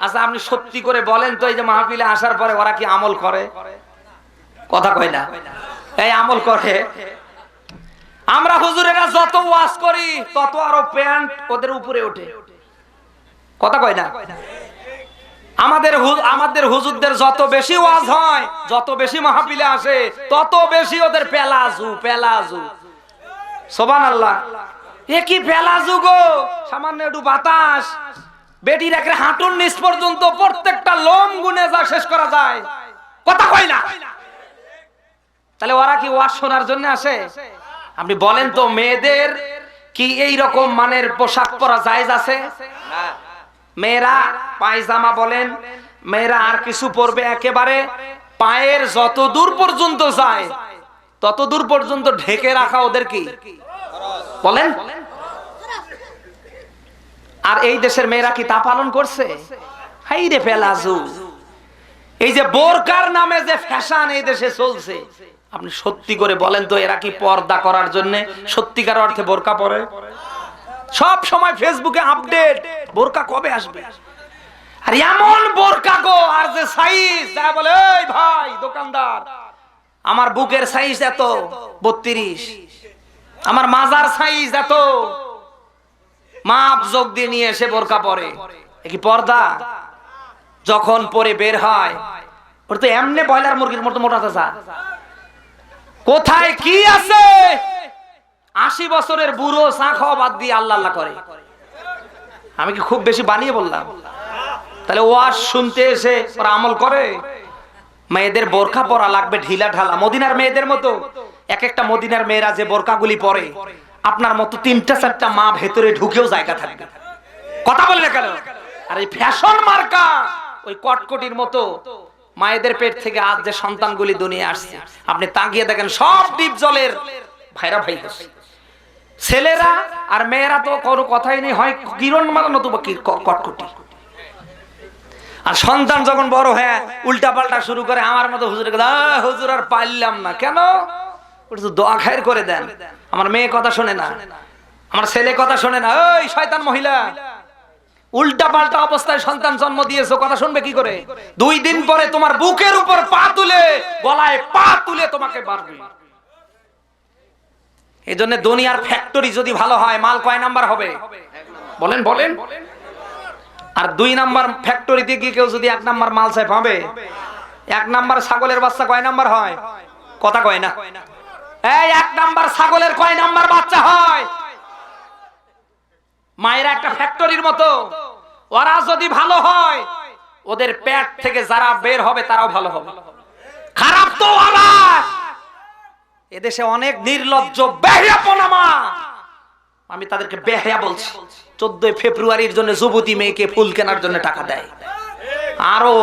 আচ্ছা আপনি সত্যি করে বলেন তো, এই যে মাহফিলে আসার পরে ওরা কি আমল করে? কথা কয় না, এই আমল করে। আমরা হুজুরেরা যত ওয়াজ করি তত আরো প্যান্ট ওদের উপরে ওঠে। কথা কয় না? আমাদের হুজুরদের যত বেশি ওয়াজ হয়, যত বেশি মাহফিলে আসে, তত বেশি ওদের পেলাজু পেলাজু। সুবহানাল্লাহ। এ কি পেলাজু গো, সামান্য একটু বাতাস, বেটির একের হাঁটুর নিচ পর্যন্ত প্রত্যেকটা লোম গুনে যা শেষ করা যায়। কথা কয় না? তাহলে ওরা কি ওয়াজ শোনার জন্য আসে? আপনি বলেন তো, মেয়েদের কি এই রকম মানের পোশাক পরা জায়েজ আছে? না। মেয়েরা পায়জামা বলেন, মেয়েরা আর কিছু পরবে, একেবারে পায়ের যত দূর পর্যন্ত যায় তত দূর পর্যন্ত ঢেকে রাখা ওদের কি বলেন? আর এই দেশের মেয়েরা কি তা পালন করছে? হাই রে পেলাজু। এই যে বোরকার নামে যে ফ্যাশন এই দেশে চলছে, আপনি সত্যি করে বলেন তো, এরা কি পর্দা করার জন্য সত্যিকার অর্থে বোরকা পরে? সব সময় ফেসবুকে আপডেট, বোরকা কবে আসবে। আর এমন বোরকা গো, আর যে সাইজ, যা বলে এই ভাই দোকানদার, আমার বুকের সাইজ এত 32, আমার মাজার সাইজ এত, মাপ যোগ দিয়ে নিয়ে এসে বোরকা পরে। এ কি পর্দা? যখন পরে বের হয় ওর তো এমনি বয়লার মুরগির মতো মোটা তাজা। কোথায় কি আছে? 80 বছরের বুড়ো চা খাওয়া বাদ দিয়ে আল্লাহ আল্লাহ করে। আমি কি খুব বেশি বানিয়ে বললাম? তাহলে ওয়াজ শুনতে এসে ওরা আমল করে? মেয়েদের বোরকা পরা লাগবে ঢিলা ঢালা, মদিনার মেয়েদের মতো। এক একটা মদিনার মেয়েরা যে বোরকাগুলি পরে, আপনার মতো 3টা-4টা মা ভেতরে ঢুকেও জায়গা থাকবে। কথা বলে না কেন? আর এই ফ্যাশন মার্কা ওই কটকটির মতো মায়েদের পেট থেকে আজ যে সন্তানগুলি দুনিয়া আসছে, আপনি তাকিয়ে দেখেন সব ডিপ জলের ভাইরা ভাই হচ্ছে। ছেলেরা আর মেয়েরা তো কোনো কথাই নেই, হয় কিরণ মারা নতুবা কি কটকটি। আর সন্তান যখন বড় হয়ে উল্টা পাল্টা শুরু করে, আমার মতো হুজুর হুজুর আর পারলাম না, কেন? দোয়া খায়ের করে দেন। আমার মেয়ে কথা শোনে না, আমার ছেলে কথা শোনে না, ওই শয়তান মহিলা। উল্টা পাল্টা অবস্থায় সন্তান জন্ম দিয়েছো, কথা শুনবে কি করে? 2 দিন পরে তোমার বুকের উপর পা তুলে, গলায় পা তুলে তোমাকে মারবে। এই জন্য দুনিয়ার ফ্যাক্টরি যদি ভালো হয়, মাল কয় নাম্বার হবে বলেন বলেন? আর 2 নাম্বার ফ্যাক্টরিতে গিয়ে কেউ যদি 1 নাম্বার মাল চাই পাবে? 1 নাম্বার ছাগলের বাচ্চা কয় নাম্বার হয়? কথা কয় না? এই 1 নাম্বার ছাগলের কয় নাম্বার বাচ্চা হয়? মায়েরা একটা ফ্যাক্টরির মতো। ওরা যদি ভালো হয়, ওদের পেট থেকে যারা বের হবে তারাও ভালো হবে। খারাপ তো ওরা। এদেশে অনেক নির্লজ্জ বেহায়াপনা মা, আমি তাদেরকে বেহায়া বলছি। 14 ফেব্রুয়ারির জন্য যুবতী মেয়েকে ফুল কেনার জন্য টাকা দেয়, আরো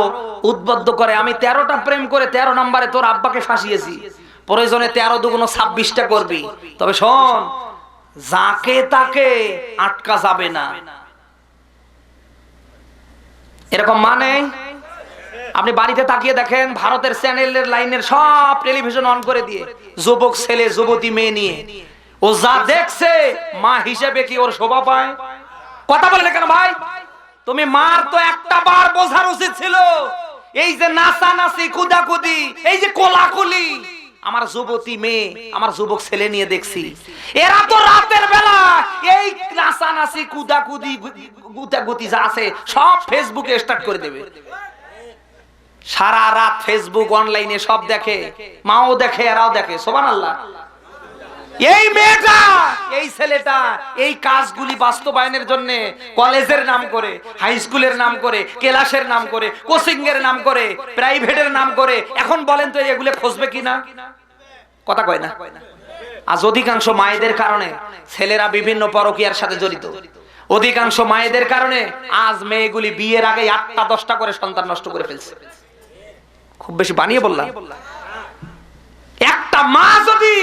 উদ্বুদ্ধ করে, আমি 13টা প্রেম করে 13 নম্বরে তোর আব্বাকে ফাঁসিয়েছি, প্রয়োজনে 13 দুগুণ 26টা করবি, তবে শোন, যাকে তাকে আটকা যাবে না। এরকম মানে আপনি বাড়িতে তাকিয়ে দেখেন, ভারতের চ্যানেলের লাইনের সব টেলিভিশন অন করে দিয়ে যুবক ছেলে যুবতী মেয়ে নিয়ে, ও যা দেখছে মা হিসেবে কি ওর শোভা পায়? কথা বলে না কেন ভাই? তুমি মার তো একটা বার বোঝার উচিত ছিল। এই যে নাচানাচি কুদাকুদি, এই যে কোলাকুলি, আমার যুবতী মেয়ে আমার যুবক ছেলে নিয়ে দেখছি, এরা তো রাতের বেলা এই নাচানাচি কুদাকুদি গুতাগুতি যা আছে সব ফেসবুকে স্টার্ট করে দেবে। সারা রাত ফেসবুক অনলাইনে সব দেখে, মাও দেখে এরাও দেখে। সুবহানাল্লাহ। এই মেয়েটা এই ছেলেটা এই কাজগুলি বাস্তবায়নের জন্য কলেজের নাম করে, হাই স্কুলের নাম করে, ক্লাসের নাম করে, কোচিং এর নাম করে, প্রাইভেটের নাম করে, এখন বলেন তো এগুলো খুঁজবে কিনা? কথা কয় না? আজ অধিকাংশ মায়েদের কারণে ছেলেরা বিভিন্ন পরকীয়ার সাথে জড়িত। অধিকাংশ মায়েদের কারণে আজ মেয়েগুলি বিয়ের আগে 8টা 10টা করে সন্তান নষ্ট করে ফেলছে। খুব বেশি বানিয়ে বললাম? একটা মা যদি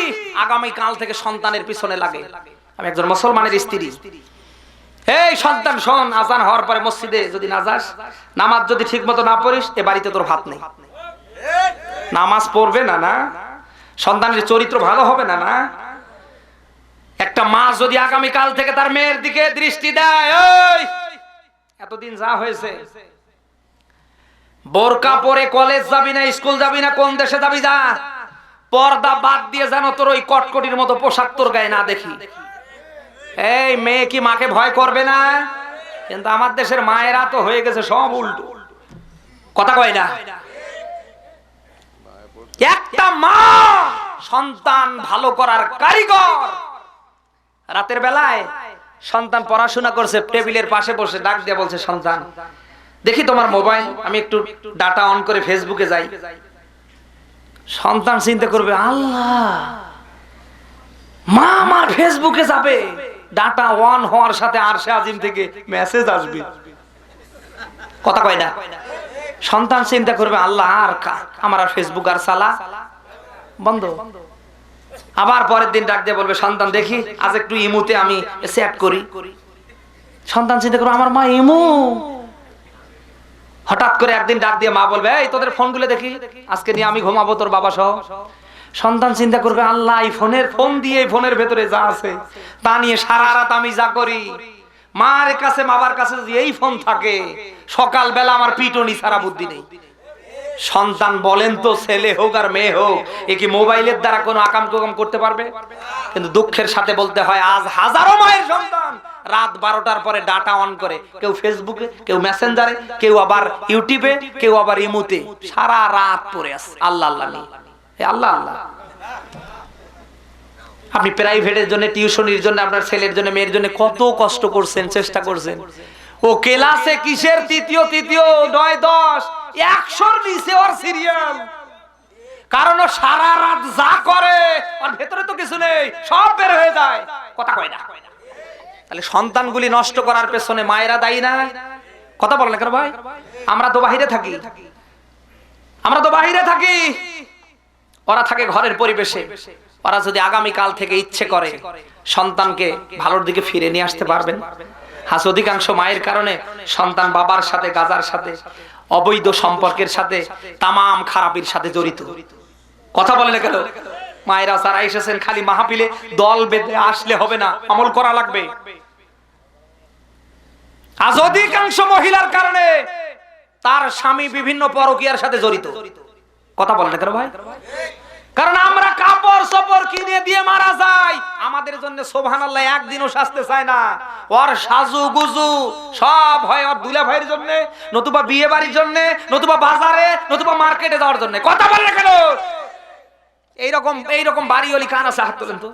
আগামী কাল থেকে সন্তানের পিছনে লাগে, আমি একজন মুসলমানের স্ত্রী, এই সন্তান শোন, আজান হওয়ার পরে মসজিদে যদি না যাস, নামাজ যদি ঠিক মতো না পড়িস, এ বাড়িতে তোর ভাত নেই। নামাজ পড়বে না, না সন্তানের চরিত্র ভালো হবে না, না। একটা মা যদি আগামী কাল থেকে তার মেয়ের দিকে দৃষ্টি দেয়, ওই এতদিন যা হয়েছে বোরকা পরে কলেজ যাবি না, স্কুল যাবি না, কোন দেশে যাবি যা, পর্দা বাদ দিয়ে যেন তোর ওই কটকটির মতো পোশাক তোর গায়ে না দেখি। এই মেয়ে কি মাকে ভয় করবে না? কিন্তু আমার দেশের মায়েরা তো হয়ে গেছে সব উল্টো, কথা কয় না। একটা মা সন্তান ভালো করার কারিগর। রাতের বেলায় সন্তান পড়াশোনা করছে, টেবিলের পাশে বসে ডাক দিয়ে বলছে, সন্তান দেখি তোমার মোবাইল, আমি একটু ডাটা অন করে ফেসবুকে যাই। সন্তান চিন্তা করবে, আল্লাহ, মা আমার ফেসবুকে যাবে, ডাটা অন হওয়ার সাথে আরশে আজিম থেকে মেসেজ আসবে, কথা কয় না। সন্তান চিন্তা করবে, আল্লাহ, আর আমার আর ফেসবুক আর চালা বন্ধ। আবার পরের দিন ডাক দিয়ে বলবে, সন্তান দেখি আজ একটু ইমুতে আমি চ্যাট করি। সন্তান চিন্তা করবে, আমার মা ইমু। হঠাৎ করে একদিন ডাক দিয়ে মা বলবে, এই তোদের ফোনগুলো দেখি, আজকে নিয়ে আমি ঘুমাবো তোর বাবা সহ। সন্তান চিন্তা করবে, আল্লাহ, এই ফোন দিয়ে এই ফোনের ভেতরে যা আছে তা নিয়ে সারা রাত আমি যা করি, মার কাছে বাবার কাছে যদি এই ফোন থাকে, সকাল বেলা আমার পিটনি ছাড়া বুদ্ধি নেই। সন্তান বলেন তো, ছেলে হোক আর মেয়ে হোক, এ কি মোবাইলের দ্বারা কোনো আকাম কুকাম করতে পারবে? কিন্তু দুঃখের সাথে বলতে হয়, আজ হাজারো মায়ের সন্তান রাত 12টার পরে ডাটা অন করে, কেউ ফেসবুকে, কেউ মেসেঞ্জারে, কেউ আবার ইউটিউবে, কেউ আবার ইমুতে, সারা রাত পড়ে আছে আল্লাহ আল্লাহ নিয়ে। আল্লাহ আল্লাহ। আপনি প্রাইভেটের জন্য, টিউশনির জন্য, আপনার ছেলের জন্য, মেয়ের জন্য কত কষ্ট করছেন, চেষ্টা করছেন। ও ক্লাসে কিসের তৃতীয় 9, 10, 100-র নিচে ওর সিরিয়াল। কারণ ও সারা রাত যা করে ওর ভেতরে তো কিছু নেই, সব বের হয়ে যায়, কথা কয় না। তাহলে সন্তানগুলি নষ্ট করার পেছনে মায়েরা দায়ী না? কথা বলেন কেন ভাই? আমরা তো বাহিরে থাকি, ওরা থাকে ঘরের পরিবেশে। ওরা যদি আগামী কাল থেকে ইচ্ছে করে সন্তানকে ভালোর দিকে ফিরে নিয়ে আসতে পারবেন। আজ অধিকাংশ মায়ের কারণে সন্তান বাবার সাথে, গাজার সাথে, অবৈধ সম্পর্কের সাথে, তামাম খারাপির সাথে জড়িত। কথা বলে না কেন? মায়েরা যারা এসেছেন, খালি মাহফিলে দল বেঁধে আসলে হবে না, আমল করা লাগবে। আজ অধিকাংশ মহিলার কারণে তার স্বামী বিভিন্ন পরকীয়ার সাথে জড়িত। কথা বলে না কেন ভাই? কারণ আমরা কাপড় চোপড় কিনে দিয়ে মারা যাই, আমাদের জন্য সুবহানাল্লাহ একদিনও সাজতে চায় না। ওর সাজু গুজু সব হয় ওর দুলা ভাইয়ের জন্য, নতুবা বিয়ে বাড়ির জন্য, নতুবা বাজারে, নতুবা মার্কেটে যাওয়ার জন্য। কথা বলে না কেন? এইরকম বাড়িওয়ালি কান আছে, হাত তোলেন তো।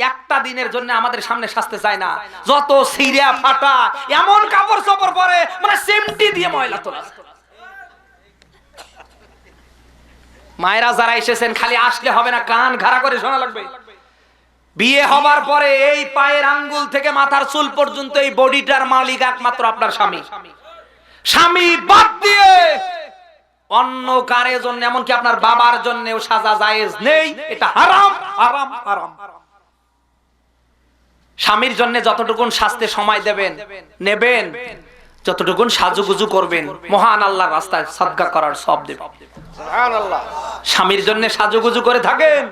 একটা দিনের জন্য আমাদের সামনে সাজতে চায় না। যত ছিঁড়া ফাটা এমন কাপড় চোপড় পরে, মানে সেমটি দিয়ে ময়লা তোলা। মায়েরা যারা এসেছেন, খালি আসলে হবে না, কান ঘাড়া করে শোনা লাগবে। বিয়ে হবার পরে এই পায়ের আঙ্গুল থেকে মাথার চুল পর্যন্ত এই বডিটার মালিক একমাত্র আপনার স্বামী। স্বামী বাদ দিয়ে অন্য কারোর জন্য, এমনকি আপনার বাবার জন্যও সাজা জায়েজ নেই, এটা হারাম হারাম হারাম। স্বামীর জন্য যতটুকুন সাজতে সময় নেবেন, যতটুকুন সাজুগুজু করবেন, মহান আল্লাহর রাস্তায় সাদকা করার সব দেবেন। সুবহানাল্লাহ। স্বামীর জন্য সাজুগুজু করে থাকেন।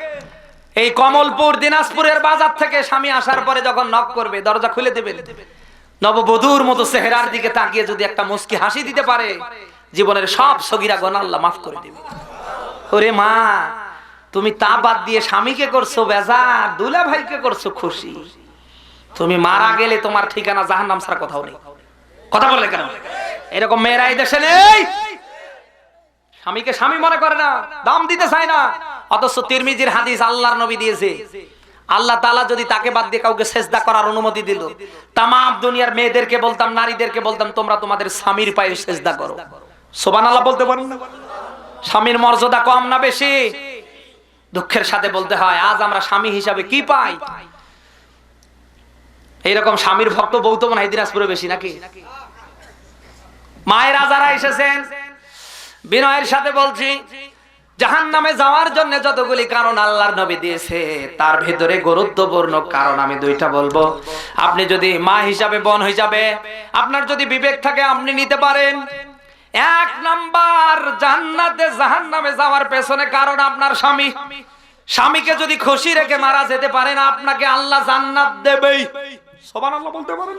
এই কমলপুর দিনাজপুরের বাজার থেকে স্বামী আসার পরে যখন নক করবে, দরজা খুলে দেবেন। নববধূর মতো চেহারার দিকে তাকিয়ে যদি একটা মুস্কি হাসি দিতে পারে, জীবনের সব সগীরা গুনাহ আল্লাহ মাফ করে দেবে। ওরে মা, তুমি তা বাদ দিয়ে স্বামীকে করছো বেজার, দুলা ভাইকে করছো খুশি। তুমি মারা গেলে তোমার ঠিকানা জাহান্নাম ছাড়া কোথাও নেই। কথা বলে কেন? এরকম মেয়েরা এই দেশে নেই। স্বামীকে স্বামী মনে করে না, দাম দিতে চায় না। অথচ তিরমিজির হাদিস আল্লাহর নবী দিয়েছে, আল্লাহ তাআলা যদি তাকে বাদ দিয়ে কাউকে সেজদা করার অনুমতি দিল, তামাম দুনিয়ার মেয়েদেরকে বলতাম, নারীদেরকে বলতাম, তোমরা তোমাদের স্বামীর পায়ে সেজদা করো। সুবহানাল্লাহ বলতে পারেন না? স্বামীর মর্যাদা কম না বেশি? দুঃখের সাথে বলতে হয়, আজ আমরা স্বামী হিসাবে কি পাই? এইরকম স্বামীর ভক্ত বউ তো মনে হয় দিনাজপুরে বেশি নাকি? মায়েরা যারা এসেছেন, বিনয়ের সাথে বলছি, জাহান্নামে যাওয়ার জন্য যতগুলি কারণ আল্লাহর নবী দিয়েছে, তার ভিতরে গুরুত্বপূর্ণ কারণ আমি দুইটা বলবো। আপনি যদি মা হিসাবে, বোন হিসাবে, আপনার যদি বিবেক থাকে, আপনি নিতে পারেন। 1 নাম্বার, জান্নাতে জাহান্নামে যাওয়ার পেছনে কারণ আপনার স্বামী। স্বামীকে যদি খুশি রেখে মারা যেতে পারেন, আপনাকে আল্লাহ জান্নাত দেবেই। সুবহানাল্লাহ বলতে পারেন?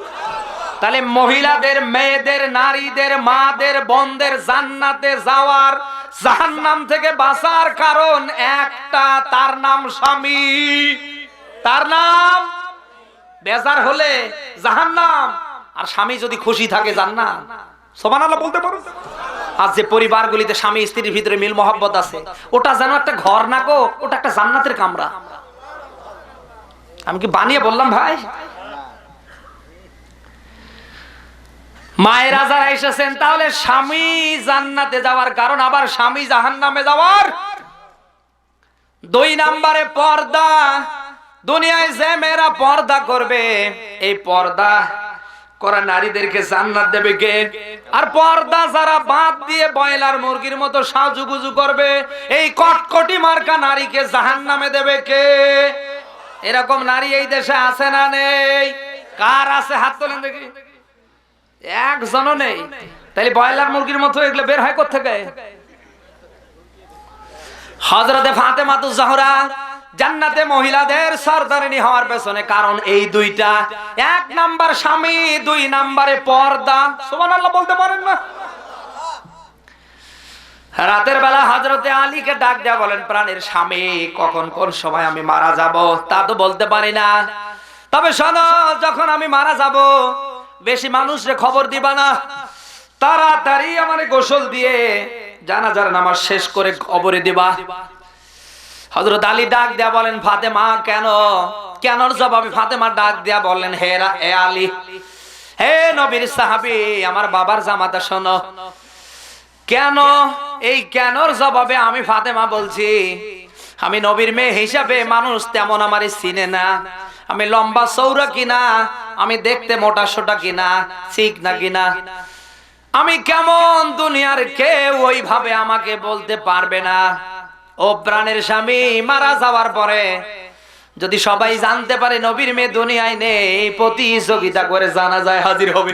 তাহলে মহিলাদের, মেয়েদের, নারীদের, মাদের, বোনদের জান্নাতে যাওয়ার, জাহান্নাম থেকে বাঁচার কারণ একটা, তার নাম স্বামী। তার নাম, বেজার হলে জাহান্নাম, আর স্বামী যদি খুশি থাকে জান্নাত। সুবহানাল্লাহ বলতে পারো? আজ যে পরিবারগুলিতে স্বামী স্ত্রীর ভিতরে মিল মহব্বত আছে, ওটা যেন একটা ঘর না গো, ওটা একটা জান্নাতের কামরা। আমি কি বানিয়ে বললাম ভাই? মায়েরা যারা এসেছেন, তাহলে স্বামী জান্নাতে যাওয়ার কারণ, আবার স্বামী জাহান্নামে যাওয়ার 2 নম্বরে পর্দা। দুনিয়ায় যে মেয়েরা পর্দা করবে, এই পর্দা করা নারীদেরকে জান্নাত দেবে কে? আর পর্দা যারা বাদ দিয়ে বয়লার মুরগির মতো সাজুগুজু করবে, এই কটকটি মার্কা নারীকে জাহান্নামে দেবে কে? এরকম নারী এই দেশে আছে না নেই? কার আছে হাত তোলেন দেখি। একজনও নেই। তাইলে বয়লার মুরগির মতো এগুলো বের হয় কোত্থেকে? হযরতে ফাতেমাতুজ জাহরা জান্নাতে মহিলাদের সরদারিনী হওয়ার পেছনে কারণ এই দুইটা। 1 নাম্বার স্বামী, 2 নম্বরে পর্দা। সুবহানাল্লাহ বলতে পারেন না? রাতের বেলা হযরতে আলীকে ডাক দেয়া বলেন, প্রাণের স্বামী, কখন কোন সময় আমি মারা যাব তা তো বলতে পারি না, তবে শোনো, যখন আমি মারা যাব বেশি মানুষরে খবর দিবা না, তাড়াতাড়ি আমারে গোসল দিয়ে জানাজার নামাজ শেষ করে কবরে দিবা। হযরত আলী ডাক দেয়া বলেন, ফাতেমা কেন? কেনর জবাবে ফাতেমা ডাক দেয়া বলেন, হে আলী, হে নবীর সাহাবী, আমার বাবার জামাতা শোনো। কেন? এই কেনর জবাবে আমি ফাতেমা বলছি, আমি নবীর মেয়ে হিসাবে মানুষ তেমন আমারে চিনে না। আমি লম্বা চৌড়া কিনা, আমি দেখতে মোটা সোটা কিনা, ঠিক না কিনা, আমি কেমন দুনিয়ার কেউ ওইভাবে আমাকে বলতে পারবে না। ও প্রাণের স্বামী, মারা যাওয়ার পরে যদি সবাই জানতে পারে নবীর মেয়ে দুনিয়ায় নেই, প্রতিযোগিতা করে জানাজায় হাজির হবে,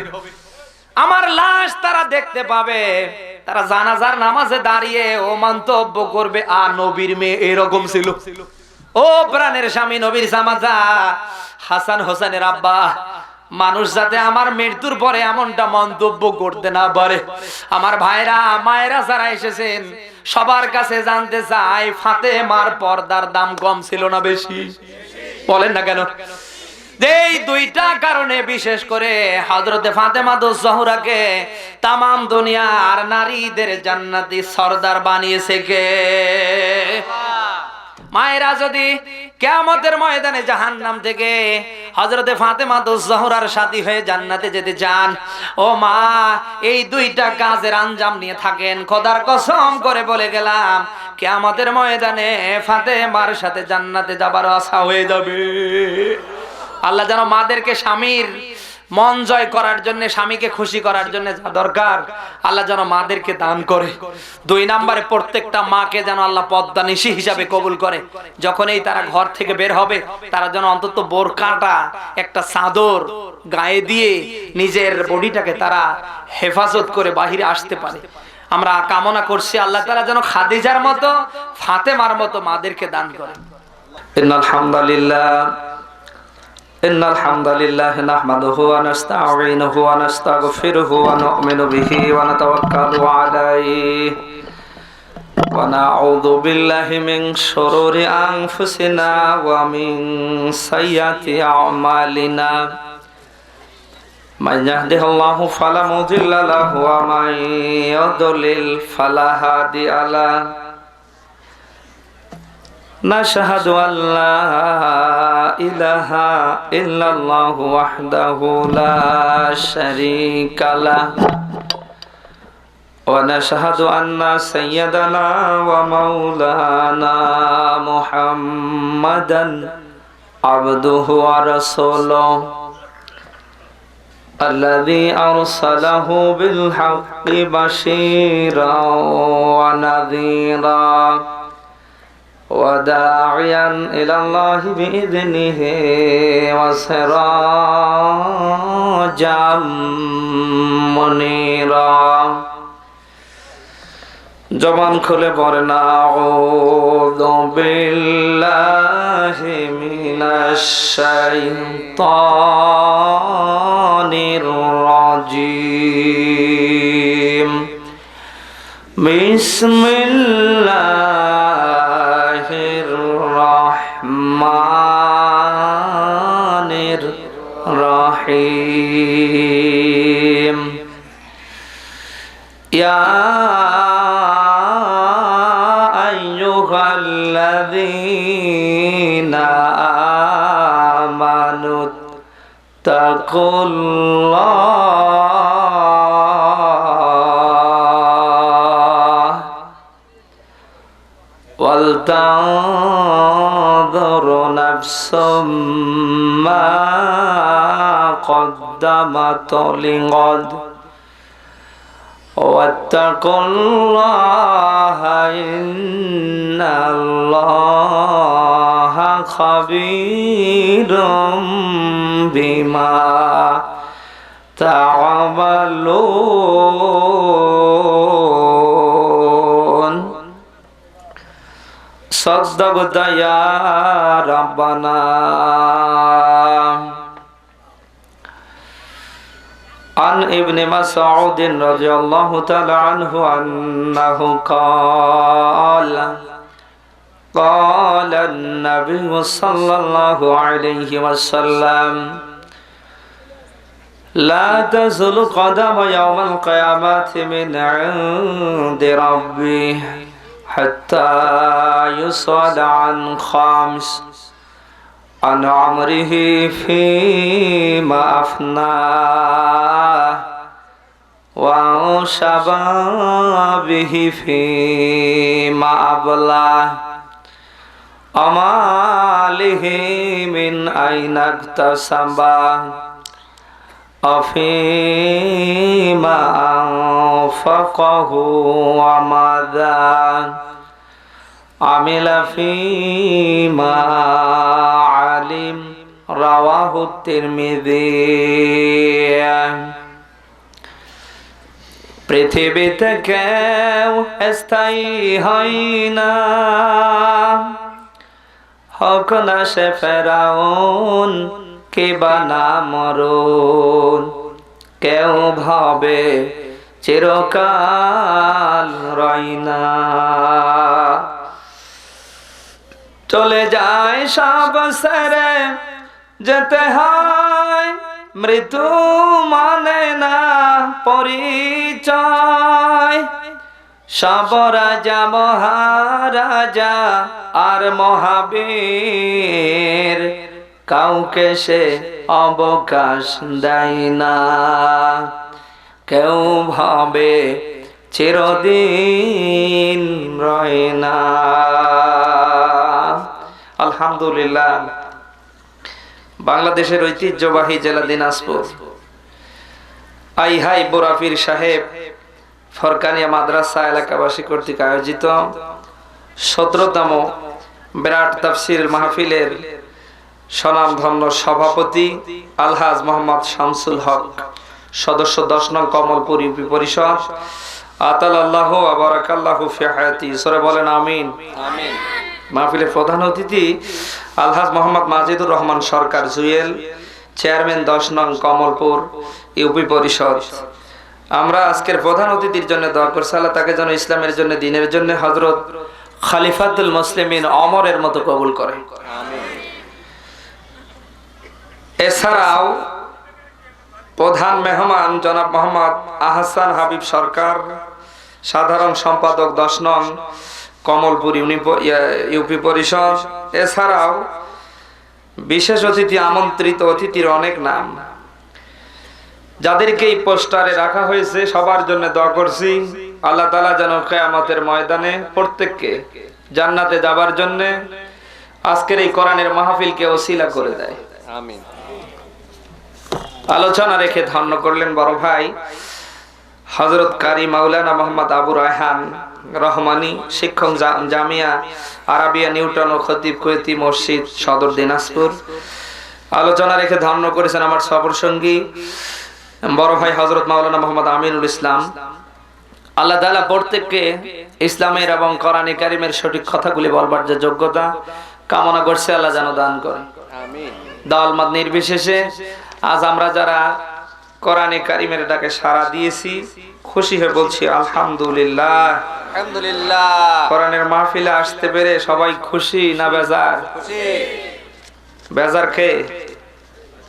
আমার লাশ তারা দেখতে পাবে, তারা জানাজার নামাজে দাঁড়িয়ে ও মন্তব্য করবে, আর নবীর মেয়ে এরকম ছিল। ও প্রাণের স্বামী, নবীর জামাতা হাসান হোসেনের আব্বা, মানুষ যাতে আমার মৃত্যুর পরে এমনটা মন্তব্য করতে না পারে। আমার ভাইরা, মায়েরা যারা এসেছেন, সবার কাছে জানতে চাই, ফাতেমার পর্দার দাম কম ছিল না বেশি? বলেন না কেন? এই দুইটা কারণে বিশেষ করে হযরতে ফাতেমাতুজ জাহরাকে তামাম দুনিয়ার নারীদের জান্নাতি সরদার বানিয়েছে কে? মায়েরা যদি কিয়ামতের ময়দানে জাহান্নাম থেকে হযরতে ফাতেমাতুজ জাহরার সাথী হয়ে জান্নাতে যেতে চান, ও মা, এই দুইটা কাজের আঞ্জাম নিয়ে থাকেন, খোদার কসম করে বলে গেলাম, কিয়ামতের ময়দানে ফাতেমার সাথে জান্নাতে যাবার আশা হয়ে যাবে। আল্লাহ যেন মাদেরকে স্বামীর মন জয় করার জন্য, স্বামীকে খুশি করার জন্য যা দরকার, আল্লাহ যেন মাদেরকে দান করে। 2 নম্বরে প্রত্যেকটা মাকে যেন আল্লাহ পদ্মানিশী হিসাবে কবুল করে। যখনই তারা ঘর থেকে বের হবে, তারা যেন অন্তত বোরকাটা, একটা চাদর গায়ে দিয়ে নিজের বডিটাকে তারা হেফাজত করে বাহিরে আসতে পারে। আমরা কামনা করছি আল্লাহ তাআলা যেন খাদিজার মতো, ফাতেমার মতো মাদেরকে দান করেন। ইন্নাল হামদুলিল্লাহ إن الحمد لله نحمده ونستعينه ونستغفره ونؤمن به ونتوكل عليه ونعوذ بالله من شرور أنفسنا ومن سيئات أعمالنا من يهده الله فلا مضل له ومن يضلل فلا هادي له نشهد أن لا إله إلا الله وحده لا شريك له ونشهد أن سيدنا ومولانا محمدا عبده ورسوله الذي أرسله بالحق بشيرا ونذيرا وداعيا إلى الله بإذنه وسراجا منيرا জবান খুলে পড়েন আউযু বিল্লাহি মিনাশ শাইতানির রাজীম বিসমিল্লাহির রহমানির রহিম ইয়া আইয়ুহাল্লাযীনা আমানু তাকুল্লাহ ওয়াল তানযুরু নাফসুম মা قدمت لغد واتقوا الله إن الله خبير بما تعملون صدقت يا ربنا عن ابن مسعود رضي الله تعالى عنه أنه قال قال النبي صلى الله عليه وسلم لا تزل قدم يوم القيامة من عند ربه حتى يسأل عن خمس عن عمره فيما أفناه وعن شبابه فيما أبلاه وماله من أين اكتسبه وفيما أنفقه وماذا عمل فيما علم رواه الترمذي পৃথিবীতে কেউ স্থায়ী হয় না হোক না সে ফেরাউন কিবা না মরুন কেউ ভাবে চিরকাল রয় না চলে যায় সব সেরে যেতে হয় মৃত্যু মানে না পরিচয় সব রাজা মহারাজা আর মহাবীর কাউকে সে অবকাশ দেয় না কেউ ভাবে চিরদিন রয় না আলহামদুলিল্লাহ বাংলাদেশের ঐতিহ্যবাহী জেলা দিনাজপুর আইহাই বোরাফির সাহেব ফরকানিয়া মাদ্রাসা এলাকাবাসী কর্তৃক আয়োজিত 17তম বিরাট তাফসীর মাহফিলের স্বনামধন্য সভাপতি আলহাজ মোহাম্মদ শামসুল হক সদস্য 10 নং কমলপুর ইউপি পরিষদ আতালাল্লাহু ওয়া বারাকাল্লাহু ফি হায়াতি সরে বলেন আমিন আমিন মাহফিলের প্রধান অতিথি আলহাজ মোহাম্মদ মাজিদুর রহমান সরকার জুয়েল চেয়ারম্যান 10 নং কমলপুর ইউপি পরিষদ আমরা আজকের প্রধান অতিথির জন্য দোয়া করছি আল্লাহ তাকে যেন ইসলামের জন্য দ্বীনের জন্য হযরত খলিফাতুল মুসলিমিন ওমরের মতো কবুল করে আমিন এছাড়াও প্রধান মেহমান জনাব মোহাম্মদ আহসান হাবিব সরকার সাধারণ সম্পাদক 10 নং কমলপুর ইউপি পরিষদ এছাড়াও বিশেষ অতিথি আমন্ত্রিত অতিথির অনেক নাম যাদেরকে এই পোস্টারে রাখা হয়েছে সবার জন্য দোয়া করছি আল্লাহ তাআলা যেন কিয়ামতের ময়দানে প্রত্যেককে জান্নাতে যাবার জন্য আজকের এই কোরআনের মাহফিলকে ওসিলা করে দেয় আমিন আলোচনা রেখে ধন্য করলেন বড় ভাই হযরত কারি মাওলানা মোহাম্মদ আবু রায়হান রহমানী শিক্ষক জামিয়া আরাবিয়া নিউটন ও খতিব কুয়েতি মসজিদ সদর দিনাজপুর আলোচনা রেখে ধন্য করেছেন আমার সফর সঙ্গী বড় ভাই হযরত মাওলানা মোহাম্মদ আমিনুল ইসলাম আল্লাহ তাআলা প্রত্যেককে ইসলামের এবং কোরআনে কারীমের সঠিক কথাগুলি বলবার যে যোগ্যতা কামনা করছে আল্লাহ যেন দান করেন। আমিন। দল মত নির্বিশেষে আজ আমরা যারা কোরআনে কারীমের ডাকে সাড়া দিয়েছি খুশি হয়ে বলছি আলহামদুলিল্লাহ। আলহামদুলিল্লাহ। কোরআনের মাহফিলে আসতে পেরে সবাই খুশি না বেজার? খুশি। বেজার কে?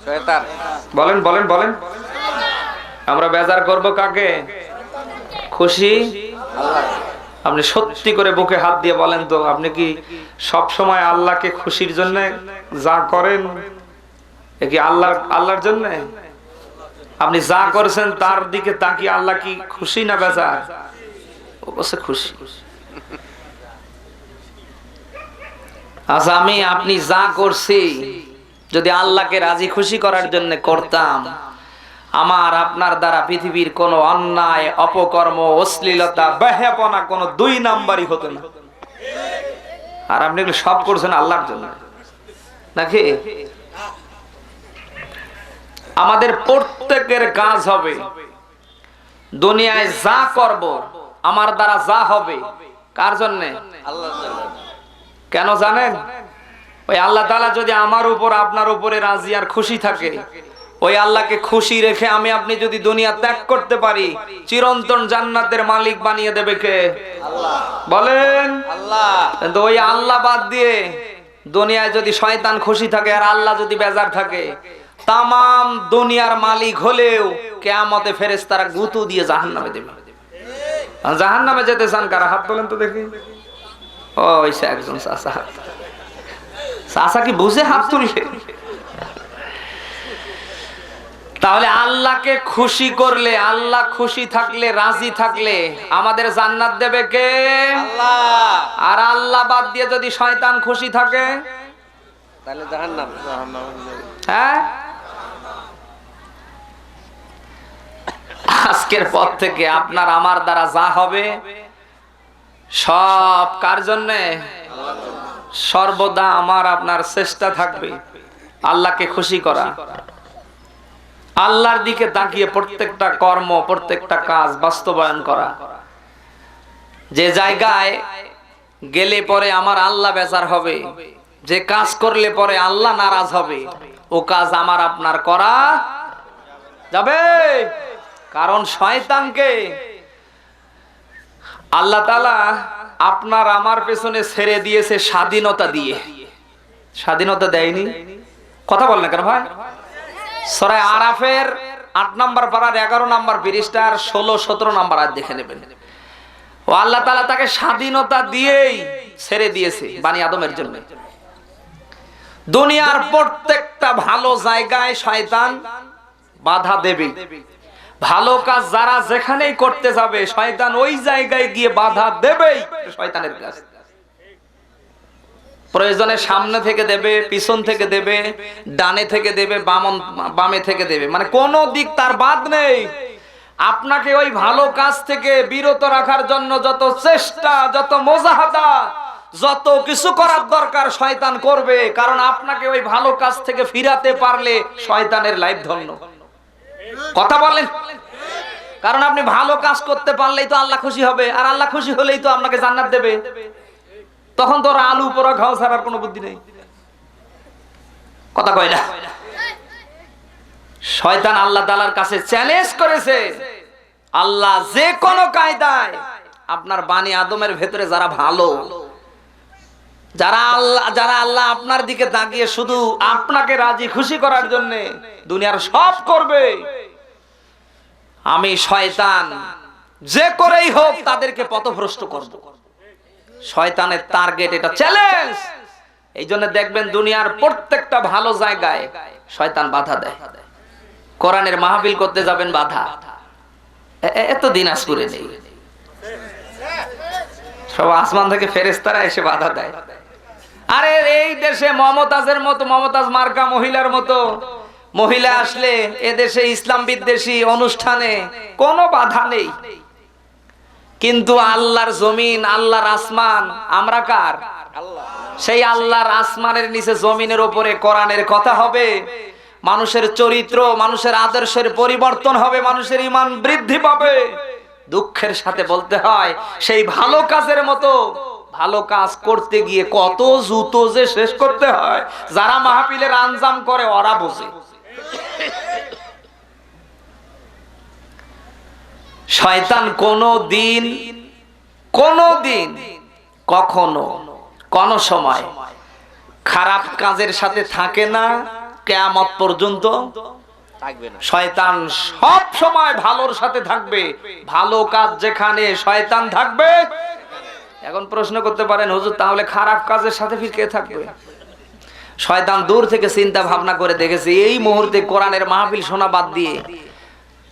শয়তান। বলেন বলেন বলেন। আমরা বেজার করব কাকে? খুশি আল্লাহ। আপনি সত্যি করে বুকে হাত দিয়ে বলেন তো, আপনি কি সব সময় আল্লাহকে খুশির জন্য যা করেন এ কি আল্লাহর জন্য? আপনি যা করেছেন তার দিকে তাকিয়ে আল্লাহ কি খুশি না বেজার? অবশ্য খুশি। আচ্ছা, আপনি যা করছি যদি আল্লাহকে রাজি খুশি করার জন্য করতাম, আমার আপনার দ্বারা পৃথিবীর কোন অন্যায়, অপকর্ম, অশ্লীলতা, বেহায়াপনা কোন 2 নাম্বারই হতো না। আর আপনি এগুলো সব করছেন আল্লাহর জন্য নাকি? আমাদের প্রত্যেকের কাজ হবে দুনিয়ায় যা করব আমার দ্বারা যা হবে কার জন্য? আল্লাহর জন্য। কেন জানেন? ওই আল্লাহ তাআলা যদি আমার উপর আপনার উপরে রাজি আর খুশি থাকে, ওই আল্লাহকে খুশি রেখে আমি আপনি যদি দুনিয়া ত্যাগ করতে পারি, চিরন্তন জান্নাতের মালিক বানিয়ে দেবে কে? আল্লাহ। বলেন আল্লাহ। কিন্তু ওই আল্লাহ বাদ দিয়ে দুনিয়ায় যদি শয়তান খুশি থাকে আর আল্লাহ যদি বেজার থাকে, তামাম দুনিয়ার মালিক হলেও কিয়ামতে ফেরেশতারা গুঁতো দিয়ে জাহান্নামে দেবে। জাহান্নামে যেতে চান কারা? হাত তোলেন তো দেখি। ওই সে একজন চাচা। চাচা কি বুঝে হাত তুললে? তাহলে আল্লাহকে খুশি করলে, আল্লাহ খুশি থাকলে, রাজি থাকলে আমাদের জান্নাত দেবে কে? আল্লাহ। আর আল্লাহ বাদ দিয়ে যদি শয়তান খুশি থাকে তাহলে জাহান্নাম। হ্যাঁ, আজকের পর থেকে আপনার আমার দ্বারা যা হবে সব কার জন্য? সর্বদা আমার আপনার চেষ্টা থাকবে আল্লাহকে খুশি করা, আল্লাহর দিকে তাকিয়ে প্রত্যেকটা কর্ম, প্রত্যেকটা কাজ বাস্তবায়ন করা। যে জায়গায় গেলে পরে আমার আল্লাহ বেজার হবে, যে কাজ করলে পরে আল্লাহ নারাজ হবে, ও কাজ আমার আপনার করা যাবে। কারণ শয়তানকে আল্লাহ তাআলা আপনার আমার পেছনে ছেড়ে দিয়েছে স্বাধীনতা দিয়ে। স্বাধীনতা দেয়নি? কথা বল না কেন ভাই? সূরা আরাফের 8 নম্বর পারার 11 নম্বর পৃষ্ঠার 16-17 নম্বর আয়াত দেখে নেবেন। ও আল্লাহ তাআলা তাকে স্বাধীনতা দিয়েই ছেড়ে দিয়েছে বনি আদমের জন্য। দুনিয়ার প্রত্যেকটা ভালো জায়গায় শয়তান বাধা দেবে। ভালো কাজ যারা যেখানেই করতে যাবে শয়তান ওই জায়গায় গিয়ে বাধা দেবেই। শয়তানের কাজ প্রয়োজনে সামনে থেকে দেবে, পিছন থেকে দেবে, ডানে থেকে দেবে, বামে থেকে দেবে, মানে কোন দিক তার বাদ নেই। আপনাকে ওই ভালো কাজ থেকে বিরত রাখার জন্য যত চেষ্টা, যত মুজাহাদা, যত কিছু করার দরকার শয়তান করবে। কারণ আপনাকে ওই ভালো কাজ থেকে ফিরাতে পারলে শয়তানের লাইফ ধন্য। কথা বলেন? কারণ আপনি ভালো কাজ করতে পারলেই তো আল্লাহ খুশি হবে, আর আল্লাহ খুশি হলেই তো আপনাকে জান্নাত দেবে। তখন তো আলু পোড়া ঘাও ছাড়ার কোনো বুদ্ধি নেই। কথা কয় না? শয়তান আল্লাহ তাআলার কাছে চ্যালেঞ্জ করেছে, আল্লাহ যে কোনো কায়দায় আপনার বনি আদমের ভেতরে যারা ভালো, যারা আল্লাহ আপনার দিকে তাকিয়ে শুধু আপনাকে রাজি খুশি করার জন্য দুনিয়ার সব করবে, আমি শয়তান যে করেই হোক তাদেরকে পথভ্রষ্ট করব। শয়তানের টার্গেট এটা, চ্যালেঞ্জ। এই জন্য দেখবেন দুনিয়ার প্রত্যেকটা ভালো জায়গায় শয়তান বাধা দেয়। কোরআনের মাহফিল করতে যাবেন বাধা, এত দিনাজপুরে নেই, সব আসমান থেকে ফেরেশতারা এসে বাধা দেয়। আরে এই দেশে মমতাজের মতো, মমতাজ মার্কা মহিলার মতো মহিলা আসলে এদেশে ইসলাম বিদ্বেষী অনুষ্ঠানে কোনো বাধা নেই। কিন্তু আল্লাহর জমিন, আল্লাহর আসমান, আমরা কার? আল্লাহ। সেই আল্লাহর আসমানের নিচে জমিনের উপরে কোরআনের কথা হবে, মানুষের চরিত্র, মানুষের আদর্শের পরিবর্তন হবে, মানুষের ঈমান বৃদ্ধি পাবে। দুঃখের সাথে বলতে হয় সেই ভালো কাজের মতো ভালো কাজ করতে গিয়ে কত জুতো যে শেষ করতে হয়, যারা মাহফিলের আঞ্জাম করে ওরা বোঝে। শয়তান কোনদিন কখনো কোন সময় খারাপ কাজের সাথে থাকে না, কিয়ামত পর্যন্ত থাকবে না। শয়তান সব সময় ভালোর সাথে থাকবে, ভালো কাজ যেখানে শয়তান থাকবে। এখন প্রশ্ন করতে পারেন, হুজুর তাহলে খারাপ কাজের সাথে ফির কে থাকবে? শয়তান দূর থেকে চিন্তা ভাবনা করে দেখেছে, এই মুহূর্তে কোরআনের মাহফিল শোনা বাদ দিয়ে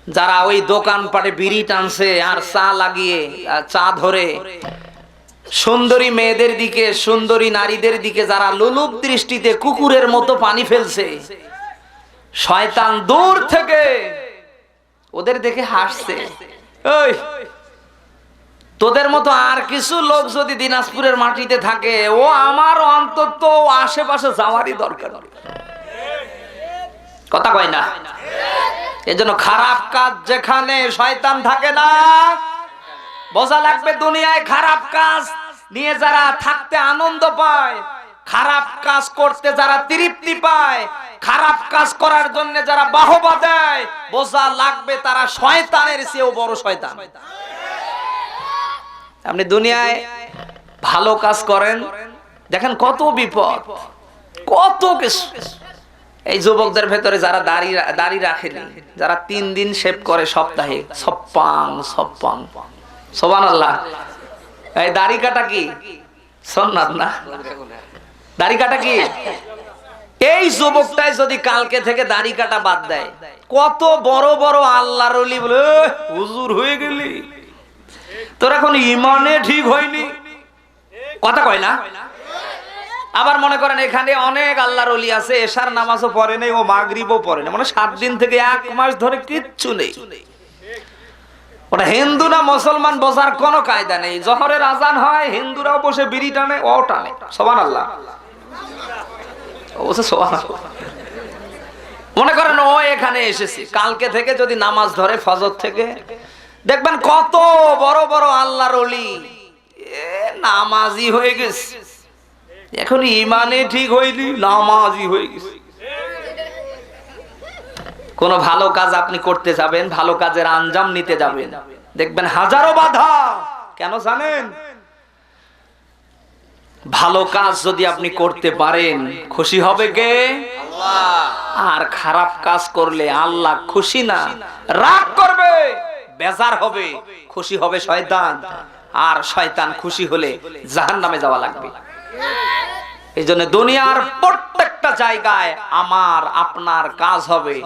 যারা ওই দোকানপাটে বিড়ি টানছে আর চা লাগিয়ে চা ধরে সুন্দরী মেয়েদের দিকে, সুন্দরী নারীদের দিকে যারা লোলুপ দৃষ্টিতে কুকুরের মতো পানি ফেলছে, শয়তান দূর থেকে ওদের দেখে হাসছে। ওই তোদের মতো আর কিছু লোক যদি দিনাজপুরের মাটিতে থাকে, ও আমার অন্তত আশেপাশে যাওয়ারই দরকার। কথা কয় না? এজন্য খারাপ কাজ যেখানে শয়তান থাকে না, বোঝা লাগবে দুনিয়ায় খারাপ কাজ নিয়ে যারা থাকতে আনন্দ পায়, খারাপ কাজ করতে যারা তৃপ্তি পায়, খারাপ কাজ করার জন্য যারা বাহবা দেয়, বোঝা লাগবে তারা শয়তানের চেয়েও বড় শয়তান। আপনি দুনিয়ায় ভালো কাজ করেন, দেখেন কত বিপদ, কত কিছু। এই যুবকদের ভেতরে যারা দাড়ি রাখেনি, যারা 3 দিন শেভ করে সপ্তাহে, সপ্পাং সুবহানাল্লাহ। এই দাড়ি কাটা কি সুন্নাত না? দাড়ি কাটা কি? এই যুবকটাই যদি কালকে থেকে দাড়ি কাটা বাদ দেয়, কত বড় বড় আল্লাহর ওলি বলে হুজুর হয়ে গেলি, তোর এখন ইমানে ঠিক হয়নি। কথা কয় না? আবার মনে করেন এখানে অনেক আল্লাহর ওলি আছে, এশার নামাজও পড়ে নেই, ও মাগরিবও পড়ে না, মানে 7 দিন থেকে 1 মাস ধরে কিচ্ছু নেই। ওটা হিন্দু না মুসলমান বোঝার কোনো কায়দা নেই। জোহরের আজান হয়, হিন্দুরাও বসে বিড়ি টানে, ও টানে। সুবহানাল্লাহ। অবশ্য সুবহানাল্লাহ। মনে করেন ও এখানে এসেছে, কালকে থেকে যদি নামাজ ধরে ফজর থেকে, দেখবেন কত বড় বড় আল্লাহর ওলি নামাজি হয়ে গেছে, এখন ইমানে ঠিক হয়নি, নামাজি হয়ে গেছে। কোন ভালো কাজ আপনি করতে যাবেন, ভালো কাজের আঞ্জাম নিতে যাবেন, দেখবেন হাজারো বাধা। কেন জানেন? ভালো কাজ যদি আপনি করতে পারেন, খুশি হবে কে? আল্লাহ। আর খারাপ কাজ করলে আল্লাহ খুশি না, রাগ করবে, বেজার হবে, খুশি হবে শয়তান। আর শয়তান খুশি হলে জাহান্নামে যাওয়া লাগবে। এই জন্য দুনিয়ার প্রত্যেকটা জায়গায় আমার আপনার কাজ হবে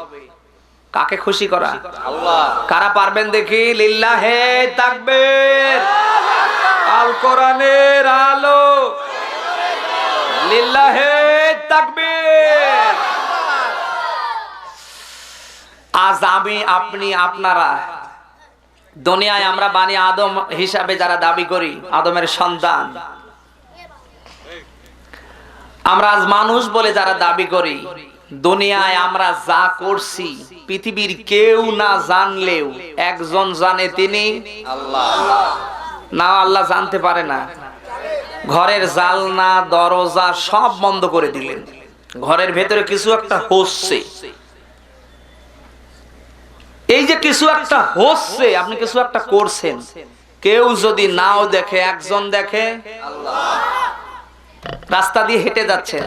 কাকে খুশি করা? আল্লাহ। কারা পারবেন দেখি? লিল্লাহে তাকবীর, আল কোরআনের আলো, লিল্লাহে তাকবীর। আজ আমি, আপনি, আপনারা দুনিয়ায় আমরা বানি আদম হিসাবে যারা দাবি করি, আদমের সন্তান, আমরা আজ মানুষ বলে যারা দাবি করি, দুনিয়ায় আমরা যা করছি পৃথিবীর কেউ না জানলেও একজন জানে, তিনি আল্লাহ। না আল্লাহ জানতে পারে না? ঘরের জালনা দরজা সব বন্ধ করে দিলেন, ঘরের ভেতরে কিছু একটা হচ্ছে। এই যে কিছু একটা হচ্ছে, আপনি কিছু একটা করছেন, কেউ যদি নাও দেখে, একজন দেখে আল্লাহ। রাস্তা দিয়ে হেঁটে যাচ্ছেন,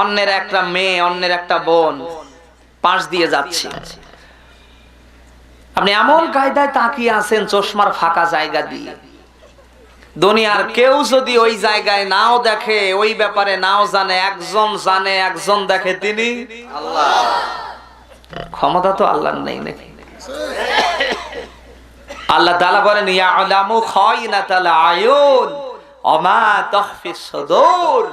অন্যের একটা মেয়ে, অন্যের একটা বোন পাশ দিয়ে যাচ্ছে, আপনি এমন কায়দায় তাকিয়ে আছেন চশমার ফাঁকা জায়গা দিয়ে, দুনিয়ার কেউ যদি ওই জায়গায় নাও দেখে, ওই ব্যাপারে নাও জানে, একজন জানে, একজন দেখে, তিনি আল্লাহ। ক্ষমতা তো আল্লাহর নেই নাকি? আল্লাহ তাআলা বলেন, ইয়ালামু খায়িনাতাল আয়ুন ওমা তাখফিস সুদূর।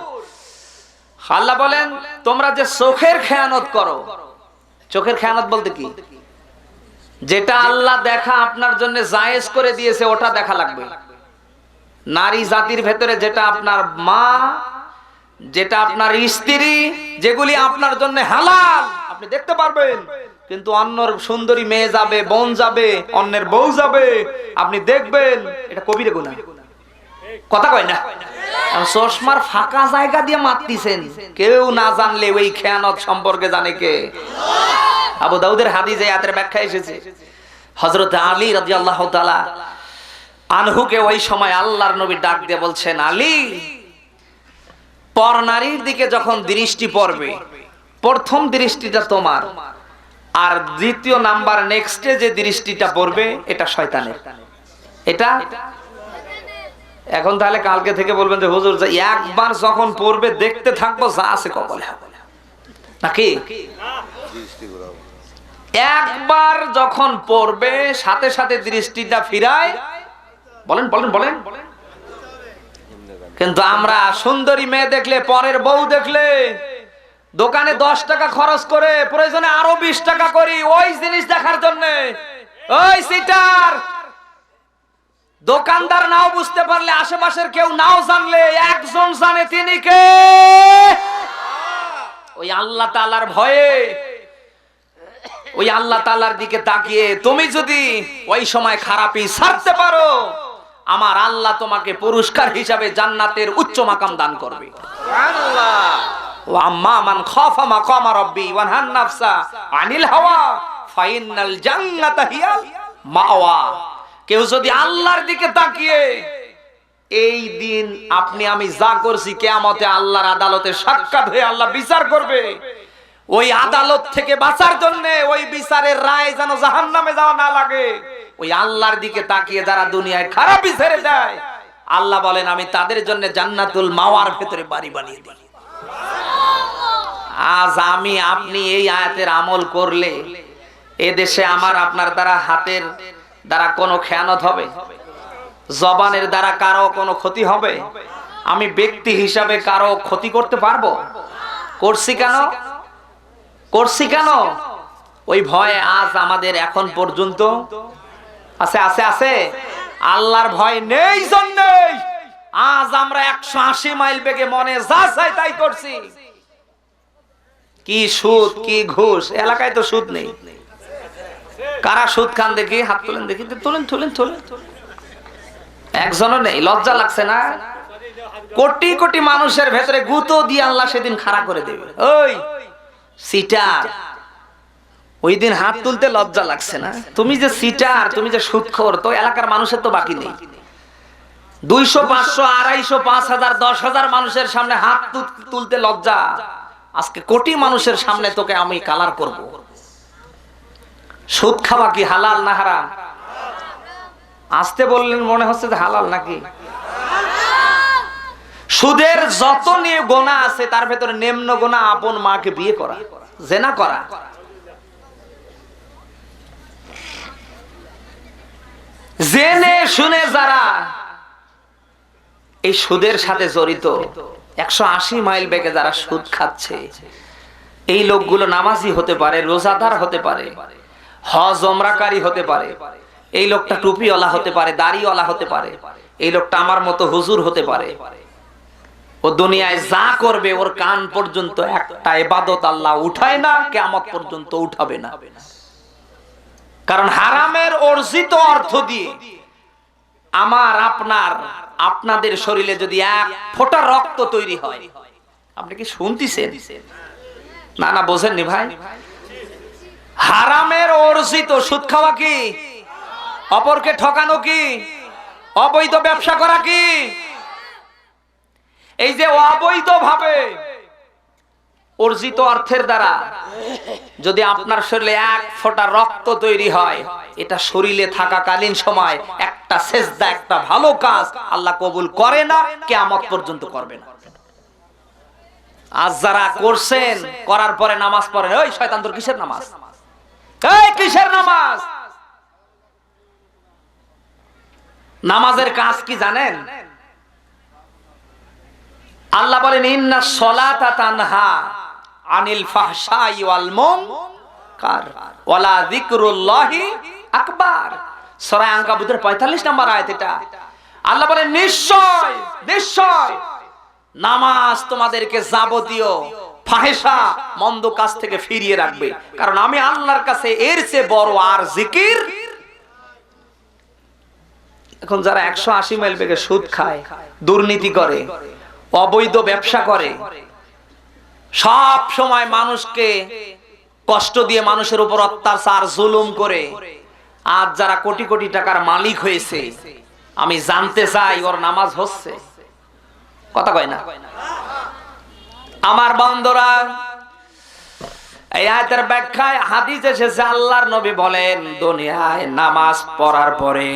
আল্লাহ বলেন, তোমরা যে চোখের খেয়ানত করো, চোখের খেয়ানত বলতে কি? যেটা আল্লাহ দেখা আপনার জন্য জায়েজ করে দিয়েছে, ওটা দেখা লাগবে। নারী জাতির ভেতরে যেটা আপনার মা, যেটা আপনার স্ত্রী, যেগুলি আপনার জন্য হালাল, আপনি দেখতে পারবেন, কিন্তু অন্যর সুন্দরী মেয়ে যাবে, বোন যাবে, অন্যের বউ যাবে, আপনি দেখবেন এটা কবিরা গুনাহ। কথা কয় না? চশমার ফাঁকা জায়গা দিয়ে মারতেছেন, কেউ না জানলে ওই খেয়ানত সম্পর্কে জানে কে? আবু দাউদের হাদিসে আয়াতের ব্যাখ্যা এসেছে, হযরত আলী রাদিয়াল্লাহু তাআলা আনহুকে ওই সময় আল্লাহর নবী ডাক দিয়ে বলছেন, আলী, পর নারীর দিকে যখন দৃষ্টি পড়বে, প্রথম দৃষ্টিটা তোমার, আর দ্বিতীয় নাম্বার নেক্সটে যে দৃষ্টিটা পড়বে এটা শয়তানের। এটা এখন তাহলে কালকে থেকে বলবেন যে হুজুর একবার যখন পড়বে দেখতে থাকবো যা আছে কপালে, নাকি? একবার যখন পড়বে সাথে সাথে দৃষ্টিটা ফিরায়, বলেন বলেন বলেন। কিন্তু আমরা সুন্দরী মেয়ে দেখলে, পরের বউ দেখলে দোকানে 10 টাকা খরচ করে প্রয়োজনে আরো 20 টাকা করি ওই জিনিস দেখার জন্য। ওই সিটার, দোকানদার নাও বুঝতে পারলে, আশেপাশের কেউ নাও জানলে, একজন জানে, তিনি কে? ওই আল্লাহ তাআলার ভয়ে, ওই আল্লাহ তাআলার দিকে তাকিয়ে তুমি যদি ওই সময় খারাপই ছাড়তে পারো, আমার আল্লাহ তোমাকে পুরস্কার হিসাবে জান্নাতের উচ্চ মাকাম দান করবে। সুবহানাল্লাহ। ওয়া আম্মা মান খাফা মাকাম রাব্বি ওয়া নাহান নাফসা আনিল হাওয়া ফাইনাল জান্নাতা হিয়াল মাওয়া। কেউ যদি আল্লাহর দিকে তাকিয়ে, এই দিন আপনি আমি যা করছি কিয়ামতে আল্লাহর আদালতে সাক্ষাৎ হয়ে আল্লাহ বিচার করবে, ওই আদালত থেকে বাঁচার জন্য, ওই বিচারের রায় যেন জাহান্নামে যাওয়া না লাগে, ওই আল্লাহর দিকে তাকিয়ে যারা দুনিয়ায় খারাপই ছেড়ে যায়, আল্লাহ বলেন আমি তাদের জন্য জান্নাতুল মাওয়ার ভেতরে বাড়ি বানিয়ে দিই। আজ আমি আপনি এই আয়াতের আমল করলে এ দেশে আমার আপনার দ্বারা, হাতের দ্বারা কোনো খেয়ানত হবে? জবানের দ্বারা কারো কোনো ক্ষতি হবে? আমি ব্যক্তি হিসাবে কারো ক্ষতি করতে পারবো? করছি কেন? করছি কেন? ওই ভয়ে আজ আমাদের এখন পর্যন্ত আছে আছে আছে আল্লাহর ভয় নেই জন্যই আজ আমরা 180 মাইল বেগে মনে যা চাই তাই করছি। কি সুদ, কি ঘুষ, এলাকায় তো সুদ নেই। কারা সুদ খান দেখি? হাত তোলেন দেখি, তোলেন তোলেন তোলেন। একজনও নেই। লজ্জা লাগছে না? কোটি কোটি মানুষের ভেতরে গুঁতো দিয়ে আল্লাহ সেদিন খাড়া করে দেবে। ওই সিটার, ওই দিন হাত তুলতে লজ্জা লাগছে না? তুমি যে সিটার, তুমি যে সুদখোর, তো এলাকার মানুষের তো বাকি নেই। 200, 500, 250, 5000, 10,000 মানুষের সামনে হাত তুলতে লজ্জা, আজকে কোটি মানুষের সামনে তোকে আমি কালার করব। সুদ খাওয়া কি হালাল না হারাম? আসতে বললেন মনে হচ্ছে যে হালাল নাকি? সুদের যত নিয়ে গোনা আছে তার ভেতরে নিম্ন গোনা আপন মাকে বিয়ে করা, জেনা করা। জেনে শুনে যারা এই সুদের সাথে জড়িত, 180 মাইল বেগে যারা সুদ খাচ্ছে, এই লোকগুলো নামাজি হতে পারে, রোজাদার হতে পারে, হজ ওমরাকারী হতে পারে, এই লোকটা টুপিওয়ালা হতে পারে, দাড়িওয়ালা হতে পারে, এই লোকটা আমার মতো হুজুর হতে পারে। ও দুনিয়ায় যা করবে ওর কান পর্যন্ত একটা ইবাদত আল্লাহ উঠায় না, কিয়ামত পর্যন্ত উঠাবে না। কারণ হারামের অর্জিত অর্থ দিয়ে আমার আপনার আপনাদের শরীরে যদি 1 ফোঁটা রক্ত তৈরি হয়, আপনি কি শুনতেছেন? না না, বোঝেননি ভাই। হারামের অর্জিত সুদ খাওয়া কি? অপরকে ঠকানো কি? অবৈধ ব্যবসা করা কি? এই যে অবৈধ ভাবে অর্জিত অর্থের দ্বারা যদি আপনার শরীরে 1 ফোঁটা রক্ত তৈরি হয়, এটা শরীরে থাকাকালীন সময় একটা সেজদা, একটা ভালো কাজ আল্লাহ কবুল করে না, কিয়ামত পর্যন্ত করবে না। আজ যারা করছেন, করার পরে নামাজ পড়েন, ওই শয়তান তোর কিসের নামাজ? এই কিসের নামাজ? নামাজের কাজ কি জানেন? আল্লাহ বলেন ইন্নাস সালাতা তানহা আনিল ফাহশাই ওয়াল মুনকার ওয়ালা যিকরুল্লাহি আকবার। সূরা আনকাবুতের 45 নম্বর আয়াত এটা। আল্লাহ বলেন নিশ্চয় নিশ্চয় নামাজ তোমাদেরকে যাবতীয় ফাহেসা মন্দ কাজ থেকে ফিরিয়ে রাখবে। কারণ আমি আল্লাহর কাছে এর চেয়ে বড় আর জিকির। এখন যারা 180 মাইল বেগে সুদ খায়, দুর্নীতি করে, অবৈধ ব্যবসা করে, সব সময় মানুষকে কষ্ট দিয়ে মানুষের উপর অত্যাচার জুলুম করে, আজ যারা কোটি কোটি টাকার মালিক হয়েছে, আমি জানতে চাই ওর নামাজ হচ্ছে? কথা কয় না। আমার বন্ধুরা, এই আয়াতের ব্যাখ্যায় হাদিস এসেছে, আল্লাহর নবী বলেন, দুনিয়ায় নামাজ পড়ার পরে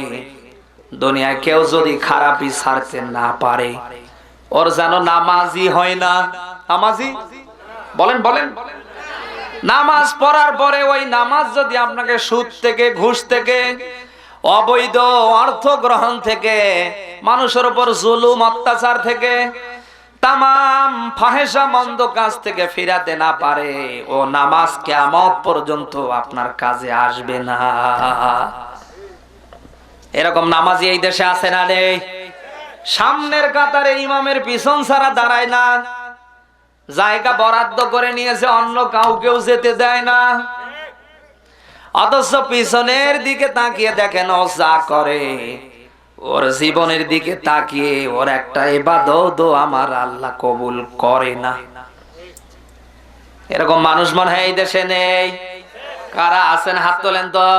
দুনিয়ায় কেউ যদি খারাপই ছাড়তে না পারে, ওর যেন নামাজই হয় না। নামাজি বলেন বলেন, নামাজ পড়ার পরে ওই নামাজ যদি আপনাকে সুদ থেকে, ঘুষ থেকে, অবৈধ অর্থ গ্রহণ থেকে, মানুষের উপর জুলুম অত্যাচার থেকে, তামাম ফাহেসা মন্দ কাজ থেকে ফিরাতে না পারে, ও নামাজ কিয়ামত পর্যন্ত আপনার কাজে আসবে না। এরকম নামাজি এই দেশে আছে না রে? সামনের কাতারে ইমামের পিছন ছাড়া দাঁড়ায় না, জায়গা বরাদ্দ করে নিয়েছে, অন্য কাউকেও যেতে দেয় না। অথচ পিছনের দিকে তাকিয়ে দেখেন ও যা করে, ওর জীবনের দিকে তাকিয়ে ওর একটা ইবাদত আমার আল্লাহ কবুল করে না। এরকম মানুষ মনে হয় এই দেশে নেই? কারা আছেন হাত তোলেন তো।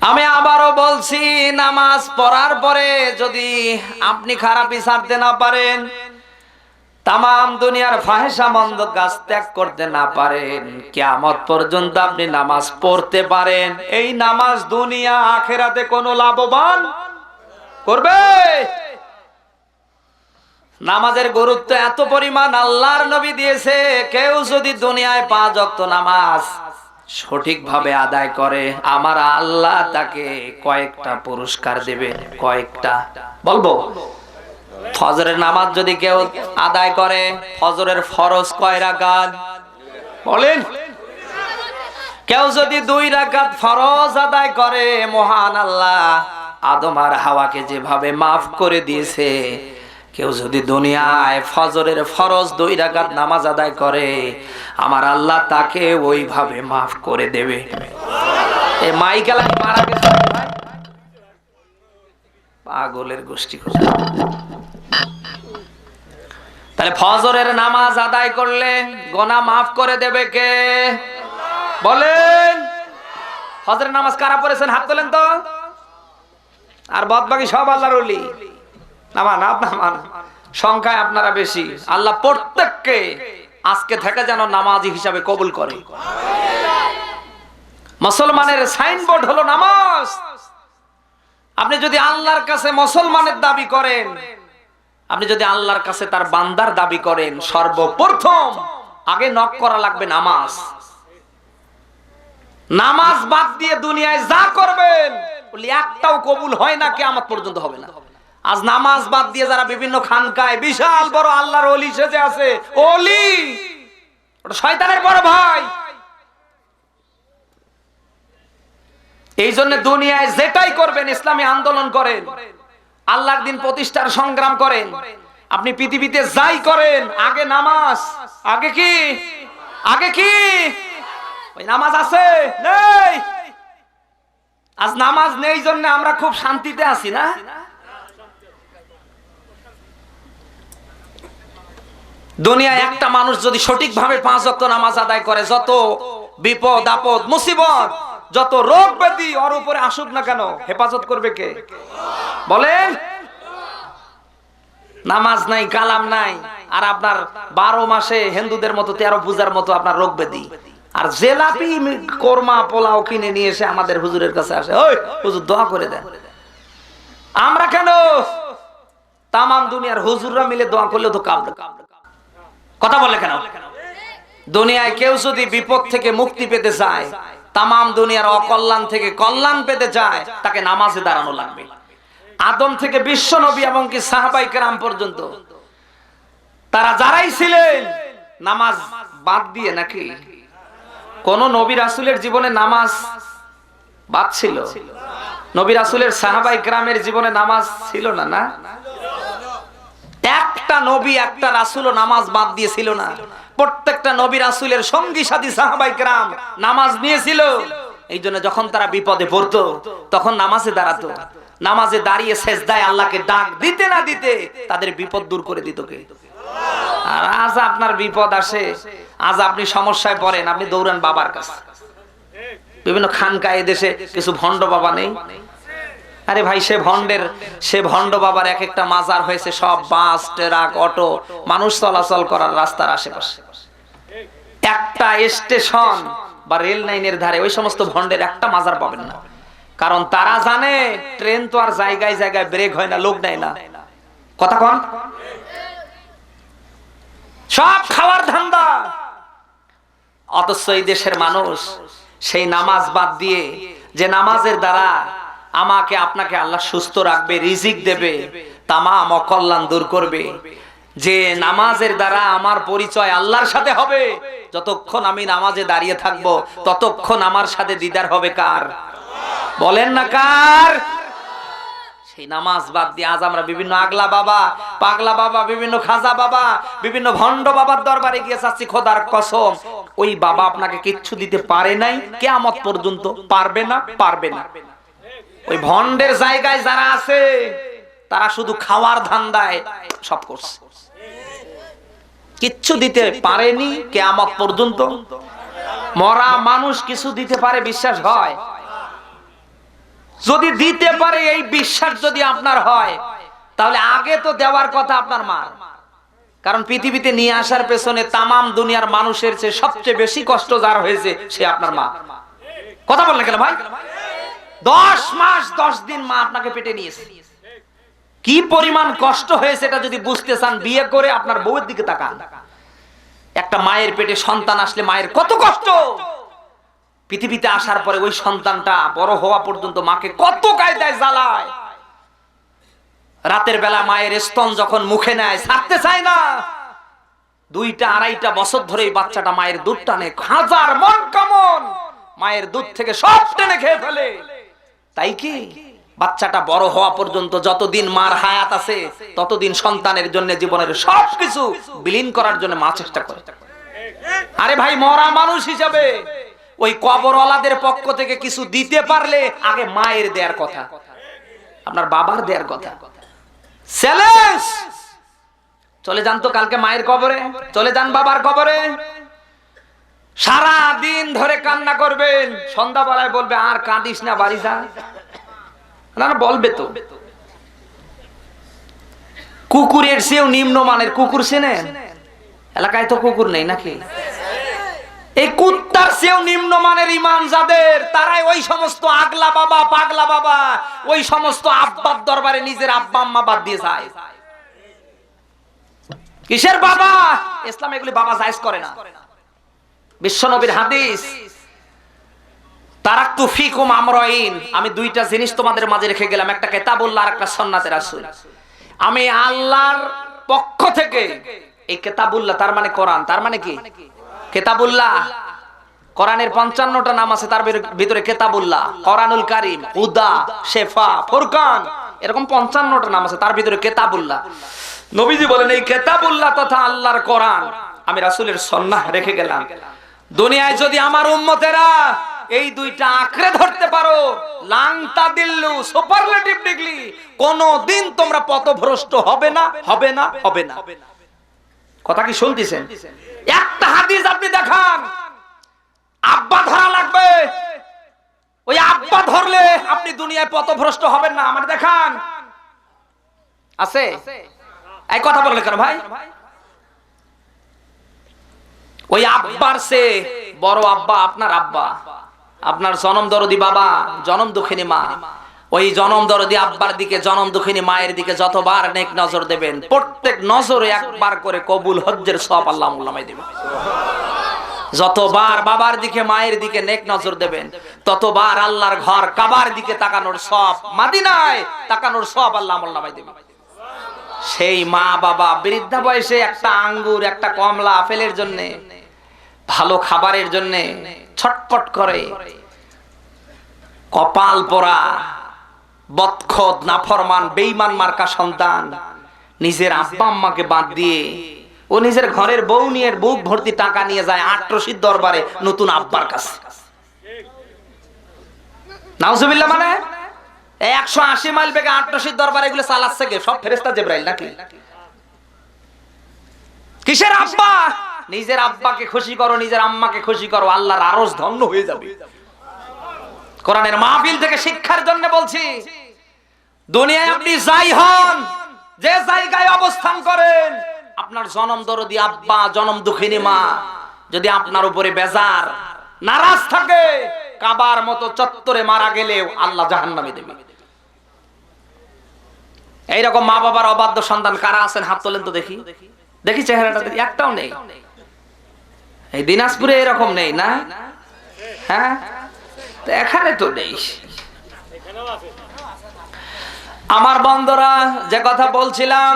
আমি আবারও বলছি, নামাজ পড়ার পরে যদি আপনি খারাপই ছাড়তে না পারেন, তামাম দুনিয়ার ফাহেসা মন্দ কাজ ত্যাগ করতে না পারেন, কিয়ামত পর্যন্ত আপনি নামাজ পড়তে পারেন, এই নামাজ দুনিয়া আখিরাতে কোনো লাভবান করবে? নামাজের গুরুত্ব এত পরিমাণ আল্লাহর নবী দিয়েছে, কেউ যদি দুনিয়ায় 5 ওয়াক্ত নামাজ সঠিকভাবে আদায় করে, আমার আল্লাহ তাকে কয়েকটা পুরস্কার দেবে। কয়েকটা বলবো? ফজরের নামাজ যদি কেউ আদায় করে, ফজরের ফরজ কয় রাকাত বলেন? কেউ যদি 2 রাকাত ফরজ আদায় করে, মহান আল্লাহ আদম আর হাওয়াকে যেভাবে মাফ করে দিয়েছে, কেউ যদি দুনিয়ায় ফজরের ফরজ 2 রাকাত নামাজ আদায় করে, আমার আল্লাহ তাকে ওইভাবে মাফ করে দেবে। এই মাইকেল মারা গেছে পাগলের গোষ্ঠী। তাহলে ফজরের নামাজ আদায় করলে গুনাহ মাফ করে দেবে কে বলেন? ফজরের নামাজ কারা পড়েছেন হাত তোলেন তো। আর বাদবাকি সব আল্লাহর ওলি। নামান নামান, সংখ্যায় আপনারা বেশি। আল্লাহ প্রত্যেককে আজকে থেকে যেন নামাজি হিসাবে কবুল করে। মুসলমানের সাইনবোর্ড হলো নামাজ। আপনি যদি আল্লাহর কাছে মুসলমানের দাবি করেন, আপনি যদি আল্লাহর কাছে তার বান্দার দাবি করেন, সর্বপ্রথম আগে নক করা লাগবে নামাজ। নামাজ বাদ দিয়ে দুনিয়ায় যা করবেন বলি একটাও কবুল হয় না, কিয়ামত পর্যন্ত হবে না। আজ নামাজ বাদ দিয়ে যারা বিভিন্ন খানকায় বিশাল বড় আল্লাহর ওলি সেজে আছে, ওলি ওটা শয়তানের বড় ভাই। এই জন্য দুনিয়ায় যেটাই করবেন, ইসলামী আন্দোলন করেন, আল্লাহর দিন প্রতিষ্ঠার সংগ্রাম করেন, আপনি পৃথিবীতে যাই করেন, আগে নামাজ। আগে কি? আগে কি? ওই নামাজ আছে নেই? আজ নামাজ নেই জন্য আমরা খুব শান্তিতে আছি না? দুনিয়ায় একটা মানুষ যদি সঠিকভাবে 5 ওয়াক্ত নামাজ আদায় করে, যত বিপদ আপদ মুসিবত, যত রোগ ব্যাধি ওর উপরে আসুক না কেন, হেফাজত করবে কে বলেন? নামাজ নাই, কালাম নাই, আর আপনার 12 মাসে হিন্দুদের মতো 13 পূজার মতো আপনার রোগ ব্যাধি। আর জেলাপি কোরমা পোলাও কিনে নিয়ে এসে আমাদের হুজুরের কাছে আসে, ওই হুজুর দোয়া করে দেন। আমরা কেন? তামাম দুনিয়ার হুজুররা মিলে দোয়া করলে তো কাম। কথা বলে কেন? দুনিয়ায় কেউ যদি বিপদ থেকে মুক্তি পেতে চায়, তামাম দুনিয়ার অকল্যাণ থেকে কল্যাণ পেতে চায়, তাকে নামাজে দাঁড়ানো লাগবে। আদম থেকে বিশ্ব নবী এবং কি সাহাবায়ে কেরাম পর্যন্ত তারা যারাই ছিলেন, নামাজ বাদ দিয়ে নাকি? কোন নবী রাসূলের জীবনে নামাজ বাদ ছিল? নবী রাসূলের সাহাবায়ে কেরামের জীবনে নামাজ ছিল না? না, একটা নবী একটা রাসূলও নামাজ বাদ দিয়েছিল না। প্রত্যেকটা নবী রাসূলের সঙ্গী সাথী সাহাবায়ে কেরাম নামাজ নিয়েছিল। এই জন্য যখন তারা বিপদে পড়তো তখন নামাজে দাঁড়াতো, নামাজে দাঁড়িয়ে সেজদায় আল্লাহকে ডাক দিতে না দিতে তাদের বিপদ দূর করে দিত কে? আর আজ আপনার বিপদ আসে, আজ আপনি সমস্যায় পড়েন, আপনি দৌড়ান বাবার কাছে। বিভিন্ন খানকায় দেশে কিছু ভণ্ড বাবা নেই? আরে ভাই, সে ভণ্ড বাবার এক একটা মাজার হয়েছে সব বাস, ট্রাক, অটো, মানুষ চলাচল করার রাস্তার আশেপাশে। একটা স্টেশন বা রেল লাইনের ধারে ওই সমস্ত ভণ্ডের একটা মাজার পাবেন না। কারণ তারা জানে ট্রেন তো আর জায়গায় জায়গায় ব্রেক হয় না, লোক নেয় না। কথা কন, সব খাওয়ার ধান্দা। অথচ এই দেশের মানুষ সেই নামাজ বাদ দিয়ে, যে নামাজের দ্বারা আমাকে আপনাকে আল্লাহ সুস্থ রাখবে, রিজিক দেবে, তামাম অকল্যাণ দূর করবে, যে নামাজের দ্বারা আমার পরিচয় আল্লাহর সাথে হবে, যতক্ষণ আমি নামাজে দাঁড়িয়ে থাকবো ততক্ষণ আমার সাথে দিদার হবে কার? বলেন না কার? সেই নামাজ বাদ দিয়ে আজ আমরা বিভিন্ন আগলা বাবা, পাগলা বাবা, বিভিন্ন খাজা বাবা, বিভিন্ন ভণ্ড বাবার দরবারে গিয়ে চাচ্ছি খোদার কসম ওই বাবা আপনাকে কিচ্ছু দিতে পারে নাই, কিয়ামত পর্যন্ত পারবে না, পারবে না। ওই ভণ্ডের জায়গায় যারা আছে তারা শুধু খাওয়ার ধান্দায় সব করছে, কিচ্ছু দিতে পারেনি কিয়ামত পর্যন্ত। মরা মানুষ কিছু দিতে পারে বিশ্বাস হয়? যদি দিতে পারে এই বিশ্বাস যদি আপনার হয়, তাহলে আগে তো দেওয়ার কথা আপনার মা। কারণ পৃথিবীতে নিয়ে আসার পেছনে তামাম দুনিয়ার মানুষের চেয়ে সবচেয়ে বেশি কষ্ট যার হয়েছে সে আপনার মা। কথা বললেন কেন ভাই? 10 মাস 10 দিন মা আপনাকে পেটে নিয়েছে। কি পরিমাণ কষ্ট হয়েছে এটা যদি বুঝতে চান, বিয়ে করে আপনার বউয়ের দিকে তাকান। একটা মায়ের পেটে সন্তান আসলে মায়ের কত কষ্ট, পৃথিবীতে আসার পরে ওই সন্তানটা বড় হওয়া পর্যন্ত মাকে কত কায়দায় জ্বালায়। রাতের বেলা মায়ের স্তন যখন মুখে নেয় ছাড়তে চায় না। 2-2.5 বছর ধরে এই বাচ্চাটা মায়ের দুধ টানে, হাজার মন কামন মায়ের দুধ থেকে সব টেনে খেয়ে ফেলে। তাই কি বাচ্চাটা বড় হওয়া পর্যন্ত যতদিন মার হায়াত আছে ততদিন সন্তানের জন্য জীবনের সবকিছু বিলীন করার জন্য মা চেষ্টা করে। আরে ভাই, মরা মানুষ হিসাবে ওই কবরওয়ালাদের পক্ষ থেকে কিছু দিতে পারলে আগে মায়ের দেয়ার কথা, আপনার বাবার দেয়ার কথা। চ্যালেঞ্জ, চলে যান তো কালকে মায়ের কবরে, চলে যান বাবার কবরে, সারা দিন ধরে কান্না করবেন, সন্ধ্যাবেলায় বলবে আর কাঁদিস না, বাড়ি যা। না বলবে তো। কুকুরের চেয়েও নিম্নমানের কুকুর চেনেন? এলাকায় তো কুকুর নেই নাকি? এই কুত্তার চেয়েও নিম্নমানের ইমান যাদের, তারাই ওই সমস্ত আগলা বাবা, পাগলা বাবা, ওই সমস্ত আব্বার দরবারে নিজের আব্বা আম্মা বাদ দিয়ে যায়। কিসের বাবা? ইসলাম এগুলি বাবা জায়েজ করে না। বিশ্বনবীর হাদিস, তারাকতু ফিকুম আমরাইন, আমি 2টা জিনিস তোমাদের মাঝে রেখে গেলাম, একটা কিতাবুল্লাহ আর একটা সুন্নাতে রাসূল। আমি আল্লাহর পক্ষ থেকে, এই কিতাবুল্লাহ তার মানে কোরআন, তার মানে কি? কিতাবুল্লাহ, কোরআনের 55টা নাম আছে, তার ভিতরে কিতাবুল্লাহ, কোরআনুল কারীম, হুদা, শিফা, ফুরকান, এরকম 55টা নাম আছে, তার ভিতরে কিতাবুল্লাহ। নবীজি বলেন এই কিতাবুল্লাহ তথা আল্লাহর কোরআন আমি রাসূলের সুন্নাহ রেখে গেলাম। দুনিয়ায় যদি আমার উম্মতেরা এই 2টা আঁকড়ে ধরতে পারো, লাং তাদিল্লু, সুপারলেটিভ ডিগ্রি, কোনদিন তোমরা পথভ্রষ্ট হবে না, হবে না, হবে না। কথা কি শুনতেছেন? একটা হাদিস আপনি দেখান, আব্বা ধরা লাগবে, ওই আব্বা ধরলে আপনি দুনিয়ায় পথভ্রষ্ট হবেন না, আমার দেখান আছে? এই কথা বললে কেন ভাই? ওই আব্বার সে বড় আব্বা আপনার আব্বা, আপনার জনম দরদি বাবা, জনম দুঃখিনী মা। ওই জনম দরদি আব্বার দিকে, জনম দুঃখিনী মায়ের দিকে যতবার নেক নজর দেবেন, প্রত্যেক নজরে একবার করে কবুল হজ্জের সওয়াব আল্লাহ মোলামাই দেবেন। যতবার বাবার দিকে মায়ের দিকে নেক নজর দেবেন, ততবার আল্লাহর ঘর কাবার দিকে তাকানোর সওয়াব, মদিনায় তাকানোর সওয়াব আল্লাহ মোলামাই দেবেন। সেই মা বাবা বৃদ্ধা বয়সে একটা আঙ্গুর, একটা কমলা, আপেলের জন্য, ভালো খাবারের জন্য ছটপট করে, কপাল পোড়া, বদখত, নাফরমান, বেঈমান মার্কা সন্তান নিজের আব্বা আম্মাকে বাদ দিয়ে ও নিজের ঘরের বউ নিয়ে বুক ভর্তি টাকা নিয়ে যায় আট্রসির দরবারে নতুন আব্বার কাছে। নাউজুবিল্লাহ, মানে 180 মাইল বেগে আট্রসির দরবারে এগুলো চালাচ্ছে কে? সব ফেরেশতা জিবরাইল নাকি? কিসের আব্বা? নিজের আব্বাকে খুশি করো, নিজের আম্মাকে খুশি করো, আল্লাহর আরশ ধন্য হয়ে যাবে। কোরআনের মাহফিল থেকে শিক্ষার জন্য বলছি, দুনিয়ায় আপনি যাই হন, যে জায়গায় অবস্থান করেন, আপনার জনম দরদি আব্বা, জনম দুঃখিনী মা যদি আপনার উপরে বেজার নারাজ থাকে, কাবার মতো চত্বরে মারা গেলেও আল্লাহ জাহান্নামে দেবে। এইরকম মা বাবার অবাধ্য সন্তান কারা আছেন? হাত তোলেন তো দেখি, দেখি চেহারাটা দেখি। একটাও নেই। এই দিনাজপুরে এরকম নেই না? হ্যাঁ, এখানে তো নেই। আমার বন্ধুরা, যে কথা বলছিলাম,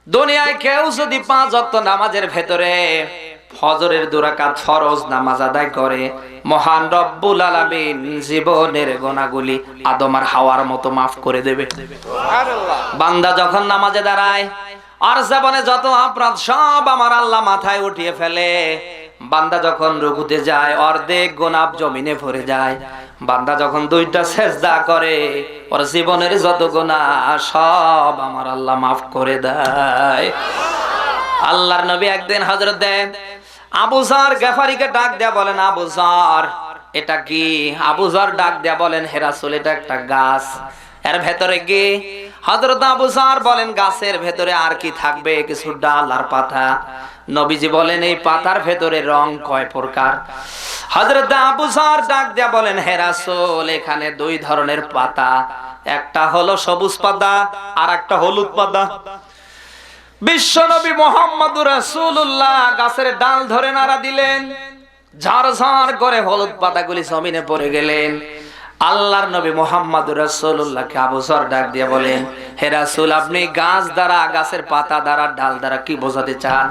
দুনিয়ায় কেউ যদি 5 ওয়াক্ত নামাজের ভেতরে ফজরের 2 রাকাত ফরজ নামাজ আদায় করে, মহান রব্বুল আলামিন জীবনের গুনাহগুলি আদম আর হাওয়ার মতো মাফ করে দেবে। সুবহানাল্লাহ। বান্দা যখন নামাজে দাঁড়ায় আর জীবনে যত অপরাধ সব আমার আল্লাহ মাথায় উঠিয়ে ফেলে। বান্দা যখন রুকুতে যায় অর্ধেক গুনাহ জমিনে পড়ে যায়। বান্দা যখন 2টা সেজদা করে ওর জীবনের যত গুনাহ সব আমার আল্লাহ মাফ করে দেয়। আল্লাহর নবী একদিন হযরত আবু যর গফারিকে ডাক দেয়া বলেন, আবু যর এটা কি? আবু যর ডাক দেয়া বলেন, হে রাসূল এটা একটা গাছ, এর ভেতরে কি? হযরত আবু যর বলেন, গাছের ভেতরে আর কি থাকবে? কিছু ডাল আর পাতা। নবীজি বলেন, এই পাতার ভেতরে রং কয় প্রকার? হযরত আবু যর ডাক দেয়া বলেন, হে রাসূল এখানে 2 ধরনের পাতা, একটা হলো সবুজ পাতা আর একটা হলুদ পাতা। বিশ্বনবী মুহাম্মদুর রাসূলুল্লাহ গাছের ডাল ধরে নাড়া দিলেন, ঝরঝর করে হলুদ পাতাগুলি জমিনে পড়ে গেলেন। আল্লাহর নবী মুহাম্মদুর রাসূলুল্লাহকে আবু যর ডাক দিয়ে বলেন, হে রাসূল আপনি গাছ দ্বারা, গাছের পাতা দ্বারা, ডাল দ্বারা কি বোঝাতে চান?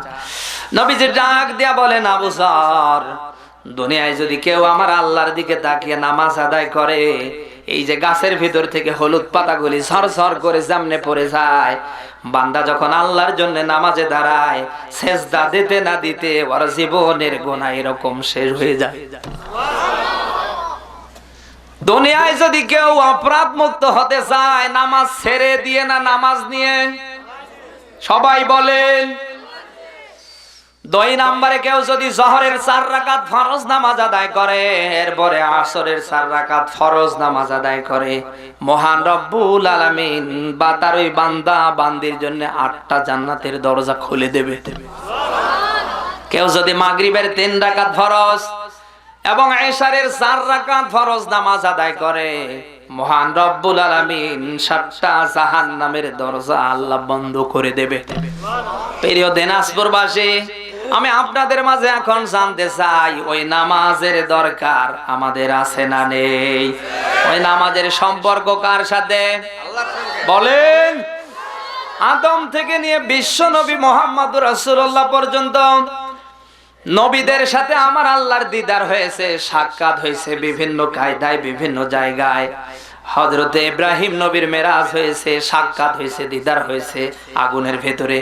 নবীজি ডাক দিয়া বলেন, আবু যর দুনিয়ায় যদি কেউ আমার আল্লাহর দিকে তাকিয়ে নামাজ আদায় করে, এই যে গাছের ভিতর থেকে হলুদ পাতাগুলি ঝরঝর করে সামনে পড়ে যায়, বান্দা যখন আল্লাহর জন্য নামাজে দাঁড়ায়, সেজদা দিতে না দিতে ওর জীবনের গুনাহ এরকম শেষ হয়ে যায়। দুনিয়ায় যদি কেউ অপরাধ মুক্ত হতে চায়, নামাজ ছেড়ে দিয়ে না নামাজ নিয়ে? সবাই বলেন। 2 নম্বরে কেউ যদি জোহরের 4 রাকাত ফরজ নামাজ আদায় করে, এরপরে আসরের 4 রাকাত ফরজ নামাজ আদায় করে, মহান রব্বুল আলামিন বা তার ওই বান্দা বান্দির জন্য 8টা জান্নাতের দরজা খুলে দেবে। কেউ যদি মাগরিবের 3 রাকাত ফরজ এবং এশারের 4 রাকাত ফরজ নামাজ আদায় করে, মহান রব্বুল আলামিন 7টা জাহান্নামের দরজা আল্লাহ বন্ধ করে দেবে। প্রিয় দিনাজপুরবাসী, আমি আপনাদের মাঝে এখন জানতে চাই, ওই নামাজের দরকার আমাদের আছে না নেই? ওই নামাজের সম্পর্ক কার সাথে? বলেন। আদম থেকে নিয়ে বিশ্ব নবী মুহাম্মদুর রাসূলুল্লাহ পর্যন্ত নবীদের সাথে আমার আল্লাহর দিদার হয়েছে, সাক্ষাৎ হয়েছে বিভিন্ন কায়দায়, বিভিন্ন জায়গায়। হযরতে ইব্রাহিম নবীর মেরাজ হয়েছে, সাক্ষাৎ হয়েছে, দিদার হয়েছে আগুনের ভেতরে।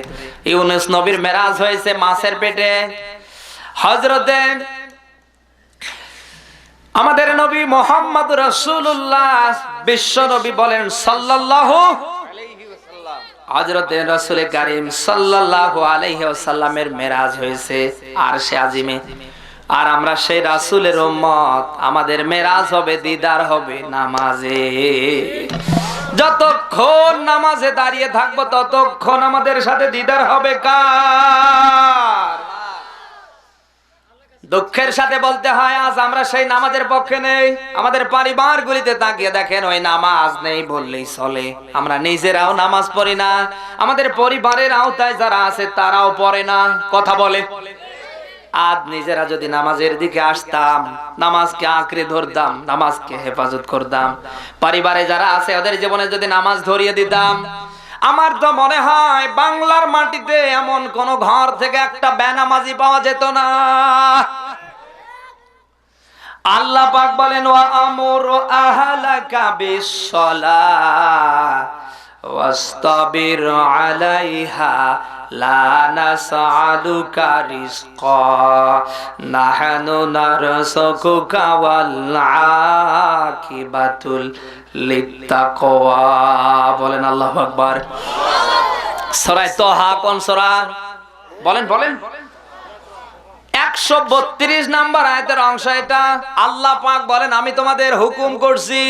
ইউনূস নবীর মেরাজ হয়েছে মাছের পেটে। হযরতে আমাদের নবী মুহাম্মদ রাসূলুল্লাহ বিশ্ব নবী বলেন সাল্লাল্লাহু আলাইহি ওয়াসাল্লাম, হযরতে রাসূল কারীম সাল্লাল্লাহু আলাইহি ওয়াসাল্লামের মেরাজ হয়েছে আরশে আজিমে। আর আমরা সেই রাসূলের উম্মত, আমাদের মেরাজ হবে, দিদার হবে নামাজে। যতক্ষণ নামাজে দাঁড়িয়ে থাকবো ততক্ষণ আমাদের সাথে দিদার হবে কার? দুঃখের সাথে বলতে হয় আজ আমরা সেই নামাজের পক্ষে নেই। আমাদের পরিবারগুলিতে তাকিয়ে দেখেন, ওই নামাজ নেই বললেই চলে। আমরা নিজেরাও নামাজ পড়ি না, আমাদের পরিবারের আওতায় যারা আছে তারাও পড়ে না। কথা বলে। আজ নিজেরা যদি নামাজের দিকে আসতাম, নামাজকে আঁকড়ে ধরতাম, নামাজকে হেফাজত করতাম, পরিবারে যারা আছে ওদের জীবনে যদি নামাজ ধরিয়ে দিতাম, আমার তো মনে হয় বাংলার মাটিতে এমন কোন ঘর থেকে একটা বেনামাজি পাওয়া যেত না। আল্লাহ পাক বলেন, ওয়া আমুরু আহলাকা বিসসালাহ ওয়াস্তাবির আলাইহা লা নাসআলুকা রিজকা নাহনু নারযুকুকা ওয়াল আকিবাতুল লিত্তাকওয়া। বলেন আল্লাহু আকবার। সূরা তাহা কোন সূরা? বলেন বলেন। 132 নাম্বার আয়াতের অংশ এটা। আল্লাহ পাক বলেন, আমি তোমাদের হুকুম করছি,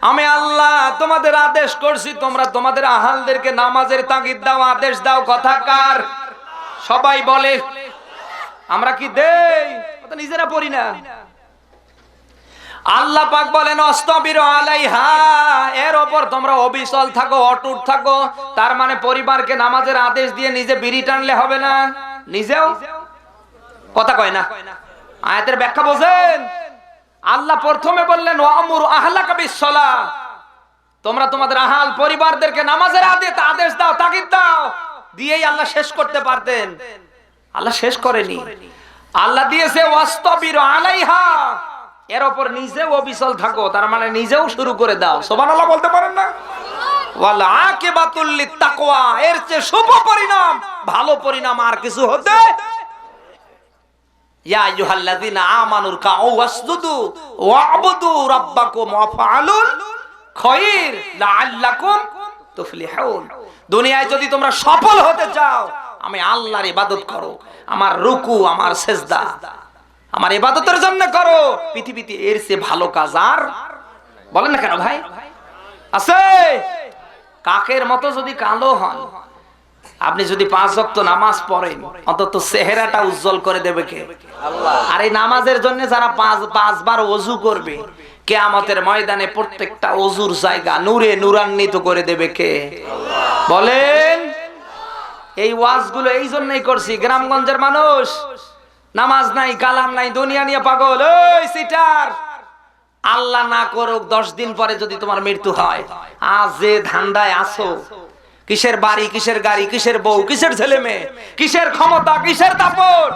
আমি আল্লাহ তোমাদের আদেশ করছি, তোমরা তোমাদের আহালদেরকে নামাজের তাগিদ দাও, আদেশ দাও। কথা কার? সবাই বলে। আমরা কি দেই? ওটা নিজেরা পড়ি না। আল্লাহ পাক বলেন অস্তাবিরু আলাইহা, এর উপর তোমরা অবিচল থাকো, অটুট থাকো। তার মানে পরিবারকে নামাজের আদেশ দিয়ে নিজে বিড়ি টানলে হবে না, নিজেও কথা কয় না। আয়াতের ব্যাখ্যা বোঝেন? আল্লাহ প্রথমে বললেন ওয়ামুর আহলাকা বিসসালাহ, তোমরা তোমাদের আহাল পরিবারদেরকে নামাজের আদেশ দাও, তাগিদ দাও। দিয়েই আল্লাহ শেষ করতে পারতেন, আল্লাহ শেষ করেনি। আল্লাহ দিয়েছে ওয়াস্তাবিরু আলাইহা, এর উপর নিজেও অবিচল থাকো। তার মানে নিজেও শুরু করে দাও। সুবহানাল্লাহ বলতে পারেন না? ওয়াল আকিবাতুল লিত্তাকওয়া, এর চেয়ে শুভ পরিণাম, ভালো পরিণাম আর কিছু হতে। ইয়া আইয়ুহাল্লাযীনা আমানু রকাউ ওয়াসজুদু ওয়া'বুদু রাব্বাকুম ওয়াফআলুল খায়র লাআল্লাকুম তুফলিহুন। দুনিয়ায় যদি তোমরা সফল হতে চাও, আমি আল্লাহর ইবাদত করো, আমার রুকু, আমার সিজদা, আমার ইবাদতের জন্য করো। পৃথিবীতে এর চেয়ে ভালো কাজ আর বলেন না কেন ভাই? আছে? কাকের মতো যদি কালো হন, আপনি যদি 5 ওয়াক্ত নামাজ পড়েন, অন্তত চেহারাটা উজ্জ্বল করে দেবে কে? আল্লাহ। আর এই নামাজের জন্য যারা 5 বার ওযু করবে, কিয়ামতের ময়দানে প্রত্যেকটা ওযুর জায়গা নূরে নূরান্বিত করে দেবে কে? আল্লাহ। বলেন। এই ওয়াজগুলো এই জন্যই করছি, গ্রামগঞ্জের মানুষ নামাজ নাই, কালাম নাই, দুনিয়া নিয়ে পাগল। ওই সিটার, আল্লাহ না করুক 10 দিন পরে যদি তোমার মৃত্যু হয়, আজ যে ধান্দায় আছো, কিসের বাড়ি, কিসের গাড়ি, কিসের বউ, কিসের ছেলে মেয়ে, কিসের ক্ষমতা, কিসের দাপট,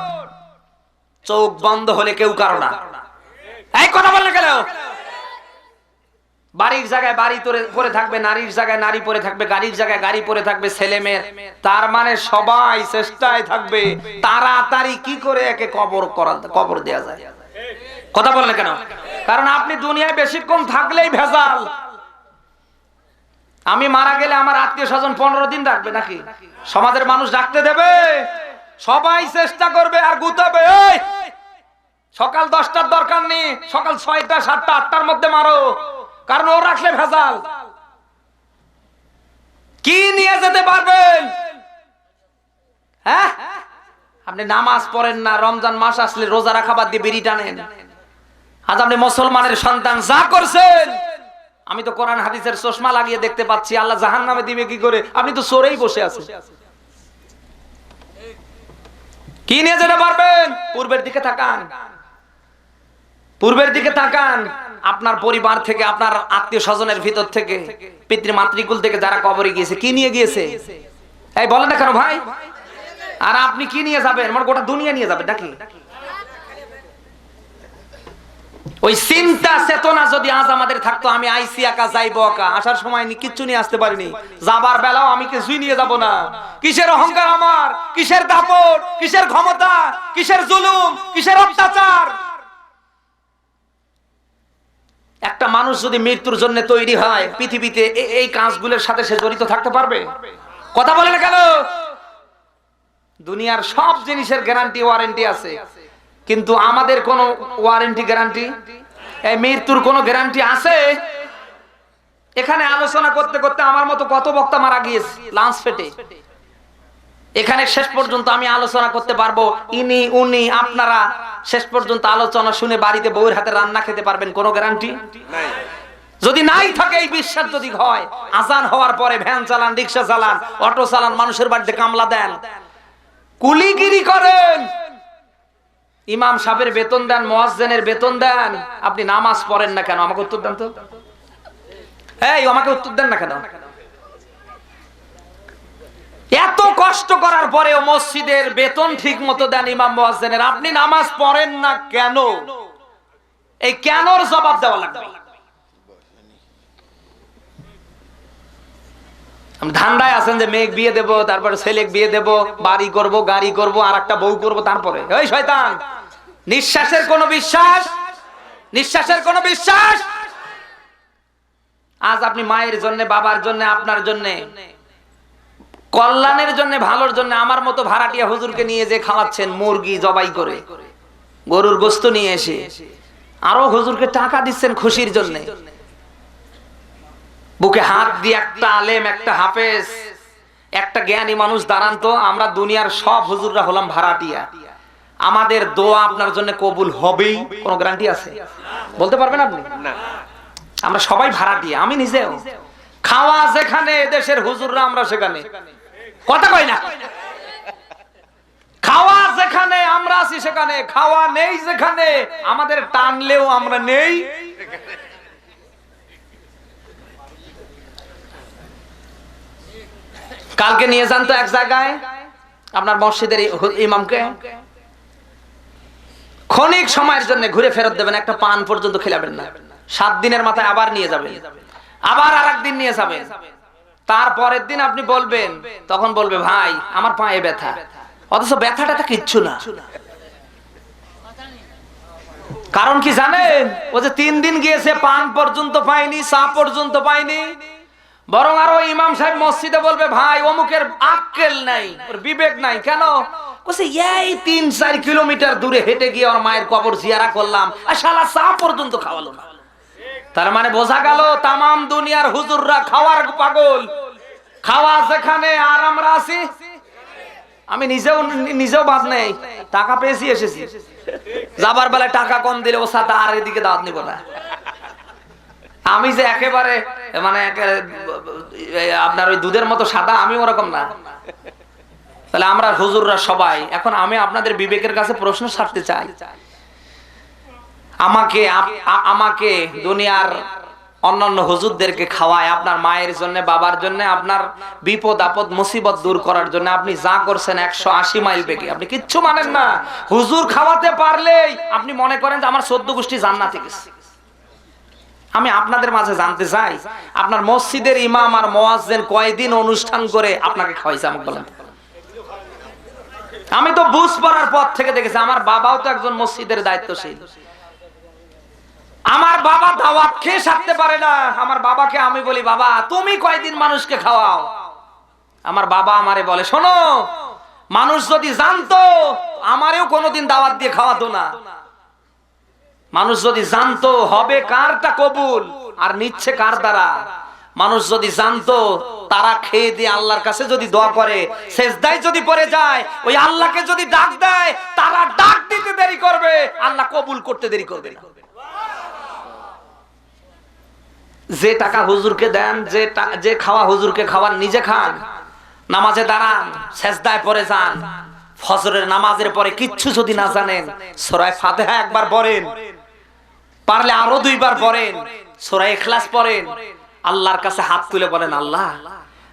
চোখ বন্ধ হলে কেউ কারো না। এই কথা বললে কেন? বাড়ির জায়গায় বাড়ি পরে থাকবে, নারীর জায়গায় নারী পরে থাকবে, গাড়ির জায়গায় গাড়ি পরে থাকবে ছেলে মেয়ে। তার মানে সবাই চেষ্টায় থাকবে তাড়াতাড়ি কি করে একে কবর দেয়া যায়। কথা বললে কেন? কারণ আপনি দুনিয়ায় বেশিক্ষণ থাকলেই ভেজাল। আমি মারা গেলে আমার আত্মীয় স্বজন 15 দিন রাখবে নাকি? সমাজের মানুষ রাখতে দেবে? সবাই চেষ্টা করবে আর গুতাবে। এই সকাল 10টার দরকার নেই, সকাল 6টা 7টা 8টার মধ্যে মারো, কারণ ও রাখলে ভেজাল। কি নিয়ে যেতে পারবেন? হ্যাঁ, আপনি নামাজ পড়েন না, রমজান মাস আসলে রোজা রাখা বাদ দিয়ে বিড়ি টানেন। আজ আপনি মুসলমানের সন্তান যা করছেন, আমি তো কোরআন হাদিসের চশমা লাগিয়ে দেখতে পাচ্ছি। আল্লাহ জাহান্নামে দিবে কি করে? আপনি তো চোরেই বসে আছেন। কি নিয়ে যেতে পারবেন? পূর্বের দিকে তাকান, পূর্বের দিকে তাকান। আপনার পরিবার থেকে, আপনার আত্মীয় স্বজনের ভিতর থেকে, পিতৃ মাতৃকুল থেকে যারা কবরে গিয়েছে, কি নিয়ে গিয়েছে? এই বলেন না কেন ভাই? আর আপনি কি নিয়ে যাবেন? মানে গোটা দুনিয়া নিয়ে যাবেন নাকি? ওই চিন্তা চেতনা যদি আজ আমাদের থাকতো, আমি আইসি একা যাইবো একা, আসার সময় কিচ্ছু নিয়ে আসতে পারিনি, যাবার বেলাও আমি কিছুই নিয়ে যাব না। কিসের অহংকার আমার, কিসের দাপট, কিসের ক্ষমতা, কিসের জুলুম, কিসের অত্যাচার। একটা মানুষ যদি মৃত্যুর জন্য তৈরি হয়, পৃথিবীতে এই কাজগুলোর সাথে সে জড়িত থাকতে পারবে? কথা বলে না কেন? দুনিয়ার সব জিনিসের গ্যারান্টি ওয়ারেন্টি আছে, কিন্তু আমাদের কোনো ওয়ারেন্টি গ্যারান্টি, এই মৃত্যুর কোনো গ্যারান্টি আছে? এখানে আলোচনা করতে করতে আমার মতো কত বক্তা মারা গিয়েছে লাঞ্চ পেটে। এখানে শেষ পর্যন্ত আমি আলোচনা করতে পারবো, ইনি উনি আপনারা শেষ পর্যন্ত আলোচনা শুনে বাড়িতে বউয়ের হাতে রান্না খেতে পারবেন, কোনো গ্যারান্টি নাই। যদি নাই থাকে এই বিশ্বাস যদি হয়, আজান হওয়ার পরে ভ্যান চালান, রিক্সা চালান, অটো চালান, মানুষের বাড়িতে কামলা দেন, কুলিগিরি করেন, ইমাম সাহেবের বেতন দেন, মুয়াজ্জিনের বেতন দেন, আপনি নামাজ পড়েন না কেন? আমাকে উত্তর দেন তো। এই আমাকে উত্তর দেন না কেন? এত কষ্ট করার পরেও মসজিদের বেতন ঠিক মতো দেন ইমাম মুয়াজ্জিনের, আপনি নামাজ পড়েন না কেন? এই কেনর জবাব দেওয়া লাগবে। ধান্দায় আছেন যে মেঘ বিয়ে দেব, তারপরে ছেলেক বিয়ে দেব, বাড়ি করব, গাড়ি করব, আর একটা বউ করব, তারপরে ওই শয়তান, নিঃশ্বাসের কোনো বিশ্বাস, নিঃশ্বাসের কোনো বিশ্বাস। আজ আপনি মায়ের জন্য, বাবার জন্য, আপনার জন্য, কল্যাণের জন্য, ভালোর জন্য আমার মতো ভাড়াটিয়া হুজুরকে নিয়ে যে খাওয়াচ্ছেন, মুরগি জবাই করে, গরুর গোশত নিয়ে এসে, আরো হুজুরকে টাকা দিচ্ছেন খুশির জন্য। বুকে হাত দিয়ে একটা আলেম, একটা হাফেজ, একটা জ্ঞানী মানুষ দাঁড়ান তো, আমরা দুনিয়ার সব হুজুররা হলাম ভাড়াটিয়া, আমাদের দোয়া আপনার জন্য কবুল হবেই, কোনো গ্যারান্টি আছে? বলতে পারবেন আপনি? না। আমরা সবাই ভাড়াটিয়া, আমি নিজেও। খাওয়া যেখানে দেশের হুজুররা, আমরা সেখানে, কথা কই না? খাওয়া যেখানে আমরা আছি সেখানে, খাওয়া নেই যেখানে, আমাদের টানলেও আমরা নেই। কালকে নিয়ে যান তো এক জায়গায় আপনার মসজিদের ইমামকে, ক্ষণিক সময়ের জন্য ঘুরে ফেরত দেবেন, একটা পান পর্যন্ত খেলাবেন না। 7 দিনের মাথায় আবার নিয়ে যাবেন, আবার আরেকদিন নিয়ে যাবেন, তারপরের দিন আপনি বলবেন, তখন বলবে ভাই আমার পায়ে ব্যথা, অথচ ব্যথাটা তো কিচ্ছু না। কারণ কি জানেন? ও যে 3 দিন গিয়েছে, পান পর্যন্ত পায়নি, চা পর্যন্ত পায়নি। বরং আরো ইমাম সাহেব মসজিদে বলবে ভাই অমুকের আক্কেল নাই, ওর বিবেক নাই। কেন? এই 3-4 কিলোমিটার দূরে হেঁটে গিয়ে ওর মায়ের কবর জিয়ারা করলাম, আর শালা চা পর্যন্ত খাওয়ালো না। তার মানে বোঝা গেল তামাম দুনিয়ার হুজুররা খাওয়ার পাগল, খাওয়া যেখানে আর আমরা আছি। আমি নিজেও বাদ নেই, টাকা পেয়েছি এসেছি, যাবার বেলায় টাকা কম দিলে ও সাথে আর এদিকে দাওয়াত নিব না। আমি যে একেবারে মানে আপনার ওই দুধের মতো সাদা, আমি ওরকম না। তাহলে আমরা হুজুররা সবাই এখন, আমি আপনাদের বিবেকের কাছে প্রশ্ন ছাড়তে চাই, আমাকে দুনিয়ার অন্যান্য হুজুরদেরকে খাওয়ায় আপনার মায়ের জন্য, বাবার জন্য, আপনার বিপদ আপদ মুসিবত দূর করার জন্য আপনি যা করছেন 180 মাইল বেগে, আপনি কিচ্ছু মানেন না। হুজুর খাওয়াতে পারলেই আপনি মনে করেন যে আমার 14 গোষ্ঠী জান্নাতে গেছে। আমি আপনাদের মাঝে জানতে চাই, আপনার মসজিদের ইমাম আর মুয়াজ্জিন কয়দিন অনুষ্ঠান করে আপনাকে খাওয়াইছে আমাকে বলেন? আমি তো বুঝ পড়ার পর থেকে দেখেছি, আমার বাবাও তো একজন মসজিদের দায়িত্বশীল। আমার বাবা দাওয়াত খেয়ে থাকতে পারে না। আমার বাবাকে আমি বলি, বাবা তুমি কয়দিন মানুষকে খাওয়াও? আমার বাবা আমারে বলে, শোনো, মানুষ যদি জানতো আমারেও কোনোদিন দাওয়াত দিয়ে খাওয়াতো না। মানুষ যদি জানতো হবে কারটা কবুল আর নিচ্ছে কার দ্বারা, মানুষ যদি জানতো তারা খেয়ে দিয়ে আল্লাহর কাছে যদি দোয়া করে, সেজদায় যদি পড়ে যায়, ওই আল্লাহকে যদি ডাক দেয়, তারা ডাক দিতে দেরি করবে, আল্লাহ কবুল করতে দেরি করবে না। যে টাকা হুজুরকে দেন, যে খাওয়া হুজুরকে খাওয়ান, নিজে খান, নামাজে দাঁড়ান, সেজদায় পড়ে যান, ফজরের নামাজের পরে কিচ্ছু যদি না জানেন, সূরা ফাতিহা একবার পড়েন, পারলে আরো 2 বার পড়েন, সূরা ইখলাস পড়েন, আল্লাহর কাছে হাত তুলে বলেন, আল্লাহ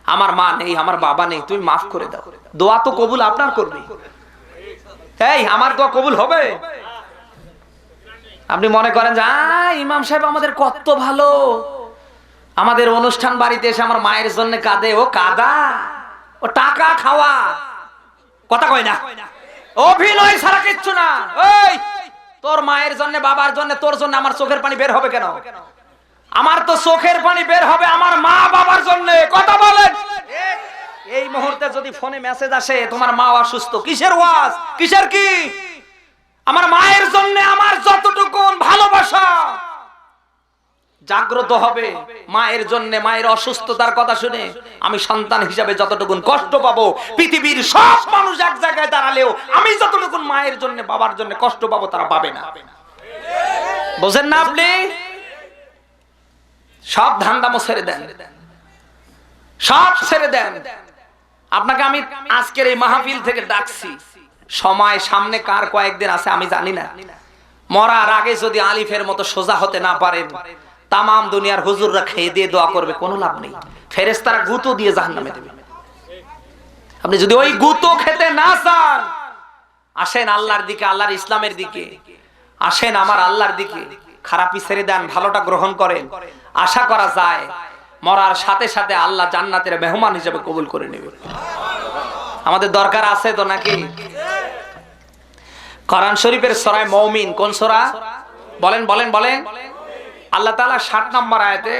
আমার মা নেই, আমার বাবা নেই, তুমি মাফ করে দাও। দোয়া তো কবুল আপনার করবে। এই আমার দোয়া কবুল হবে? আপনি মনে করেন যে ইমাম সাহেব আমাদের কত ভালো, আমাদের অনুষ্ঠান বাড়িতে এসে আমার মায়ের জন্য কাঁদে, ও কাদা, ও টাকা খাওয়া, কথা কয় না, অভিনয় ছাড়া কিচ্ছু না। এই তোর মায়ের জন্য, বাবার জন্য, তোর জন্য আমার চোখের পানি বের হবে কেন? আমার তো চোখের পানি বের হবে আমার মা বাবার জন্য। কথা বলেন। এই মুহূর্তে যদি ফোনে মেসেজ আসে তোমার মা অসুস্থ, কিসের ওয়াজ, কিসের কি? আমার মায়ের জন্য আমার যতটুকু ভালোবাসা জাগ্রত হবে, মায়ের জন্য, মায়ের অসুস্থতার কথা শুনে আমি সন্তান হিসাবে যতটুকু কষ্ট পাবো, পৃথিবীর সব মানুষ এক জায়গায় দাঁড়ালেও আমি যতটুকু মায়ের জন্য, বাবার জন্য কষ্ট পাবো, তারা পাবে না। বুঝেন না আপনি? সব ধান্দামো ছেড়ে দেন, সব ছেড়ে দেন। আপনাকে আমি আজকের এই মাহফিল থেকে ডাকছি, সময় সামনে কার কয়েকদিন আছে আমি জানি না। মরার আগে যদি আলিফের মতো সোজা হতে না পারেন, তামাম দুনিয়ার হুজুররা খেয়ে দিয়ে দোয়া করবে, কোনো লাভ নেই। ফেরেশতারা গুঁতো দিয়ে জাহান্নামে দেবে। আপনি যদি ওই গুঁতো খেতে না চান, আসেন আল্লাহর দিকে, আল্লাহর ইসলামের দিকে আসেন, আমার আল্লাহর দিকে। খারাপই ছেড়ে দেন, ভালোটা গ্রহণ করেন। আশা করা যায় মরার সাথে সাথে আল্লাহ জান্নাতের মেহমান হিসেবে কবুল করে নেবে। আমাদের দরকার আছে তো নাকি? কোরআন শরীফের সূরা মুমিন কোন সূরা? বলেন বলেন বলেন। আল্লাহ তাআলা 60 নম্বর আয়াতে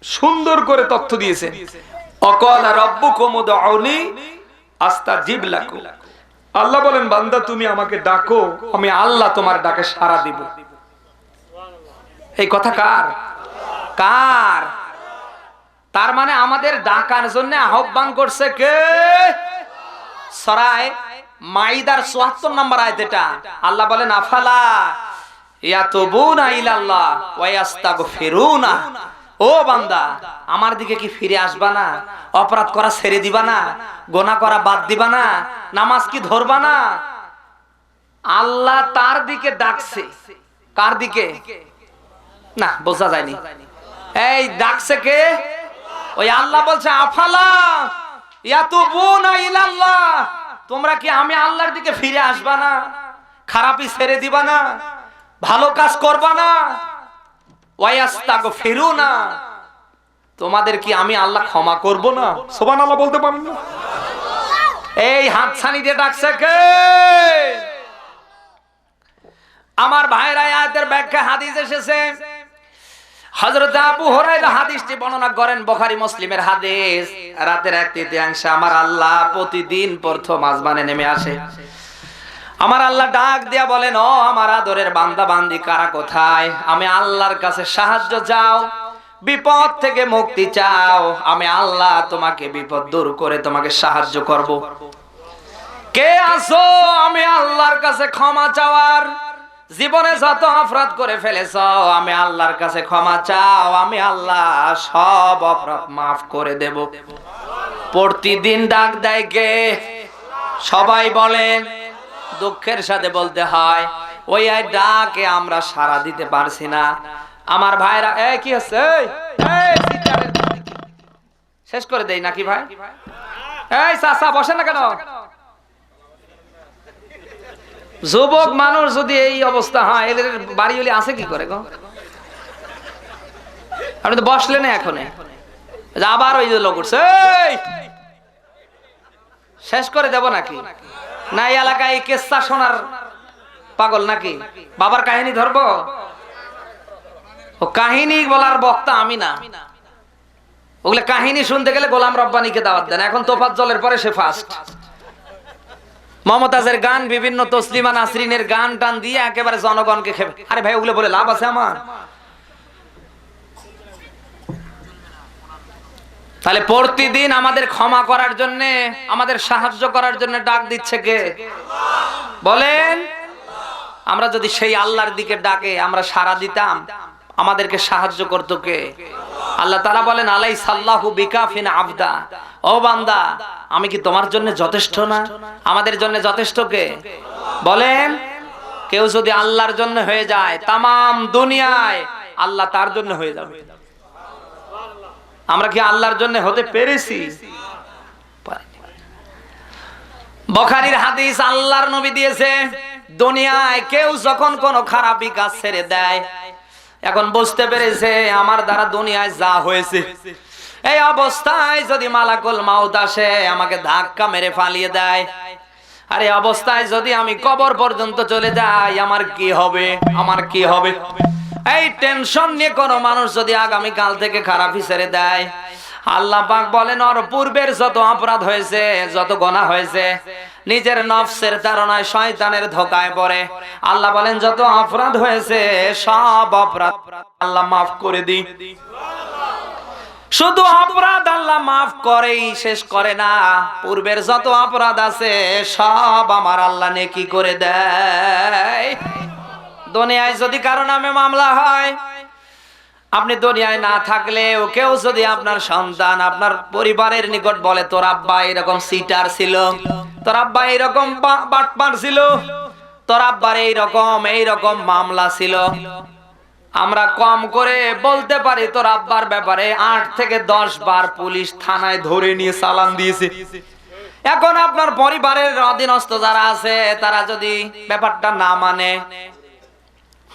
সুন্দর করে তথ্য দিয়েছেন, অকালা রাব্বুকুম উদউনি আস্তাজিব লাকুম। আল্লাহ বলেন, বান্দা তুমি আমাকে ডাকো, আমি আল্লাহ তোমার ডাকে সাড়া দিব। এই কথা কার? কার? তার মানে আমাদের ডাকার জন্য আহ্বান করছে কে? সূরা মাইদার ৭৪ নম্বর আয়াত এটা। আল্লাহ বলেন, আফালা ইয়াতুবুনা ইলাল্লাহ ওয়া ইয়াস্তাগফিরুনা। ও বান্দা, আমার দিকে কি ফিরে আসবা না? অপরাধ করা ছেড়ে দিবা না? গুনাহ করা বাদ দিবা না? নামাজ কি ধরবা না? আল্লাহ তার দিকে ডাকছে। কার দিকে? না বোঝা যায়নি। এই ডাকছে কে? ওই আল্লাহ বলছে, আফালা ইয়াতুবুনা ইলাল্লাহ, তোমরা কি আমি আল্লাহর দিকে ফিরে আসবা না? খারাপি ছেড়ে দিবা না? ভালো কাজ করবা না? ওয়ায়াস্তাগফিরুনা, তোমাদের কি আমি আল্লাহ ক্ষমা করব না? সুবহানাল্লাহ বলতে পারেন না? এই হাতছানি দিয়ে ডাকছে কে? আমার ভাইরা, আয়াতের ব্যাখ্যা হাদিস এসেছে। হযরত আবু হুরায়রা হাদিসটি বর্ণনা করেন, বুখারী মুসলিমের হাদিস। রাতের এক তৃতীয়াংশে আমার আল্লাহ প্রতিদিন প্রথম আসমানে নেমে আসে। আমার আল্লাহ ডাক দিয়া বলেন, ও আমার আদরের বান্দা বান্দি কারা কোথায়? আমি আল্লাহর কাছে সাহায্য চাও, বিপদ থেকে মুক্তি চাও, আমি আল্লাহ তোমাকে বিপদ দূর করে তোমাকে সাহায্য করব। কে আছো? আমি আল্লাহর কাছে ক্ষমা চাওয়ার। জীবনে যত অপরাধ করে ফেলেছো, আমি আল্লাহর কাছে ক্ষমা চাও, আমি আল্লাহ সব অপরাধ মাফ করে দেব। প্রতিদিন ডাক দেয় কে? সবাই বলেন। দুঃখের সাথে বলতে হয়, ওই ডাকে আমরা সাড়া দিতে পারছি না। আমার ভাইরা, এই কি হচ্ছে? শেষ করে দেই নাকি ভাই? এই চাচা বসেন না কেন? যুবক মানুষ যদি এই অবস্থা হয়, এদের বাড়ি হলে আছে কি করে গো? আপনি তো বসলেন এখন, আবার ওই লোক উঠছে। শেষ করে দেব নাকি? না এই এলাকায় কেচ্ছা শোনার পাগল নাকি? বাবার কাহিনী ধরবো? ও কাহিনী বলার বক্তা আমি না। ওগুলো কাহিনী শুনতে গেলে গোলাম রব্বানীকে দাওয়াত দেন। এখন তোফাজ্জলের পরে সে ফার্স্ট। মমতাজের গান, বিভিন্ন তসলিমা নাসরিনের গান টান দিয়ে একেবারে জনগণকে খেবে। আরে ভাই, ওগুলো বলে লাভ আছে আমার? তাহলে প্রতিদিন আমাদের ক্ষমা করার জন্য, আমাদের সাহায্য করার জন্য ডাক দিচ্ছে কে? বলেন। আমরা যদি সেই আল্লাহর দিকে ডাকে আমরা সাড়া দিতাম, আমাদেরকে সাহায্য করতো কে? আল্লাহ তাআলা বলেন, আলাইসাল্লাহু বিকাফিন আবদা। ও বান্দা, আমি কি তোমার জন্য যথেষ্ট না? আমাদের জন্য যথেষ্ট কে? বলেন। কেউ যদি আল্লাহর জন্য হয়ে যায়, তামাম দুনিয়ায় আল্লাহ তার জন্য হয়ে যাবে। আমরা কি আল্লাহর জন্য হতে পেরেছি? বুখারীর হাদিস, আল্লাহর নবী দিয়েছে, দুনিয়ায় কেউ যখন কোনো খারাপি কাজ ছেড়ে দেয়, এখন বুঝতে পেরেছে আমার দ্বারা দুনিয়ায় যা হয়েছে, এই অবস্থায় যদি মালাকুল মাউত আসে আমাকে ধাক্কা মেরে ফালিয়ে দেয়, আর এই অবস্থায় যদি আমি কবর পর্যন্ত চলে যাই, আমার কি হবে? আমার কি হবে? এই টেনশন নিয়ে কোন মানুষ যদি আগামী কাল থেকে খারাপি ছেড়ে দেয়, আল্লাহ পাক বলেন, ওর পূর্বের যত অপরাধ হয়েছে, যত গুনাহ হয়েছে, নিজের নফসের তাড়নায় শয়তানের ধোকায় পড়ে, আল্লাহ বলেন যত অপরাধ হয়েছে সব অপরাধ আল্লাহ মাফ করে দিই। শুধু অপরাধ আল্লাহ মাফ করেই শেষ করে না, পূর্বের যত অপরাধ আছে সব আমার আল্লাহ নেকি করে দেয়। দুনিয়ায় যদি কারো নামে মামলা হয়, আপনি দুনিয়ায় না থাকলেও কেউ যদি আপনার সন্তান, আপনার পরিবারের নিকট বলে, তোর আব্বা এরকম সিটার ছিল, তোর আব্বা এইরকম বাটপার ছিল, তোর আব্বার এইরকম মামলা ছিল, আমরা কম করে বলতে পারি তোর আব্বার ব্যাপারে 8 থেকে 10 বার পুলিশ থানায় ধরে নিয়ে চালান দিয়েছে। এখন আপনার পরিবারের অধীনস্থ যারা আছে তারা যদি ব্যাপারটা না মানে,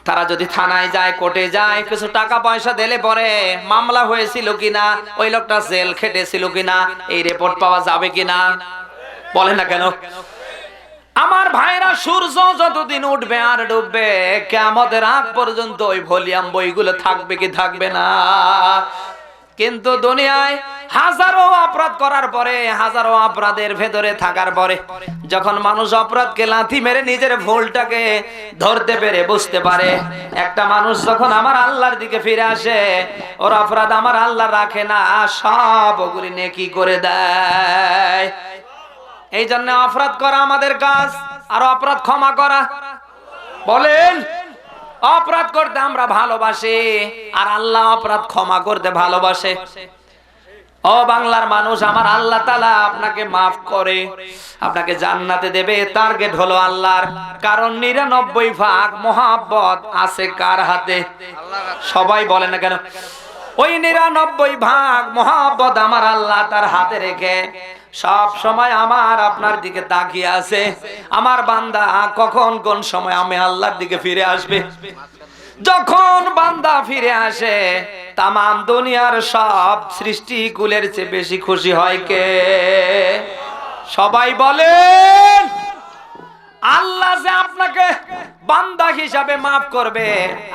তারা যদি থানায় যায়, কোর্টে যায়, কিছু টাকা পয়সা দিলে পরে মামলা হয়েছিল কিনা, ওই লোকটা জেল খেটেছিল কিনা, এই রিপোর্ট পাওয়া যাবে কিনা? বলে না কেন? আমার ভাইরা, সূর্য যতদিন উঠবে আর ডুববে, কিয়ামতের আগ পর্যন্ত ওই ভলিউম বইগুলো থাকবে কি থাকবে না? কিন্তু দুনিয়ায় হাজারো অপরাধ করার পরে, হাজারো অপরাধের ভেতরে থাকার পরে, যখন মানুষ অপরাধকে লাথি মেরে নিজের ভুলটাকে ধরতে পেরে বুঝতে পারে, একটা মানুষ যখন আমার আল্লাহর দিকে ফিরে আসে, ওর অপরাধ আমার আল্লাহ রাখে না, সব ওগুলি নেকি করে দেয়। এই জন্য অপরাধ করা আমাদের কাজ, আর অপরাধ ক্ষমা করা। বলেন, অপরাধ করতে আমরা ভালোবাসি, আর আল্লাহ অপরাধ ক্ষমা করতে ভালোবাসে। ও বাংলার মানুষ, আমার আল্লাহ তাআলা আপনাকে মাফ করে আপনাকে জান্নাতে দেবে, টার্গেট হলো আল্লাহর। কারণ 99 ভাগ মহব্বত আছে কার হাতে? সবাই বলে না কেন? ওই 99 ভাগ মহব্বত আমার আল্লাহ তার হাতে রেখে সব সময় আমার আপনার দিকে তাকিয়ে আছে, আমার বান্দা কখন কোন সময় আমি আল্লাহর দিকে ফিরে আসবে। যখন বান্দা ফিরে আসে, তামাম দুনিয়ার সব সৃষ্টি কুলের চেয়ে বেশি খুশি হয় কে? সবাই বলেন, আল্লাহ যে আপনাকে বান্দা হিসাবে মাফ করবে,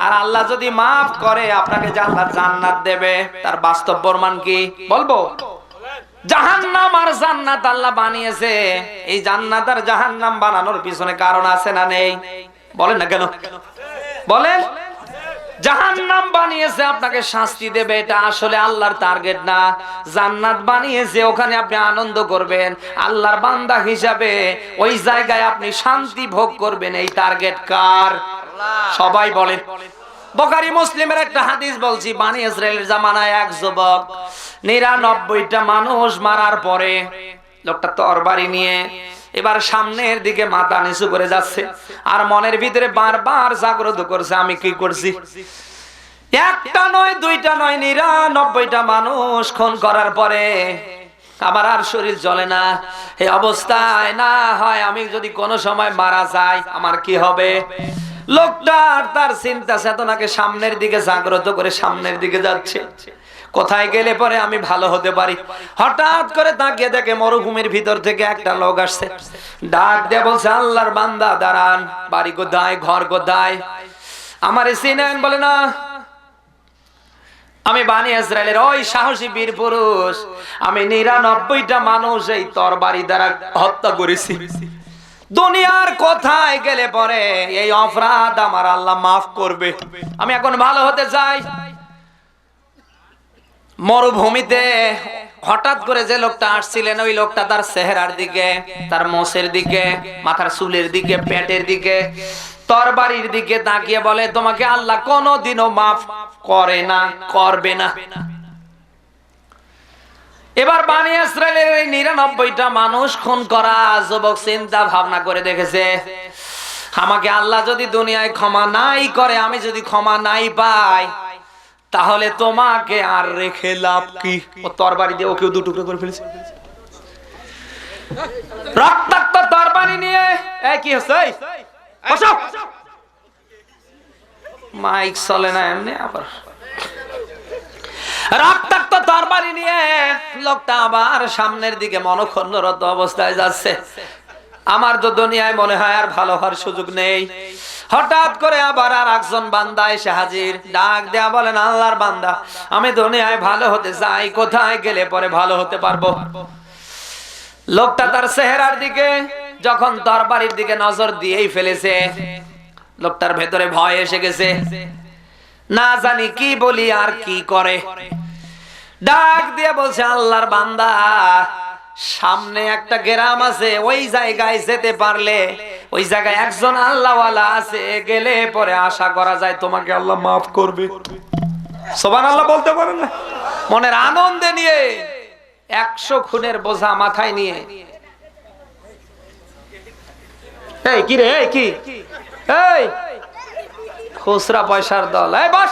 আর আল্লাহ যদি মাফ করে আপনাকে জান্নাত দেবে, তার বাস্তব প্রমাণ কি বলবো? জাহান্নাম আর জান্নাত আল্লাহ বানিয়েছে। এই জান্নাত আর জাহান্নাম বানানোর পিছনে কারণ আছে না নেই? বলেন না কেন? বলেন, জাহান্নাম বানিয়েছে আপনাকে শাস্তি দেবে, এটা আসলে আল্লাহর টার্গেট না। জান্নাত বানিয়েছে ওখানে আপনি আনন্দ করবেন, আল্লাহর বান্দা হিসাবে ওই জায়গায় আপনি শান্তি ভোগ করবেন। এই টার্গেট কার? সবাই বলেন। বুখারী মুসলিমের একটা হাদিস বলছি। বানি ইসরাইলের জামানায় এক যুবক 99টা মানুষ মারার পরে লোকটা তরবারি নিয়ে এবার সামনের দিকে মাথা নিচু করে যাচ্ছে, আর মনের ভিতরে বারবার জাগ্রত করছে, আমি কি করছি? একটা নয়, দুইটা নয়, 99টা মানুষ খুন করার পরে আমার আর শরীর জ্বলে না। এই অবস্থায় না হয় আমি যদি কোনো সময় মারা যাই, আমার কি হবে? লোকটা তার চিন্তা চেতনাকে সামনের দিকে জাগ্রত করে সামনের দিকে যাচ্ছে, কোথায় গেলে পরে আমি ভালো হতে পারি। হঠাৎ করে তাকিয়ে দেখে মরুভূমির ভিতর থেকে একটা লোক আসছে, ডাক দিয়ে বলছে, আল্লাহর বান্দা দাঁড়ান, বাড়ি কোথায়, ঘর কোথায়? আমারে চিনেন? বলে না, আমি বানি ইসরাইলের ওই সাহসী বীর পুরুষ, আমি 99টা মানুষ এই তরবারি দ্বারা হত্যা করেছি। দুনিয়ার কোথায় গেলে পরে এই অপরাধ আমার আল্লাহ মাফ করবে? আমি এখন ভালো হতে চাই। মরুভূমিতে হঠাৎ করে যে লোকটা আসছিলেন, ওই লোকটা তার চেহারার দিকে, তার মোষের দিকে, মাথার চুলের দিকে, পেটের দিকে, তরবারির দিকে তাকিয়ে বলে, তোমাকে আল্লাহ কোনোদিনও মাফ করে না, করবে না। এবার বানি ইসরাইলের এই 99টা মানুষ খুন করা যুবক চিন্তা ভাবনা করে দেখেছে, আমাকে আল্লাহ যদি দুনিয়ায় ক্ষমা নাই করে, আমি যদি ক্ষমা নাই পাই, তাহলে তোমাকে আর রেখে লাভ কি? ও তরবারি দিয়ে ওকে দু টুকরো করে ফেলেছে, রক্তাক্ত তরবারি নিয়ে। এই কি হচ্ছে? বসো, মাইক চলে না এমনি। আবার রক্তাক্ত তরবারি নিয়ে লোকটা আবার সামনের দিকে মনক্ষুণ্ণরত অবস্থায় যাচ্ছে। আমার তো দুনিয়ায় মনে হয় আর ভালো হওয়ার সুযোগ নেই। হঠাৎ করে আবার আর একজন বান্দা এসে হাজির, ডাক দেয়া বলেন, আল্লাহর বান্দা, আমি দুনিয়ায় ভালো হতে চাই, কোথায় গেলে পরে ভালো হতে পারবো? লোকটা তার চেহারার দিকে যখন তরবারির দিকে নজর দিয়েই ফেলেছে, লোকটার ভেতরে ভয় এসে গেছে, না জানি কি বলি আর কি করে। ডাক দিয়ে বলছে, আল্লাহর বান্দা, সামনে একটা গ্রাম আছে, ওই জায়গায় যেতে পারলে, ওই জায়গায় একজন আল্লাহওয়ালা আছে, গেলে পরে আশা করা যায় তোমাকে আল্লাহ মাফ করবে। সুবহানাল্লাহ বলতে পারেন না? মনের আনন্দে নিয়ে 100 খুনের বোঝা মাথায় নিয়ে, এই কি রে, এই কি, এই খুচরা পয়সার দল, এই বস।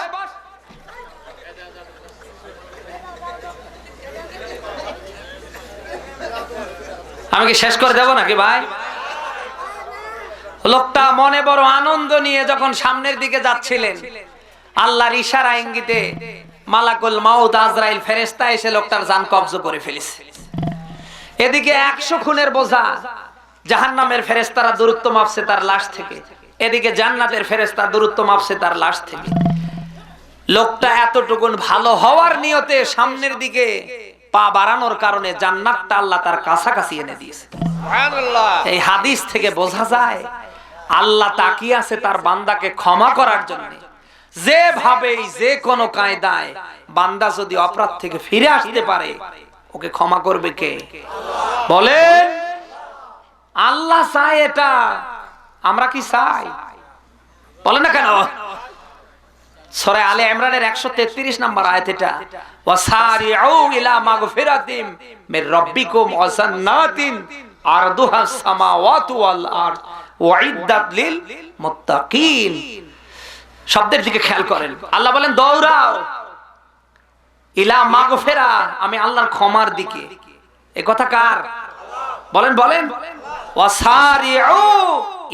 আমি কি শেষ করে দেব নাকি ভাই? লোকটা মনে বড় আনন্দ নিয়ে যখন সামনের দিকে যাচ্ছিলেন, আল্লাহর ইশারা ইঙ্গিতে মালাকুল মাউত আজরাইল ফেরেশতা এসে লোকটার জান কবজ করে ফেলেছে। এদিকে 100 খুনের বোঝা জাহান্নামের ফেরেশতারা দূরত্ব মাপছে তার লাশ থেকে, এদিকে জান্নাতের ফেরেশতা দূরত্ব মাপছে তার লাশ থেকে। লোকটা এতটুকুন ভালো হওয়ার নিয়তে সামনের দিকে পা বাড়ানোর কারণে জান্নাতটা আল্লাহ তার কাছাকাছি এনে দিয়েছে। সুবহানাল্লাহ। এই হাদিস থেকে বোঝা যায় আল্লাহ তাকিয়ে আছে তার বান্দাকে ক্ষমা করার জন্য। যেভাবেই যে কোনো কায়দায় বান্দা যদি অপরাধ থেকে ফিরে আসতে পারে, ওকে ক্ষমা করবে কে? বলেন। আল্লাহ চায় এটা, আমরা কি চাই? বলেন না কেন? সূরা আলে ইমরানের 133 নম্বর আয়াত এটা, ওয়াসারিউ ইলা মাগফিরাতিম মির রাব্বিকুম ওয়া জান্নাতিন আরদুহাস সামাওয়াতু ওয়াল আরদ উইদ্দাত লিল মুত্তাকিন। শব্দের দিকে খেয়াল করেন। আল্লাহ বলেন দৌড়াও ইলা মাগফিরা, আমি আল্লাহর ক্ষমার দিকে। এই কথা কার? বলেন বলেন। ওয়াসারিউ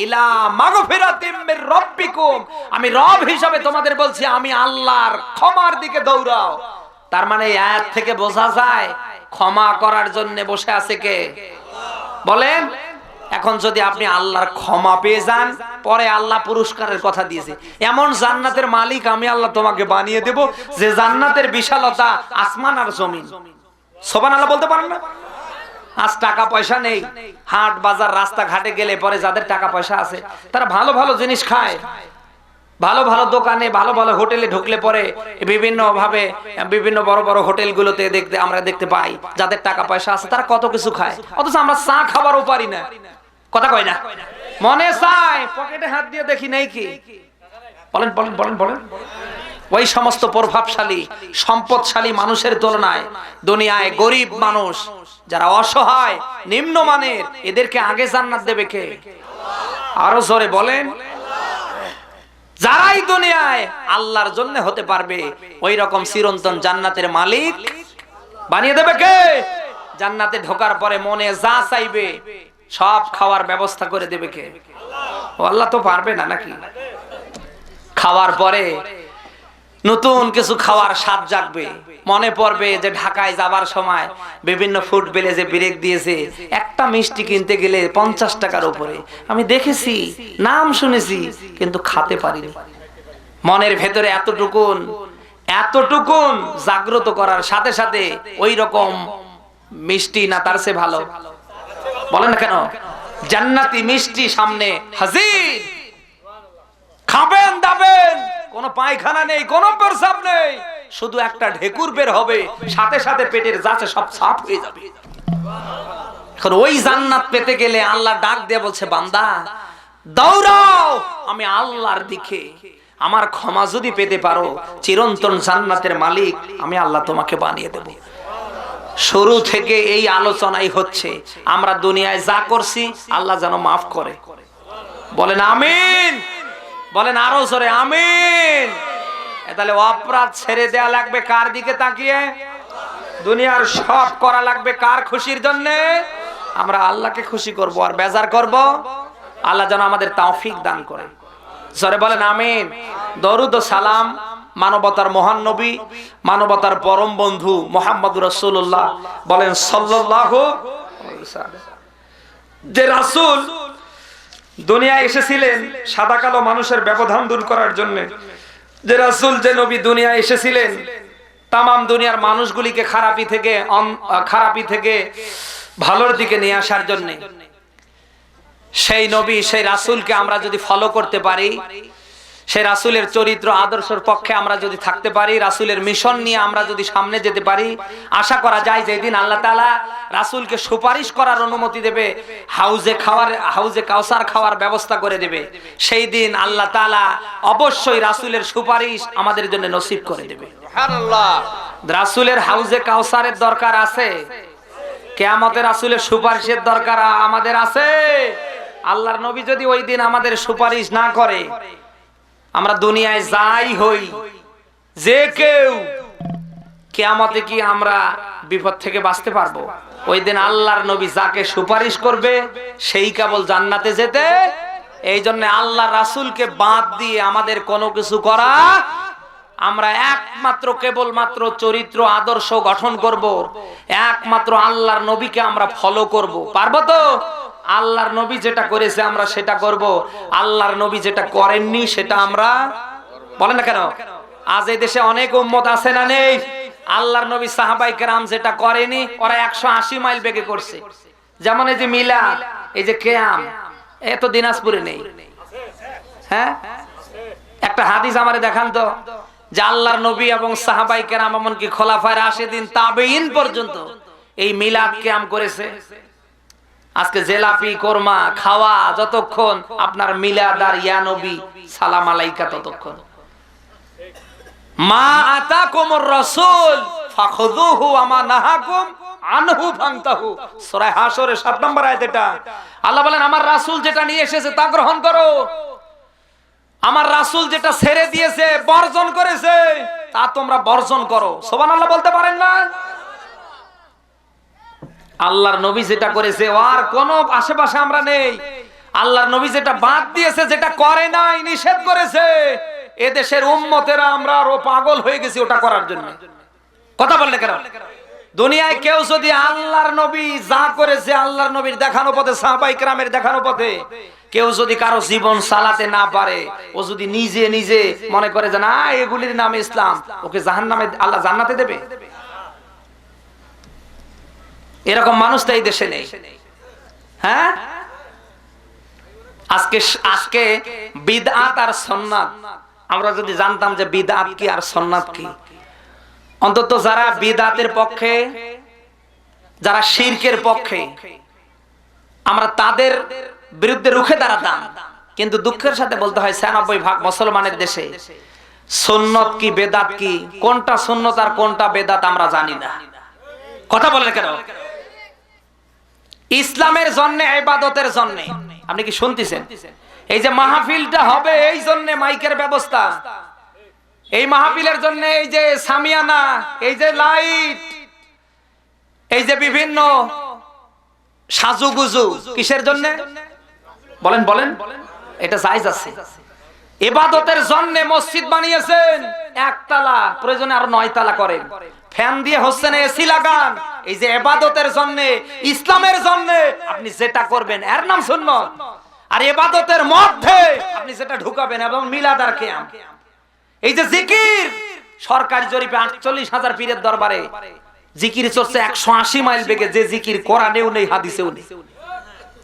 ইলা মাগফিরাতিম মির রাব্বিকুম, আমি রব হিসাবে তোমাদের বলছি আমি আল্লাহর ক্ষমার দিকে দৌড়াও। তার মানে এই আয়াত থেকে বোঝা যায় ক্ষমা করার জন্য বসে আছে কে? বলেন। এখন যদি আপনি আল্লাহর ক্ষমা পেয়ে যান, পরে আল্লাহ পুরস্কারের কথা দিয়েছে, এমন জান্নাতের মালিক আমি আল্লাহ তোমাকে বানিয়ে দেব যে জান্নাতের বিশালতা আসমান আর জমিন। সুবহানাল্লাহ বলতে পারেন না? আজ টাকা পয়সা নেই, হাট বাজার রাস্তা ঘাটে গেলে পরে যাদের টাকা পয়সা আছে তারা ভালো ভালো জিনিস খায়, ভালো ভালো দোকানে ভালো ভালো হোটেলে ঢুকলে পরে বিভিন্ন ভাবে বিভিন্ন বড় বড় হোটেলগুলোতে আমরা দেখতে পাই যাদের টাকা পয়সা আছে তারা কত কিছু খায়, অথচ আমরা চা খাবারও পারি না। কথা কয় না? মনে চায়, পকেটে হাত দিয়ে দেখি নেই কি। বলেন বলেন বলেন বলেন। ওই সমস্ত প্রভাবশালী সম্পদশালী মানুষের তুলনায় দুনিয়ায় গরিব মানুষ যারা অসহায় নিম্নমানের, এদেরকে আগে জান্নাত দেবে কে? আরো জোরে বলেন। যারাই দুনিয়ায় আল্লাহর জন্য হতে পারবে, ওই রকম চিরন্তন জান্নাতের মালিক বানিয়ে দেবে কে? জান্নাতে ঢোকার পরে মনে যা চাইবে সব খাওয়ার ব্যবস্থা করে দেবে কে? ও আল্লাহ তো পারবে না নাকি? খাওয়ার পরে নতুন কিছু খাওয়ার স্বাদ জাগবে, মনে পড়বে যে ঢাকায় যাবার সময় বিভিন্ন ফুড ভিলেজে ব্রেক দিয়েছে, একটা মিষ্টি কিনতে গেলে 50 টাকার উপরে। আমি দেখেছি, নাম শুনেছি, কিন্তু খেতে পারিনি। মনের ভেতরে এতটুকুন এতটুকুন জাগ্রত করার সাথে সাথে ওই রকম মিষ্টি না তার চেয়ে ভালো? বলেন না কেন? জান্নাতি মিষ্টি সামনে হাজির, খাবেন দাবেন, কোনো পায়খানা নেই, কোনো প্রস্রাব নেই, শুধু একটা ঢেকুর বের হবে, সাথে সাথে পেটের যাচ্ছে সব সাফ হয়ে যাবে। এখন ওই জান্নাত পেতে গেলে আল্লাহ ডাক দিয়ে বলছে, বান্দা দৌড়াও আমি আল্লাহর দিকে, আমার ক্ষমা যদি পেতে পারো চিরন্তন জান্নাতের মালিক আমি আল্লাহ তোমাকে বানিয়ে দেব। শুরু থেকে এই আলোচনাই হচ্ছে আমরা দুনিয়ায় যা করছি আল্লাহ যেন মাফ করে। বলেন আমিন। বলেন আরো জোরে আমিন। তাহলে অপরাধ ছেড়ে দেয়া লাগবে কার দিকে তাকিয়ে? দুনিয়ার সব করা লাগবে কার খুশির জন্য? আমরা আল্লাহকে খুশি করব আর বেজার করব। আল্লাহ যেন আমাদের তৌফিক দান করে। জোরে বলেন আমিন। দরুদ ও সালাম মানবতার মহান নবী, মানবতার পরম বন্ধু মুহাম্মদুর রাসূলুল্লাহ বলেন সাল্লাল্লাহু আলাইহি ওয়াসাল্লাম। যে রাসূল দুনিয়ায় এসেছিলেন সাদা কালো মানুষের ব্যবধান দূর করার জন্য, যে রাসূল যে নবী দুনিয়ায় এসেছিলেন তামাম দুনিয়ার মানুষগুলিকে খারাপি থেকে ভালোর দিকে নিয়ে আসার জন্য, সেই নবী সেই রাসূলকে আমরা যদি ফলো করতে পারি, সেই রাসূলের চরিত্র আদর্শের পক্ষে আমরা যদি থাকতে পারি, রাসূলের মিশন নিয়ে আমরা যদি সামনে যেতে পারি, আশা করা যায় যেদিন আল্লাহ তাআলা রাসূলকে সুপারিশ করার অনুমতি দেবে, হাউজে কাউসার খাওয়ার ব্যবস্থা করে দেবে, সেই দিন আল্লাহ তাআলা অবশ্যই রাসূলের সুপারিশ আমাদের জন্য নসিব করে দেবে। সুবহানাল্লাহ। রাসূলের হাউজে কাউসারের দরকার আছে, কিয়ামতে রাসূলের সুপারিশের দরকার আমাদের আছে। আল্লাহর নবী যদি ওই দিন আমাদের সুপারিশ না করে, আমরা দুনিয়ায় যাই হই যে কেউ, কিয়ামতে কি আমরা বিপদ থেকে বাঁচতে পারবো? ওই দিন আল্লাহর নবী যাকে সুপারিশ করবে সেই কেবল জান্নাতে যেতে এই জন্য আল্লাহ রাসূলকে বাদ দিয়ে আমাদের কোনো কিছু করা, আমরা একমাত্র কেবলমাত্র চরিত্র আদর্শ গঠন করব, একমাত্র আল্লাহর নবীকে আমরা ফলো করব। পারবো তো? আল্লাহর নবী যেটা করেছে আমরা সেটা করব, আল্লাহর নবী যেটা করেননি সেটা আমরা, বলেন না কেন? আজ এই দেশে অনেক উম্মত আছে না নেই? আল্লাহর নবী সাহাবায়ে কেরাম যেটা করেনি ওরা 180 মাইল বেগে করছে। যেমন এই যে মিলাদ, এই যে কিয়াম, এত দিনাজপুরে নেই। হ্যাঁ, একটা হাদিস আমারে দেখান তো, যে আল্লাহর নবী এবং সাহাবায়ে কেরাম এমনকি খোলাফায়ে রাশিদিন তাবেঈন পর্যন্ত এই মিলাদ কিয়াম করেছে। আজকে জেলাপি কোরমা খাওয়া যতক্ষণ আপনার মিলাদ আর ইয়া নবী সালাম আলাইকা ততক্ষণ। মা আতাকুমুর রাসূল ফাখুযুহু ওয়া মা নাহাকুম আনহু ফান্তাহু। সূরা হাশরের 7 নম্বর আয়াত এটা। আল্লাহ বলেন আমার রাসূল যেটা নিয়ে এসেছে তা গ্রহণ করো, আমার রাসূল যেটা ছেড়ে দিয়েছে বর্জন করেছে তা তোমরা বর্জন করো। সুবহানাল্লাহ বলতে পারেন না? আল্লাহর নবী যেটা করেছে আর কোনো আশেপাশে আমরা নেই। আল্লাহর নবী যেটা বাদ দিয়েছে, যেটা করে নাই, নিষেধ করেছে, এদেশের উম্মতেরা আমরা আরো পাগল হয়ে গেছি ওটা করার জন্য। কথা বললে কেন? দুনিয়ায় কেউ যদি আল্লাহর নবী যা করেছে, আল্লাহর নবীর দেখানো পথে, সাহাবায়ে কেরামের দেখানো পথে কেউ যদি কারো জীবন চালাতে না পারে, ও যদি নিজে নিজে মনে করে যে না এগুলির নাম ইসলাম, ওকে জাহান্নামে আল্লাহ জান্নাতে দেবে? এরকম মানুষ তো এই দেশে নেই। হ্যাঁ, আজকে বিদআত আর সুন্নাত, আমরা যদি জানতাম যে বিদআত কি আর সুন্নাত কি, অন্তত যারা বিদআতের পক্ষে, যারা শিরকের পক্ষে, আমরা তাদের বিরুদ্ধে রুখে দাঁড়াতাম। কিন্তু দুঃখের সাথে বলতে হয় 96% মুসলমানের দেশে সুন্নত কি বেদাত কি, কোনটা সুন্নত আর কোনটা বেদাত আমরা জানি না। কথা বলেন কেন? ইসলামের জন্য, ইবাদতের জন্য, আপনি কি শুনতেছেন? এই যে মাহফিলটা হবে এই জন্য মাইকের ব্যবস্থা, এই মাহফিলের জন্য এই যে সামিয়ানা, এই যে লাইট, এই যে বিভিন্ন সাজুগুজু, কিসের জন্য বলেন? বলেন, এটা জায়েজ আছে। ইবাদতের জন্য মসজিদ বানিয়েছেন একতলা, প্রয়োজনে আরো 9 তলা করেন, ফ্যান দিয়ে হচ্ছে না, এসি লাগান। এই যে ইবাদতের জন্য, ইসলামের জন্য আপনি যেটা করবেন এর নাম সুন্নাত। আর ইবাদতের মধ্যে আপনি যেটা ঢুকাবেন এবং মিলাদ আর কিয়াম, এই যে জিকির, সরকারি জরিপে 48,000 পীরের দরবারে জিকির চলছে 180 মাইল বেগে, যে জিকির কোরআনেও নেই হাদিসেও নেই।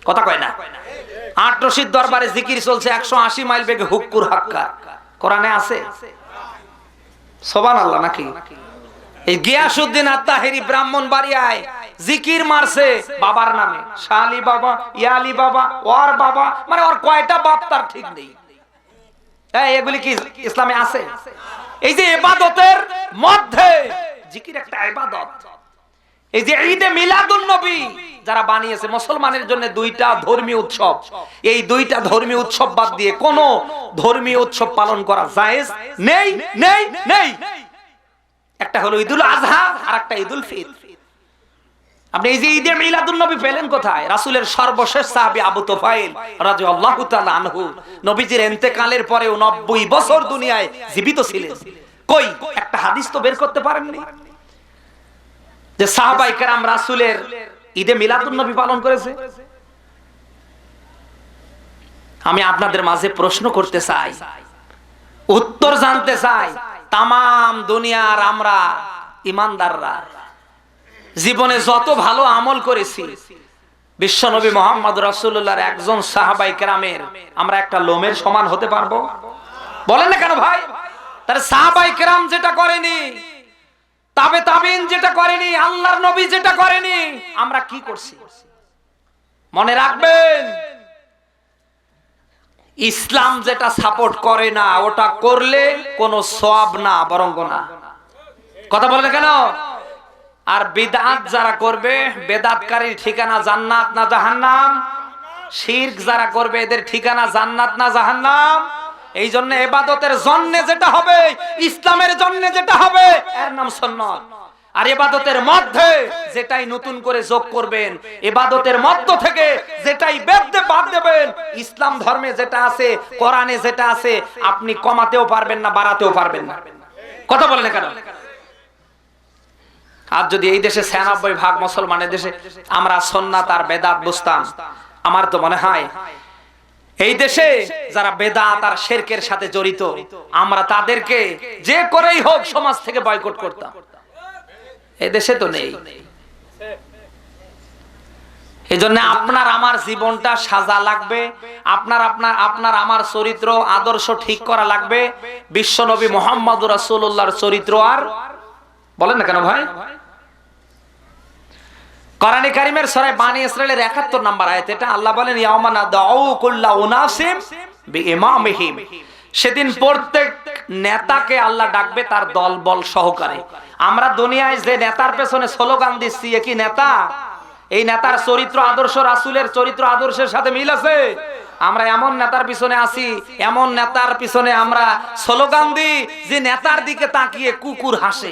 কথা কয় না? 8 রশিদ দরবারে জিকির চলছে 180 মাইল বেগে, হুক্কুর হাক্কা, কোরআনে আছে? সুবহানাল্লাহ নাকি? এই গিয়াসউদ্দিন আত-তাহেরি ব্রাহ্মণবাড়িয়ায় জিকির মারছে বাবার নামে, শালি বাবা, ইয়ালি বাবা, ওর বাবা, মানে ওর কয়টা বাপ তার ঠিক নেই। এগুলি কি ইসলামে আছে? এই যে ইবাদতের মধ্যে জিকির একটা ইবাদত। এই যে ঈদে মিলাদুন নবী যারা বানিয়েছে মুসলমানের জন্য 2টা ধর্মীয় উৎসব, এই 2টা ধর্মীয় উৎসব বাদ দিয়ে কোন ধর্মীয় উৎসব পালন করা জায়েজ নেই, নেই, নেই। একটা হলো ঈদুল আযহা আর একটা ঈদুল ফিতর। আপনি এই যে ঈদে মিলাদুন নবী পেলেন কোথায়? রাসূলের সর্বশেষ সাহাবী আবু তুফাইল রাদিয়াল্লাহু তাআলা আনহু নবীজির ইন্তেকালের পরেও 90 বছর দুনিয়ায় জীবিত ছিলেন। কই একটা হাদিস তো বের করতে পারেননি যে সাহাবায়ে কেরাম রাসূলের ঈদে মিলাদুন নবী পালন করেছে। আমি আপনাদের মাঝে প্রশ্ন করতে চাই, উত্তর জানতে চাই। তাম দুনিয়ার আমরা ইমানদাররা জীবনে যত ভালো আমল করেছি, বিশ্বনবী মুহাম্মদ রাসূলুল্লাহর একজন সাহাবায়ে কেরামের আমরা একটা লোমের সমান হতে পারবো? বলেন না কেন ভাই? তার সাহাবায়ে কেরাম যেটা করেনি, তাবেঈন যেটা করেনি, আল্লাহর নবী যেটা করেনি, আমরা কি করছি? মনে রাখবেন, ইসলাম যেটা সাপোর্ট করে না ওটা করলে কোনো সওয়াব না, বরং গুনাহ। কথা বলেন কেন? আর বিদআত যারা করবে, বেদাতকারীর ঠিকানা জান্নাত না জাহান্নাম? শিরক যারা করবে এদের ঠিকানা জান্নাত না জাহান্নাম? এই জন্য ইবাদতের জন্য যেটা হবে, ইসলামের জন্য যেটা হবে এর নাম সুন্নাত। আর ইবাদতের মধ্যে যেটাই নতুন করে যোগ করবেন, ইবাদতের মধ্য থেকে যেটাই বাদ দেবেন, ইসলাম ধর্মে যেটা আছে, কোরআনে যেটা আছে, আপনি কমাতেও পারবেন না, বাড়াতেও পারবেন না। কথা বলেন না কেন? আর যদি এই দেশে ৯৬% মুসলমানের দেশে আমরা সুন্নাত আর বেদাত বুঝতাম, আমার তো মনে হয় এই দেশে যারা বেদাত আর শিরকের সাথে জড়িত, আমরা তাদেরকে যে করেই হোক সমাজ থেকে বয়কট করতাম। এই দেশে তো নেই। এজন্য আপনার আমার জীবনটা সাজা লাগবে, আপনার আমার চরিত্র আদর্শ ঠিক করা লাগবে। বিশ্বনবী মুহাম্মদুর রাসূলুল্লাহর চরিত্র আর বলেন না কেন ভাই? কোরআনে কারীমের সূরা বানী ইসরাঈলের ৭১ নম্বর আয়াতে এটা আল্লাহ বলেন, ইয়াওমা নাদউ কুল্লা উনাসিম বিইমামিহিম। সেদিন প্রত্যেক নেতাকে আল্লাহ ডাকবে তার দলবল সহকারে। আমরা দুনিয়ায় যে নেতার পেছনে স্লোগান দিচ্ছি, এ কি নেতা? এই নেতার চরিত্র আদর্শ রাসূলের চরিত্র আদর্শের সাথে মিল আছে? আমরা এমন নেতার পিছনে আছি, এমন নেতার পিছনে আমরা স্লোগান দিই যে নেতার দিকে তাকিয়ে কুকুর হাসে।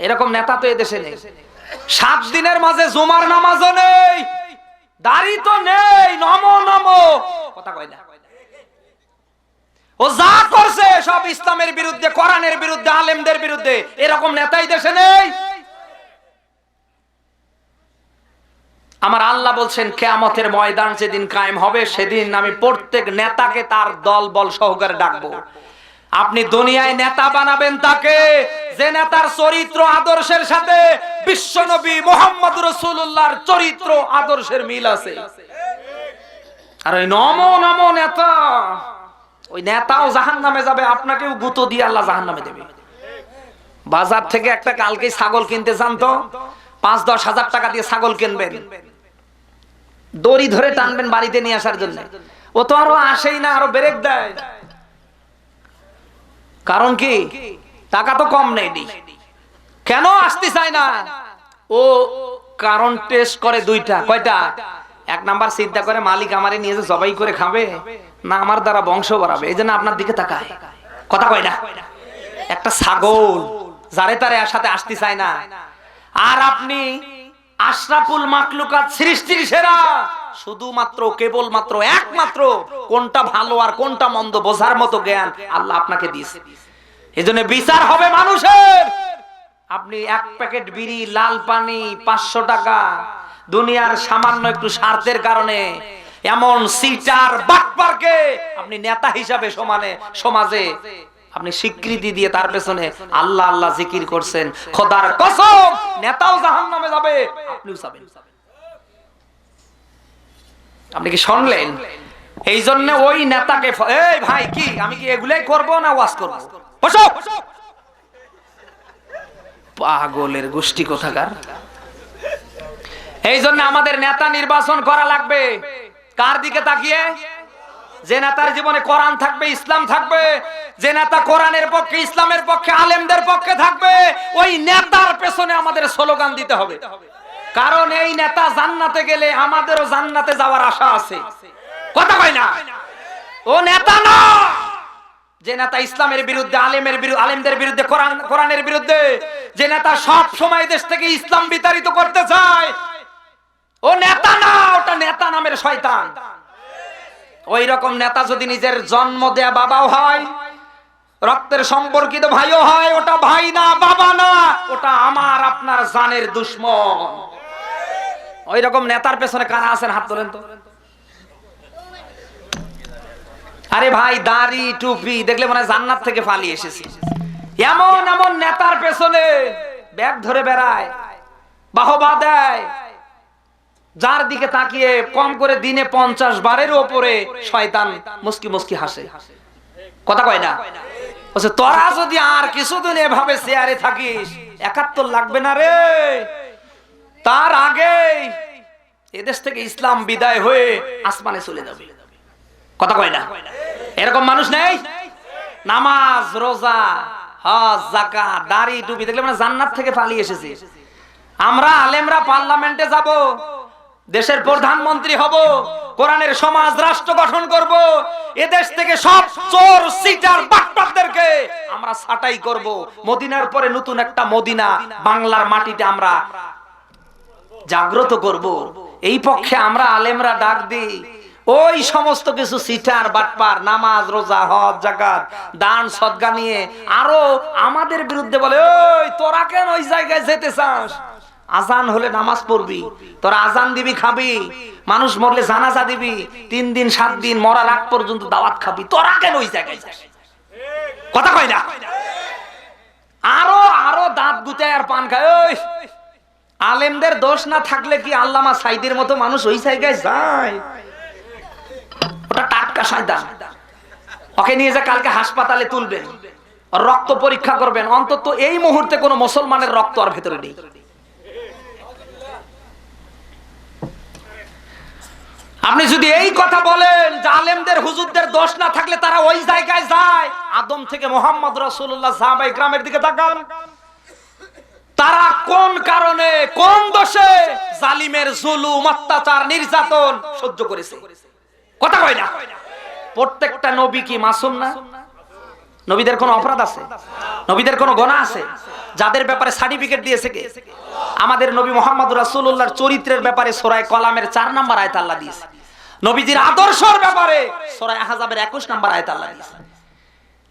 এরকম নেতা তো এই দেশে নেই। ৭ দিনের মাঝে জুমার নামাজও নেই, দাড়ি তো নেই, নমো নমো কথা কয় না। ও যা করছে সব ইসলামের বিরুদ্ধে, কোরআনের বিরুদ্ধে, আলেমদের বিরুদ্ধে। এরকম নেতাই দেশে নেই। আমার আল্লাহ বলছেন, কিয়ামতের ময়দান যেদিন কায়েম হবে, সেদিন আমি প্রত্যেক নেতাকে তার দল বল সহকারে ডাকবো। আপনি দুনিয়ায় নেতা বানাবেন তাকে যে নেতার চরিত্র আদর্শের সাথে বিশ্বনবী মুহাম্মদুর রাসূলুল্লাহর চরিত্র আদর্শের মিল আছে। আর ওই নমো নমো নেতা, ওই নেতাও জাহান্নামে যাবে, আপনাকেও গুঁতো দিয়ে আল্লাহ জাহান্নামে দেবে। বাজার থেকে একটা কালকে ছাগল কিনতে যান তো, ৫-১০ হাজার টাকা দিয়ে ছাগল কিনবেন, দড়ি ধরে টানবেন বাড়িতে নিয়ে আসার জন্য। ও তো আরো আসেই না, আরো ব্রেক দেয়। কারণ কি? টাকা তো কম নেই। কেন আসতে চায় না? ও কারণ টেস্ট করে দুইটা। কয়টা? ১ নাম্বার চিন্তা করে মালিক আমারে নিয়ে যে জবাই করে খাবে না আমার দ্বারা বংশ বাড়াবে, এই জন্য আপনার দিকে তাকায়। কথা কয় না? একটা ছাগল যারে তারে সাথে আসতে চায় না। আর আপনি আশরাফুল মাখলুকাত, সৃষ্টির সেরা, শুধুমাত্র কেবলমাত্র একমাত্র কোনটা ভালো আর কোনটা মন্দ বোঝার মতো জ্ঞান আল্লাহ আপনাকে দিয়েছে। এজন্য বিচার হবে মানুষের। আপনি ১ প্যাকেট বিড়ি, লাল পানি, ৫০০ টাকা দুনিয়ার সামান্য একটু স্বার্থের কারণে এমন সিটার বাটপারকে আপনি নেতা হিসাবে সমাজে আপনি স্বীকৃতি দিয়ে তার পেছনে আল্লাহ আল্লাহ জিকির করছেন। খোদার কসম, নেতাও জাহান্নামে যাবে, আপনিও যাবেন। আপনি কি শুনলেন? এই জন্য ওই নেতাকে, এই ভাই কি আমি কি এগুলাই করব না ওয়াজ করব? বসো, পাগলের গোষ্ঠী কোথাকার। এই জন্য আমাদের নেতা নির্বাচন করা লাগবে কার দিকে তাকিয়ে? যে নেতার জীবনে কোরআন থাকবে, ইসলাম থাকবে, যে নেতা কোরআনের পক্ষে, ইসলামের পক্ষে, আলেমদের পক্ষে থাকবে, ওই নেতার পেছনে আমাদের স্লোগান দিতে হবে। কারণ এই নেতা জান্নাতে গেলে আমাদেরও জান্নাতে যাওয়ার আশা আছে। কথা কয় না? ও নেতা না যে নেতা ইসলামের বিরুদ্ধে, আলেমদের বিরুদ্ধে, কোরআনের বিরুদ্ধে, যে নেতা সব সময় দেশ থেকে ইসলাম বিতাড়িত করতে চায়, ও নেতা না, ওটা নেতা নামের শয়তান। ওই রকম নেতা যদি নিজের জন্ম দেয়া বাবাও হয়, রক্তের সম্পর্কিত ভাইও হয়, ওটা ভাই না, বাবা না, ওটা আমার আপনার জানের দুশমন। ওই রকম নেতার পেছনে কারা আছেন হাত তোলেন তো। আরে ভাই, দাড়ি টুপি দেখলে মনে হয় জান্নাত থেকে পালিয়ে এসেছি। এমন এমন নেতার পেছনে ব্যাগ ধরে বেড়ায়, বাহবা দেয়, যার দিকে তাকিয়ে কম করে দিনে 50 বারের উপরে শয়তান মুস্কি মুস্কি হাসে। কথা কয় না? বলছে তোরা যদি আর কিছুদিন এভাবে চেয়ারে থাকিস ৭১ লাগবে না রে, তার আগে এদেশ থেকে ইসলাম বিদায় হয়ে আসমানে চলে যাবে। কথা কয় না? এরকম মানুষ নেই? নামাজ, রোজা, হজ, যাকাত, দাড়ি টুপি দেখলে মানে জান্নাত থেকে পালিয়ে এসেছি। আমরা আলেমরা পার্লামেন্টে যাব, দেশের প্রধানমন্ত্রী হব, কোরআনের সমাজ রাষ্ট্র গঠন করব, এদেশ থেকে সব চোর সিটার বাটপারদেরকে আমরা ছাঁটাই করব। মদিনার পরে নতুন একটা মদিনা বাংলার মাটিতে আমরা জাগ্রত করব। এই পক্ষে আমরা আলেমরা ডাক দিই। ওই সমস্ত কিছু সিটার বাটপার নামাজ রোজা হজ যাকাত দান সদকা নিয়ে আরো আমাদের বিরুদ্ধে বলে, ওই তোরা কেন ওই জায়গায় যেতে চাস? আজান হলে নামাজ পড়বি, তোরা আজান দিবি, খাবি, মানুষ মরলে জানাজা দিবি, 3 দিন 7 দিন মরার আগ পর্যন্ত দাওয়াত খাবি, তোরা কেন ওই জায়গায় যাস? কথা কয় না? আরো আরো দাঁত গুতায় আর পান খায়। ওই আলেমদের দোষ না থাকলে কি আল্লামা সাইদের মতো মানুষ ওই জায়গায় যায়? ওটা টাটকা শয়তান। ওকে নিয়ে যা কালকে হাসপাতালে তুলবেন, রক্ত পরীক্ষা করবেন, অন্তত এই মুহূর্তে কোনো মুসলমানের রক্ত আর ভেতরে নেই। আপনি যদি এই কথা বলেন যে আলেমদের হুজুরদের দোষ না থাকলে তারা ওই জায়গায় যায়, আদম থেকে মুহাম্মদ রাসূলুল্লাহ সাহাবায়ে কিরামের দিকে তাকান, তারা কোন কারণে কোন দোষে জালিমের জুলুম অত্যাচার নির্যাতন সহ্য করেছে? কথা কয় না? প্রত্যেকটা নবী কি মাসুম না? নবীদের কোনো অপরাধ আছে? নবীদের কোনো গুনাহ আছে? যাদের ব্যাপারে সার্টিফিকেট দিয়েছে কে? আমাদের নবী মুহাম্মদ রাসূলুল্লাহর চরিত্রের ব্যাপারে সূরা কলামের 4 নম্বর আয়াত আল্লাহ দিয়েছে। নবীজির আদর্শের ব্যাপারে সূরা আহজাবের 21 নম্বর আয়াত আল্লাহ দিয়েছে।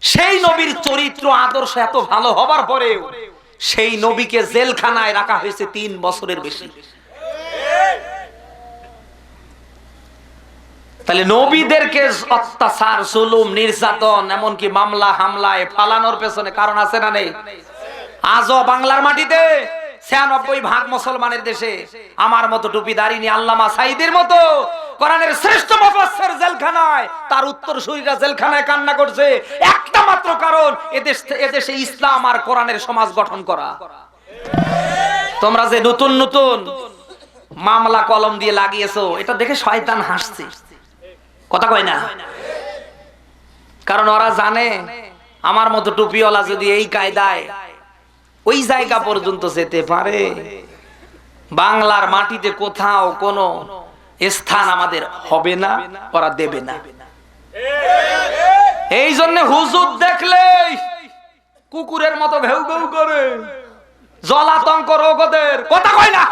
সেই নবীর চরিত্র আদর্শ এত ভালো হবার পরেও সেই নবীকে জেলখানায় রাখা হয়েছে 3 বছরের বেশি। তাহলে নবীদেরকে অত্যাচার জুলুম নির্যাতন এমনকি মামলা হামলায় ফালানোর পেছনে কারণ আছে না নেই? আজও বাংলার মাটিতে 96% মুসলমানের দেশে আমার মতো টুপিদারি নিয়ে আল্লামা সাইদের মতো কোরআনের শ্রেষ্ঠ মুফাসসির জেলখানায়, তার উত্তরসূরিরা জেলখানায় কান্না করছে একটা মাত্র কারণ, এদেশে ইসলাম আর কোরআনের সমাজ গঠন করা। তোমরা যে নতুন নতুন মামলা কলম দিয়ে লাগিয়েছো এটা দেখে শয়তান হাসছে। কথা কয় না? কারণ ওরা জানে আমার মতো টুপিওয়ালা যদি এই কায়দায় ওই জায়গা পর্যন্ত যেতে পারে, বাংলার মাটিতে কোথাও কোনো স্থান আমাদের হবে না, ওরা দেবে না। এই জন্য হুজুর দেখলেই কুকুরের মতো ঘেউ ঘেউ করে, জলাতঙ্ক রোগ ওদের। কথা কয় না?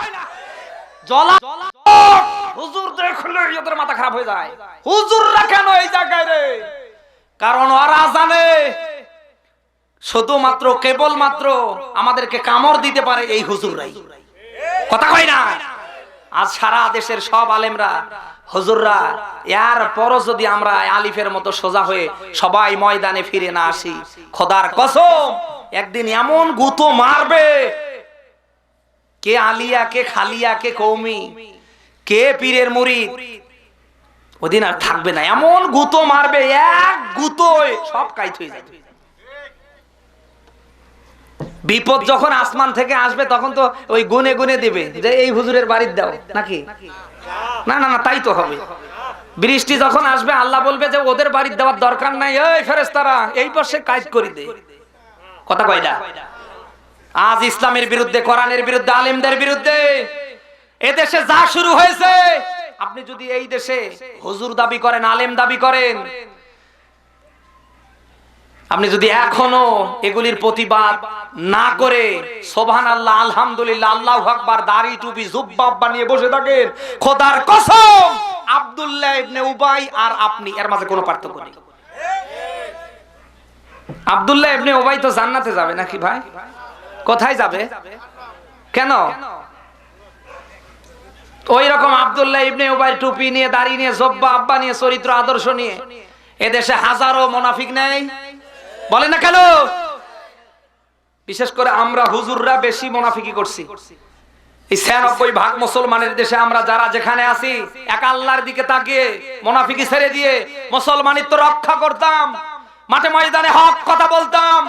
হুজুর দেখলে ওদের মাথা খারাপ হয়ে যায়। হুজুররা কেন এই জায়গায় রে? কারণ ওরা জানে শুধুমাত্র কেবলমাত্র আমাদেরকে কামড় দিতে পারে এই হুজুররাই। কথা কয় না? আজ সারা দেশের সব আলেমরা হুজুররা, এর পরও যদি আমরা আলিফের মতো সোজা হয়ে সবাই ময়দানে ফিরে না আসি, খোদার কসম একদিন এমন গুতো মারবে, কে আলিয়া কে খালিয়া কে কৌমি কে পীরের মুরিদ, ওদিন আর থাকবে না। এমন গুতো মারবে, এক গুতোয় সব কাইত হয়ে যাবে। বিপদ যখন আসমান থেকে আসবে তখন তো ওই গুনে গুনে দিবে যে এই হুজুরের বাড়ির দাও নাকি? না না না, তাই তো হবে। বৃষ্টি যখন আসবে আল্লাহ বলবে যে ওদের বাড়ির দেওয়ার দরকার নাই, এই ফেরেশতারা এই পাশে কাজ করে দে। কথা কয় না? আজ ইসলামের বিরুদ্ধে, কোরআনের বিরুদ্ধে, আলেমদের বিরুদ্ধে এদেশে যা শুরু হয়েছে, আপনি যদি এই দেশে হুজুর দাবি করেন, আলেম দাবি করেন, আপনি যদি এখনো এগুলির প্রতিবাদ না করে সুবহানাল্লাহ আলহামদুলিল্লাহ আল্লাহু আকবার দাড়ি টুপি জুব্বা বানিয়ে বসে থাকেন, খোদার কসম আব্দুল্লাহ ইবনে উবাই আর আপনি এর মাঝে কোনো পার্থক্য নেই। আব্দুল্লাহ ইবনে উবাই তো জান্নাতে যাবে নাকি ভাই? কোথায় যাবে? কেন? ওই রকম আব্দুল্লাহ ইবনে উবাই টুপি নিয়ে, দাড়ি নিয়ে, জুব্বা আব্বা নিয়ে, চরিত্র আদর্শ নিয়ে এদেশে হাজারো মুনাফিক নেই? বলে না কেন? বিশেষ করে আমরা হুজুররা বেশি মুনাফিকি করছি। এই 96% মুসলমানের দেশে আমরা যারা যেখানে আছি, এক আল্লাহর দিকে তাকিয়ে মুনাফিকি ছেড়ে দিয়ে মুসলমানিত্ব রক্ষা করতাম, মাঠে ময়দানে হক কথা বলতাম।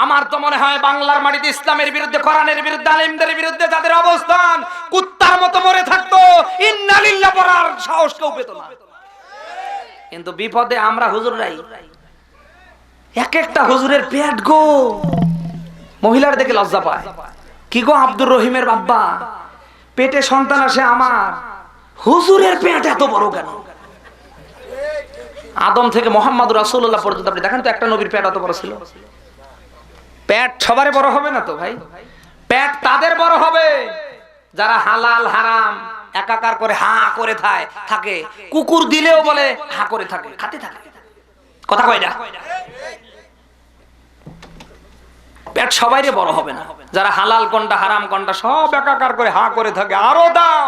আমার তো মনে হয় বাংলার মাটিতে ইসলামের বিরুদ্ধে, কোরআনের বিরুদ্ধে, আলেমদের বিরুদ্ধে যাদের অবস্থান, কুত্তার মতো মরে থাকতো, ইন্না লিল্লাহ পড়ার সাহস কেউ পেত না। কিন্তু বিপদে আমরা হুজুররাই। এক একটা হুজুরের পেট গো, মহিলার দেখে লজ্জা পায়। কি গো আব্দুর রহিমের বাবা, পেটে সন্তান আসে আমার, হুজুরের পেট এত বড় কেন? আদম থেকে মোহাম্মদ রাসূলুল্লাহ পর্যন্ত আপনি দেখেন তো একটা নবীর পেট অত বড় ছিল? পেট সবারই বড় হবে না তো ভাই। পেট তাদের বড় হবে যারা হালাল হারাম একাকার করে হা করে থাকে। কুকুর দিলেও বলে হা করে থাকে, খাতে থাকে। কথা কয় না? পেট সবাইরে বড় হবে না। যারা হালাল কোনটা হারাম কোনটা সব একাকার করে হা করে থাকে, আরো দাও,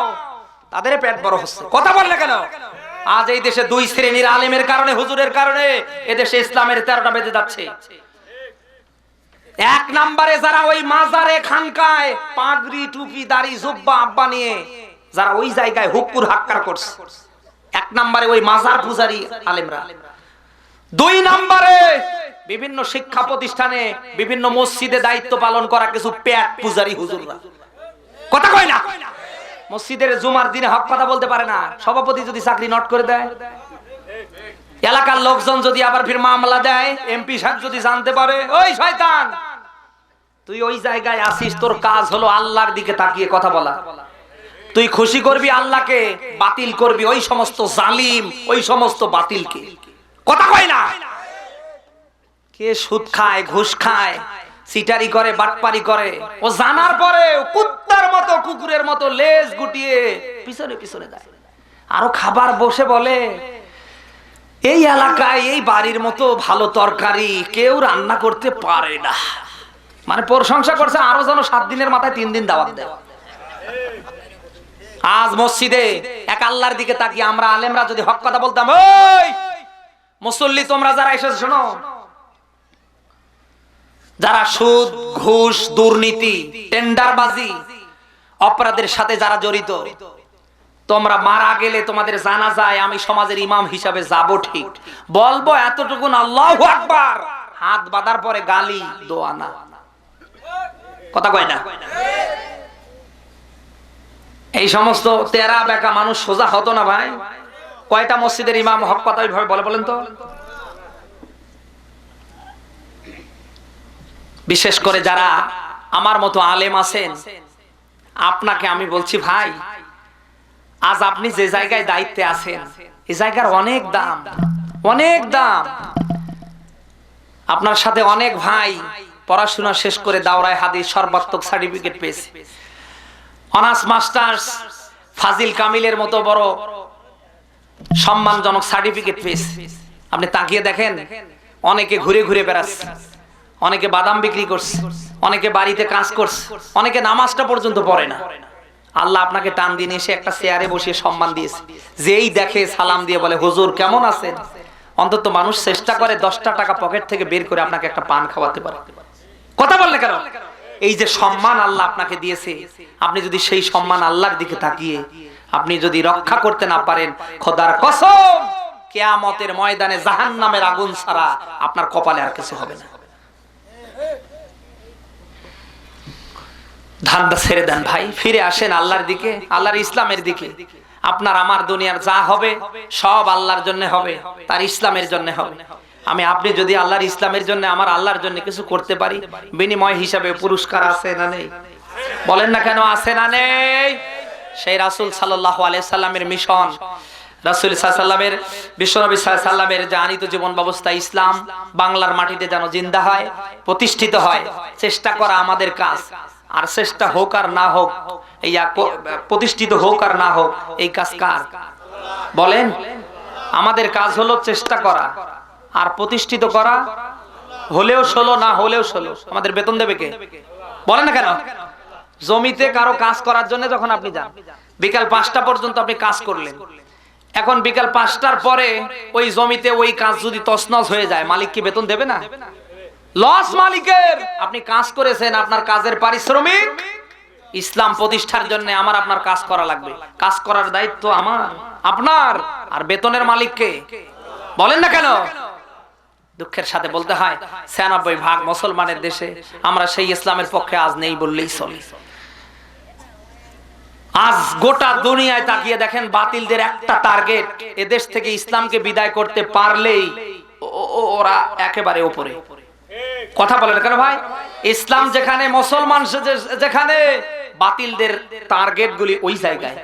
তাদের পেট বড় হচ্ছে। কথা বললে কেন? আজ এই দেশে দুই শ্রেণীর আলেমের কারণে, হুজুরের কারণে এদেশে ইসলামের 13টা বেজে যাচ্ছে। এক নম্বরে যারা ওই মাজারে খানকায় পাগড়ি টুপি দাড়ি জুব্বা আব্বা নিয়ে যারা ওই জায়গায় হুক্কুর হাক্কার করছে, এক নম্বরে ওই মাজার পূজারি আলেমরা। দুই নম্বরে বিভিন্ন শিক্ষা প্রতিষ্ঠানে বিভিন্ন মসজিদে দায়িত্ব পালন করা কিছু পেট পূজারি হুজুররা। কথা কয় না? মসজিদের জুমার দিনে হক কথা বলতে পারে না, সভাপতি যদি চাকরি নট করে দেয়, এলাকার লোকজন যদি আবার ফির মামলা দেয়, এমপি সাহেব যদি জানতে পারে, ওই শয়তান তুই ওই জায়গায় আসিস, তোর কাজ হলো আল্লাহর দিকে তাকিয়ে কথা বলা। তুই খুশি করবি আল্লাহকে, বাতিল করবি ওই সমস্ত জালিম, ওই সমস্ত বাতিলকে। কথা কয় না? কে সুদ খায়, ঘুষ খায়, সিটারি করে, বাটপারি করে, ও জানার পরে কুত্তার মতো কুকুরের মতো লেজ গুটিয়ে পিছনে পিছনে যায়। আরো খাবার বসে বলে এই এলাকায় এই বাড়ির মতো ভালো তরকারি কেউ রান্না করতে পারে না। মানে প্রশংসা করছে, আরো যেন 7 দিনের মাথায় 3 দিন দাওয়াত দেয়। আজ মসজিদে এক আল্লাহর দিকে তাকিয়ে আমরা আলেমরা যদি হক কথা বলতাম, ওই মুসল্লি তোমরা যারা এসেছো শোনো, যারা সুদ ঘুষ দুর্নীতি টেন্ডারবাজি অপরাধের সাথে যারা জড়িত, তোমরা মারা গেলে তোমাদের জানা যায় আমি সমাজের ইমাম হিসাবে যাব, ঠিক বলবো এতটুকু, আল্লাহু আকবার, হাত বাঁধার পরে গালি দোয়া না। কথা কয় না? এই সমস্ত তেরা বেকা মানুষ সোজা হতো না ভাই। কয়টা মসজিদের ইমাম হক কথা ওইভাবে বলে বলেন তো? বিশেষ করে যারা আমার মতো আলেম আছেন, আপনাকে আমি বলছি ভাই, আজ আপনি যে জায়গায় দায়িত্বে আছেন এই জায়গার অনেক দাম, অনেক দাম। আপনার সাথে অনেক ভাই পড়াশোনা শেষ করে দাওরায়ে হাদিস সর্বাত্মক সার্টিফিকেট পেয়েছে, অনার্স মাস্টার্স ফাজিল কামিলের মতো বড় সম্মানজনক সার্টিফিকেট পেয়েছে। আপনি তাকিয়ে দেখেন, অনেকে ঘুরে ঘুরে বেড়াচ্ছে, অনেকে বাদাম বিক্রি করছে, অনেকে বাড়িতে কাজ করছে, অনেকে নামাজটা পর্যন্ত পড়ে না। আল্লাহ আপনাকে টান দিয়ে এসে একটা চেয়ারে বসিয়ে সম্মান দিয়েছে। যেই দেখে সালাম দিয়ে বলে হুজুর কেমন আছেন, অন্তত মানুষ চেষ্টা করে 10টা টাকা পকেট থেকে বের করে আপনাকে একটা পান খাওয়াতে পারে। কথা বললে কেন? এই যে সম্মান আল্লাহ আপনাকে দিয়েছে, আপনি যদি সেই সম্মান আল্লাহর দিকে তাকিয়ে আপনি যদি রক্ষা করতে না পারেন, খোদার কসম কিয়ামতের ময়দানে জাহান্নামের আগুন ছাড়া আপনার কপালে আর কিছু হবে না। ধান্দা ছেড়ে দেন ভাই, ফিরে আসেন আল্লাহর দিকে, আল্লাহর ইসলামের দিকে। আপনার আমার দুনিয়ার যা হবে সব আল্লাহর জন্য হবে, তার ইসলামের জন্য হবে। আমি আপনি যদি আল্লাহর ইসলামের জন্য আমার আল্লাহর জন্য কিছু করতে পারি, বিনিময় হিসাবে পুরস্কার আছে না নেই? বলেন না কেন আছে না নেই? সেই রাসূল সাল্লাল্লাহু আলাইহি সাল্লামের মিশন, রাসূল সাল্লাল্লাহু আলাইহি সাল্লামের, বিশ্বনবী সাল্লাল্লাহু আলাইহি সাল্লামের জানিত জীবন ব্যবস্থা ইসলাম বাংলার মাটিতে যেন জিন্দা হয়, প্রতিষ্ঠিত হয়, চেষ্টা করা আমাদের কাজ। আর চেষ্টা হোক আর না হোক, এই প্রতিষ্ঠিত হোক আর না হোক, এই কাজ কার? বলেন। আমাদের কাজ হলো চেষ্টা করা, আর প্রতিষ্ঠিত করা হলেও 16 না হলেও 16। আমাদের বেতন দেবে কে? বলেন না কেন? জমিতে কারো কাজ করার জন্য যখন আপনি যান, বিকাল 5টা পর্যন্ত আপনি কাজ করলেন, এখন বিকাল 5টার পরে ওই জমিতে ওই কাজ যদি তছনছ হয়ে যায়, মালিক কি বেতন দেবে না? লস মালিকের। আপনি কাজ করেছেন, আপনার কাজের পারিশ্রমিক ইসলাম প্রতিষ্ঠার জন্য আমার আপনার কাজ করা লাগবে। কাজ করার দায়িত্ব আমার আপনার, আর বেতনের মালিক কে? বলেন না কেন? দুঃখের সাথে বলতে হয় 96% মুসলমানের দেশে আমরা সেই ইসলামের পক্ষে আজ নেই বললেই চলে। আজ গোটা দুনিয়ায় তাকিয়ে দেখেন, বাতিলদের একটা টার্গেট, এদেশ থেকে ইসলামকে বিদায় করতে পারলেই ওরা একেবারে উপরে। কথা বলেন কেন ভাই? ইসলাম যেখানে, মুসলমান যেখানে, বাতিলদের টার্গেট গুলি ওই জায়গায়।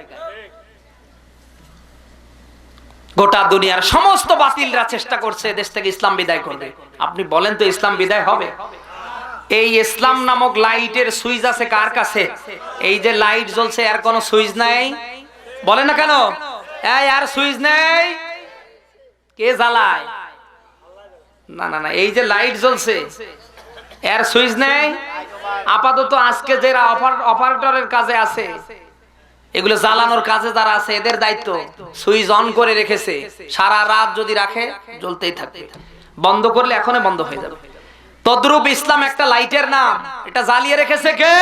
গোটা দুনিয়ার সমস্ত বাতিলরা চেষ্টা করছে দেশ থেকে ইসলাম বিদায় করবে। আপনি বলেন তো ইসলাম বিদায় হবে? এই ইসলাম নামক লাইটের সুইচ আছে কার কাছে? এই যে লাইট জ্বলছে এর কোনো সুইচ নাই? বলে না কেন? এই আর সুইচ নেই, কে জ্বালায়? না না না, এই যে লাইট জ্বলছে এর সুইচ নেই। আপাতত আজকে যারা অপারেটরের কাজে আছে, এগুলো জ্বালানোর কাজে যারা আছে এদের দায়িত্ব সুইচ অন করে রেখেছে, সারা রাত যদি রাখে জ্বলতেই থাকবে, বন্ধ করলে এখনই বন্ধ হয়ে যাবে। তদ্রূপ ইসলাম একটা লাইটের নাম, এটা জ্বালিয়ে রেখেছে কে?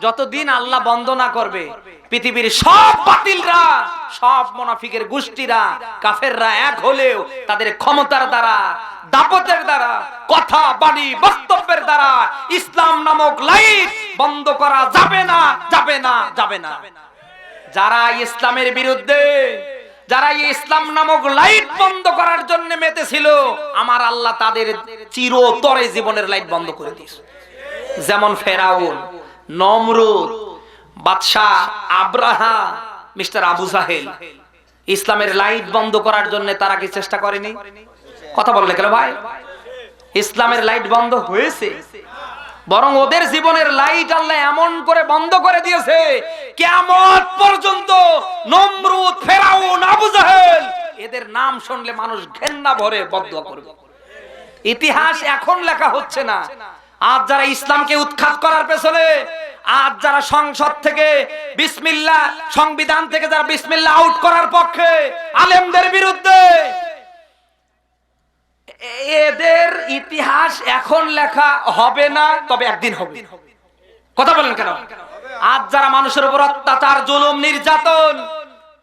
যতদিন আল্লাহ বন্ধ না করবে পৃথিবীর সব বাতিলরা, সব মুনাফিকের গোষ্ঠীরা, কাফেররা এক হলেও তাদের ক্ষমতার দ্বারা, দাপটের দ্বারা, কথা বাণী বক্তব্যের দ্বারা ইসলাম নামক লাইট বন্ধ করা যাবে না, যাবে না, যাবে না। যারা ইসলামের বিরুদ্ধে, যারা ইসলাম নামক লাইট বন্ধ করার জন্য মেতেছিল, আমার আল্লাহ তাদের চিরতরে জীবনের লাইট বন্ধ করে দিয়েছে। যেমন ফেরাউন, নমরুদ, বাদশাহ আব্রাহা, মিস্টার আবু জাহেল, ইসলামের লাইট বন্ধ করার জন্য তারা কি চেষ্টা করেনি? কথা বললে কেন ভাই? ইসলামের লাইট বন্ধ হয়েছে, বরং ওদের জীবনের লাইট আল্লাহ এমন করে বন্ধ করে দিয়েছে কিয়ামত পর্যন্ত নমরুদ, ফেরাউন, আবু জাহেল এদের নাম শুনলে মানুষ ঘৃণা ভরে বদদুয়া করবে। ইতিহাস এখন লেখা হচ্ছে না। আজ যারা ইসলামকে উৎখাত করার পেছনে, আজ যারা সংসদ থেকে বিসমিল্লাহ, সংবিধান থেকে যারা বিসমিল্লাহ আউট করার পক্ষে, আলেমদের বিরুদ্ধে, এদের ইতিহাস এখন লেখা হবে না, তবে একদিন হবে। কথা বলেন কেন? আজ যারা মানুষের উপর অত্যাচার, জুলুম, নির্যাতন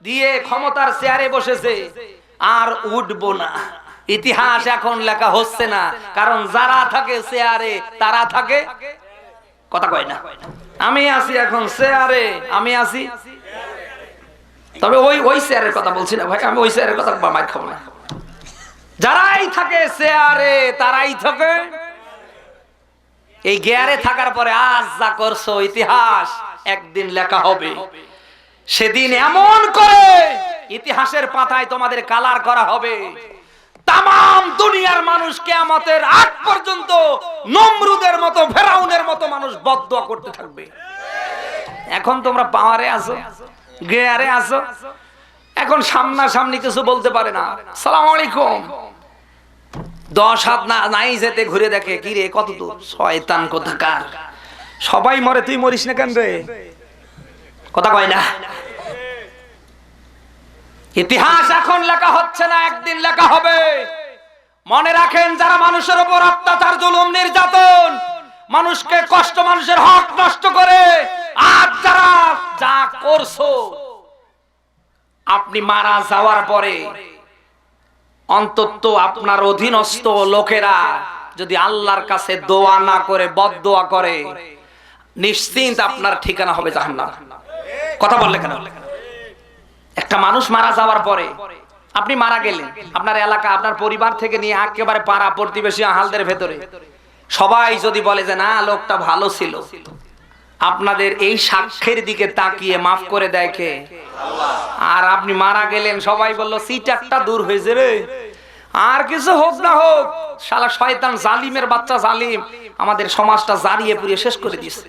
দিয়ে ক্ষমতার চেয়ারে বসেছে, আর উঠবো না। ইতিহাস এখন লেখা হচ্ছে না, কারণ যারা থাকে চেয়ারে তারা থাকে, কথা কয় না, আমি আছি এখন চেয়ারে, আমি আছি। তবে ওই চেয়ারের কথা বলছি না ভাই, আমি ওই চেয়ারের কথা মার খাবো না। যারাই থাকে চেয়ারে তারাই থাকে। এই গিয়ারে থাকার পরে আজ যা করছো ইতিহাস একদিন লেখা হবে। সেদিন এমন করে ইতিহাসের পাতায় তোমাদের কালার করা হবে, তামাম দুনিয়ার মানুষ কিয়ামতের আগ পর্যন্ত নমরুদের মতো, ফেরাউনের মতো মানুষ বদদুয়া করতে থাকবে। এখন তোমরা পাওয়ারে আছো, গিয়ারে আছো, এখন সামনাসামনি কিছু বলতে পারে না। আসসালামু আলাইকুম, 10 হাত নাই যেতে ঘুরে দেখে, কি রে কত দূর, শয়তান কোথাকার, সবাই মরে তুই মরিস না কেন রে? কথা কয় না। ইতিহাস এখন লেখা হচ্ছে না, একদিন লেখা হবে। মনে রাখেন, যারা মানুষের উপর অত্যাচার, জুলুম, নির্যাতন, মানুষকে কষ্ট, মানুষের হক নষ্ট করে আজ যারা যা করছো, আপনি মারা যাওয়ার পরে অন্তত আপনার অধীনস্থ লোকেরা যদি আল্লাহর কাছে দোয়া না করে, বদদোয়া করে, নিশ্চিন্ত আপনার ঠিকানা হবে জাহান্নাম। কথা বললে কেন? একটা মানুষ মারা যাওয়ার পরে, আপনি মারা গেলেন, আপনার এলাকা, আপনার পরিবার থেকে নিয়ে একেবারে পাড়া প্রতিবেশী আহালদের ভেতরে সবাই যদি বলে যে না লোকটা ভালো ছিল, আপনাদের এই সাক্ষ্যের দিকে তাকিয়ে মাফ করে দেয় কে? আর আপনি মারা গেলেন, সবাই বলল সিটারটা দূর হয়েছে রে, আর কিছু হোক না হোক, শালা শয়তান, জালিমের বাচ্চা জালিম আমাদের সমাজটা জ্বালিয়ে পুড়িয়ে শেষ করে দিয়েছে,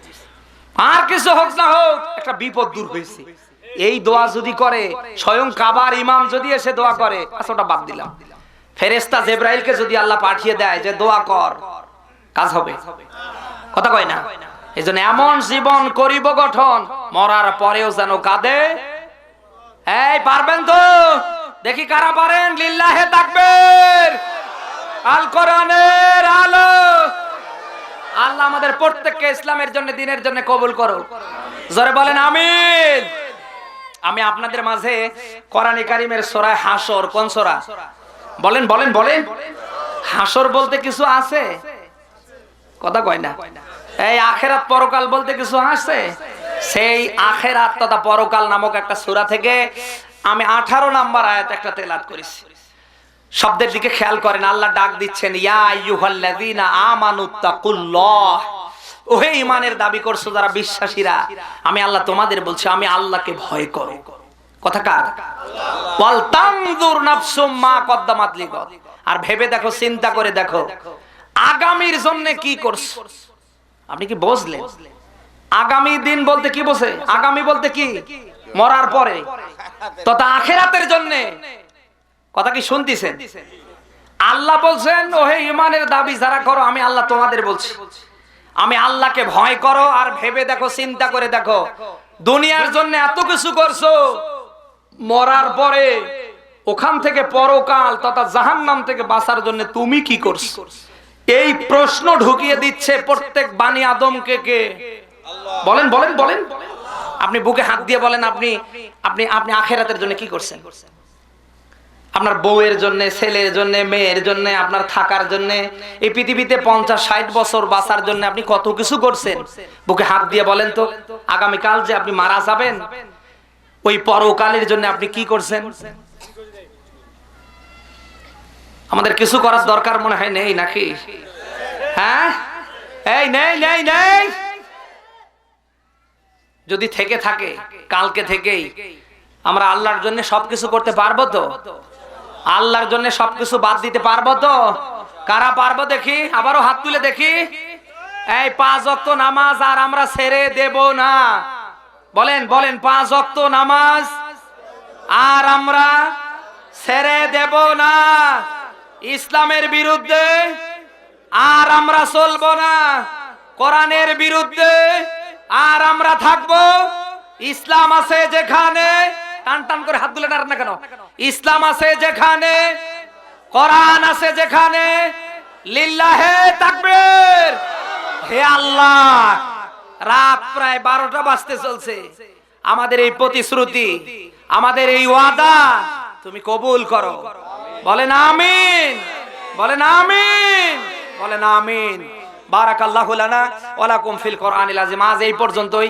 আর কিছু হোক না হোক, একটা বিপদ দূর হয়েছে। এই দোয়া যদি করে, স্বয়ং কাবার ইমাম যদি এসে দোয়া করে, আচ্ছা ওটা বাদ দিলাম, ফেরেশতা জিবরাইলকে যদি আল্লাহ পাঠিয়ে দেয় যে দোয়া কর, কাজ হবে। কথা কয় না? এজন্য এমন জীবন করিব গঠন, মরার পরেও যেন কাঁদে। এই পারবেন তো? দেখি কারা পারেন। লিল্লাহে তাকবীর, আল কোরআনের আলো। আল্লাহ আমাদের প্রত্যেককে ইসলামের জন্য, দিনের জন্য কবুল করো। জোরে বলেন আমিন। আমি আপনাদের মাঝে কোরআনে কারীমের সূরা হাসর, কোন সূরা? বলেন বলেন বলেন। হাসর বলতে কিছু আছে? কথা কয় না। এই আখিরাত পরকাল বলতে কিছু আছে? সেই আখিরাত তথা পরকাল নামক একটা সূরা থেকে আমি 18 নম্বর আয়াত একটা তেলাওয়াত করেছি। শব্দের দিকে খেয়াল করেন, আল্লাহ ডাক দিচ্ছেন, ইয়া আইয়ুহাল্লাযীনা আমানুত্তাকুল্লাহ, ওহে ঈমানের দাবি করছো যারা বিশ্বাসীরা, আমি আল্লাহ তোমাদের বলছি, আমি আল্লাহকে ভয় করো। কথা কার? ওয়াল তানজুর নাফসুম মা কদ্দামাত লিগাদ। আর ভেবে দেখো, চিন্তা করে দেখো, আগামীর জন্য কি করছো। আপনি কি বুঝলেন? আগামী দিন বলতে কি বোঝে? আগামী বলতে কি? মরার পরে, তথা আখিরাতের জন্য। কথা কি শুনতেছেন? আল্লাহ বলছেন, ওহে ঈমানের দাবি যারা করো, আমি আল্লাহ তোমাদের বলছি, আমি আল্লাহকে ভয় করো। আর ভেবে দেখো, চিন্তা করে দেখো, দুনিয়ার জন্য এত কিছু করছো, মরার পরে ওখান থেকে পরকাল তথা জাহান্নাম থেকে বাঁচার জন্য তুমি কি করছো? এই প্রশ্ন ঢুকিয়ে দিচ্ছে প্রত্যেক বানি আদমকে। কে? বলেন বলেন বলেন। আপনি বুকে হাত দিয়ে বলেন, আপনি আপনি আপনি আখিরাতের জন্য কি করছেন? আপনার বউয়ের জন্য, ছেলের জন্য, মেয়ের জন্য, আপনার থাকার জন্য, এই পৃথিবীতে 50-60 বছর বাঁচার জন্য আপনি কত কিছু করছেন? বুকে হাত দিয়ে বলেন তো, আগামীকাল যে আপনি মারা যাবেন, ওই পরকালের জন্য আপনি কি করছেন? আমাদের কিছু করার দরকার মনে হয় নেই নাকি? হ্যাঁ, এই নেই নেই নেই। যদি থেকে থাকে, কালকে থেকেই আমরা আল্লাহর জন্য সবকিছু করতে পারবো তো? আল্লাহর জন্য সবকিছু বাদ দিতে পারবো তো? কারা পারবো দেখি? আবারও হাত তুলে দেখি। এই 5 ওয়াক্ত নামাজ আর আমরা ছেড়ে দেব না। বলেন বলেন, 5 ওয়াক্ত নামাজ আর আমরা ছেড়ে দেব না। ইসলামের বিরুদ্ধে আর আমরা চলবো না। কোরআনের বিরুদ্ধে আর আমরা থাকবো। ইসলাম আছে যেখানে, টান টান করে হাত তুলে নাড়েন না কেন? ইসলাম আছে যেখানে, কোরআন আছে যেখানে, লিল্লাহে তাকবীর। হে আল্লাহ, রাত প্রায় 12টা বাজতে চলছে। আমাদের এই প্রতিশ্রুতি, আমাদের এই ওয়াদা তুমি কবুল করো। বলেন আমিন, বলেন আমিন, বলেন আমিন। বারাকাল্লাহু লানা ওয়া লাকুম ফিল কোরআনিল আযীম। আজ এই পর্যন্তই।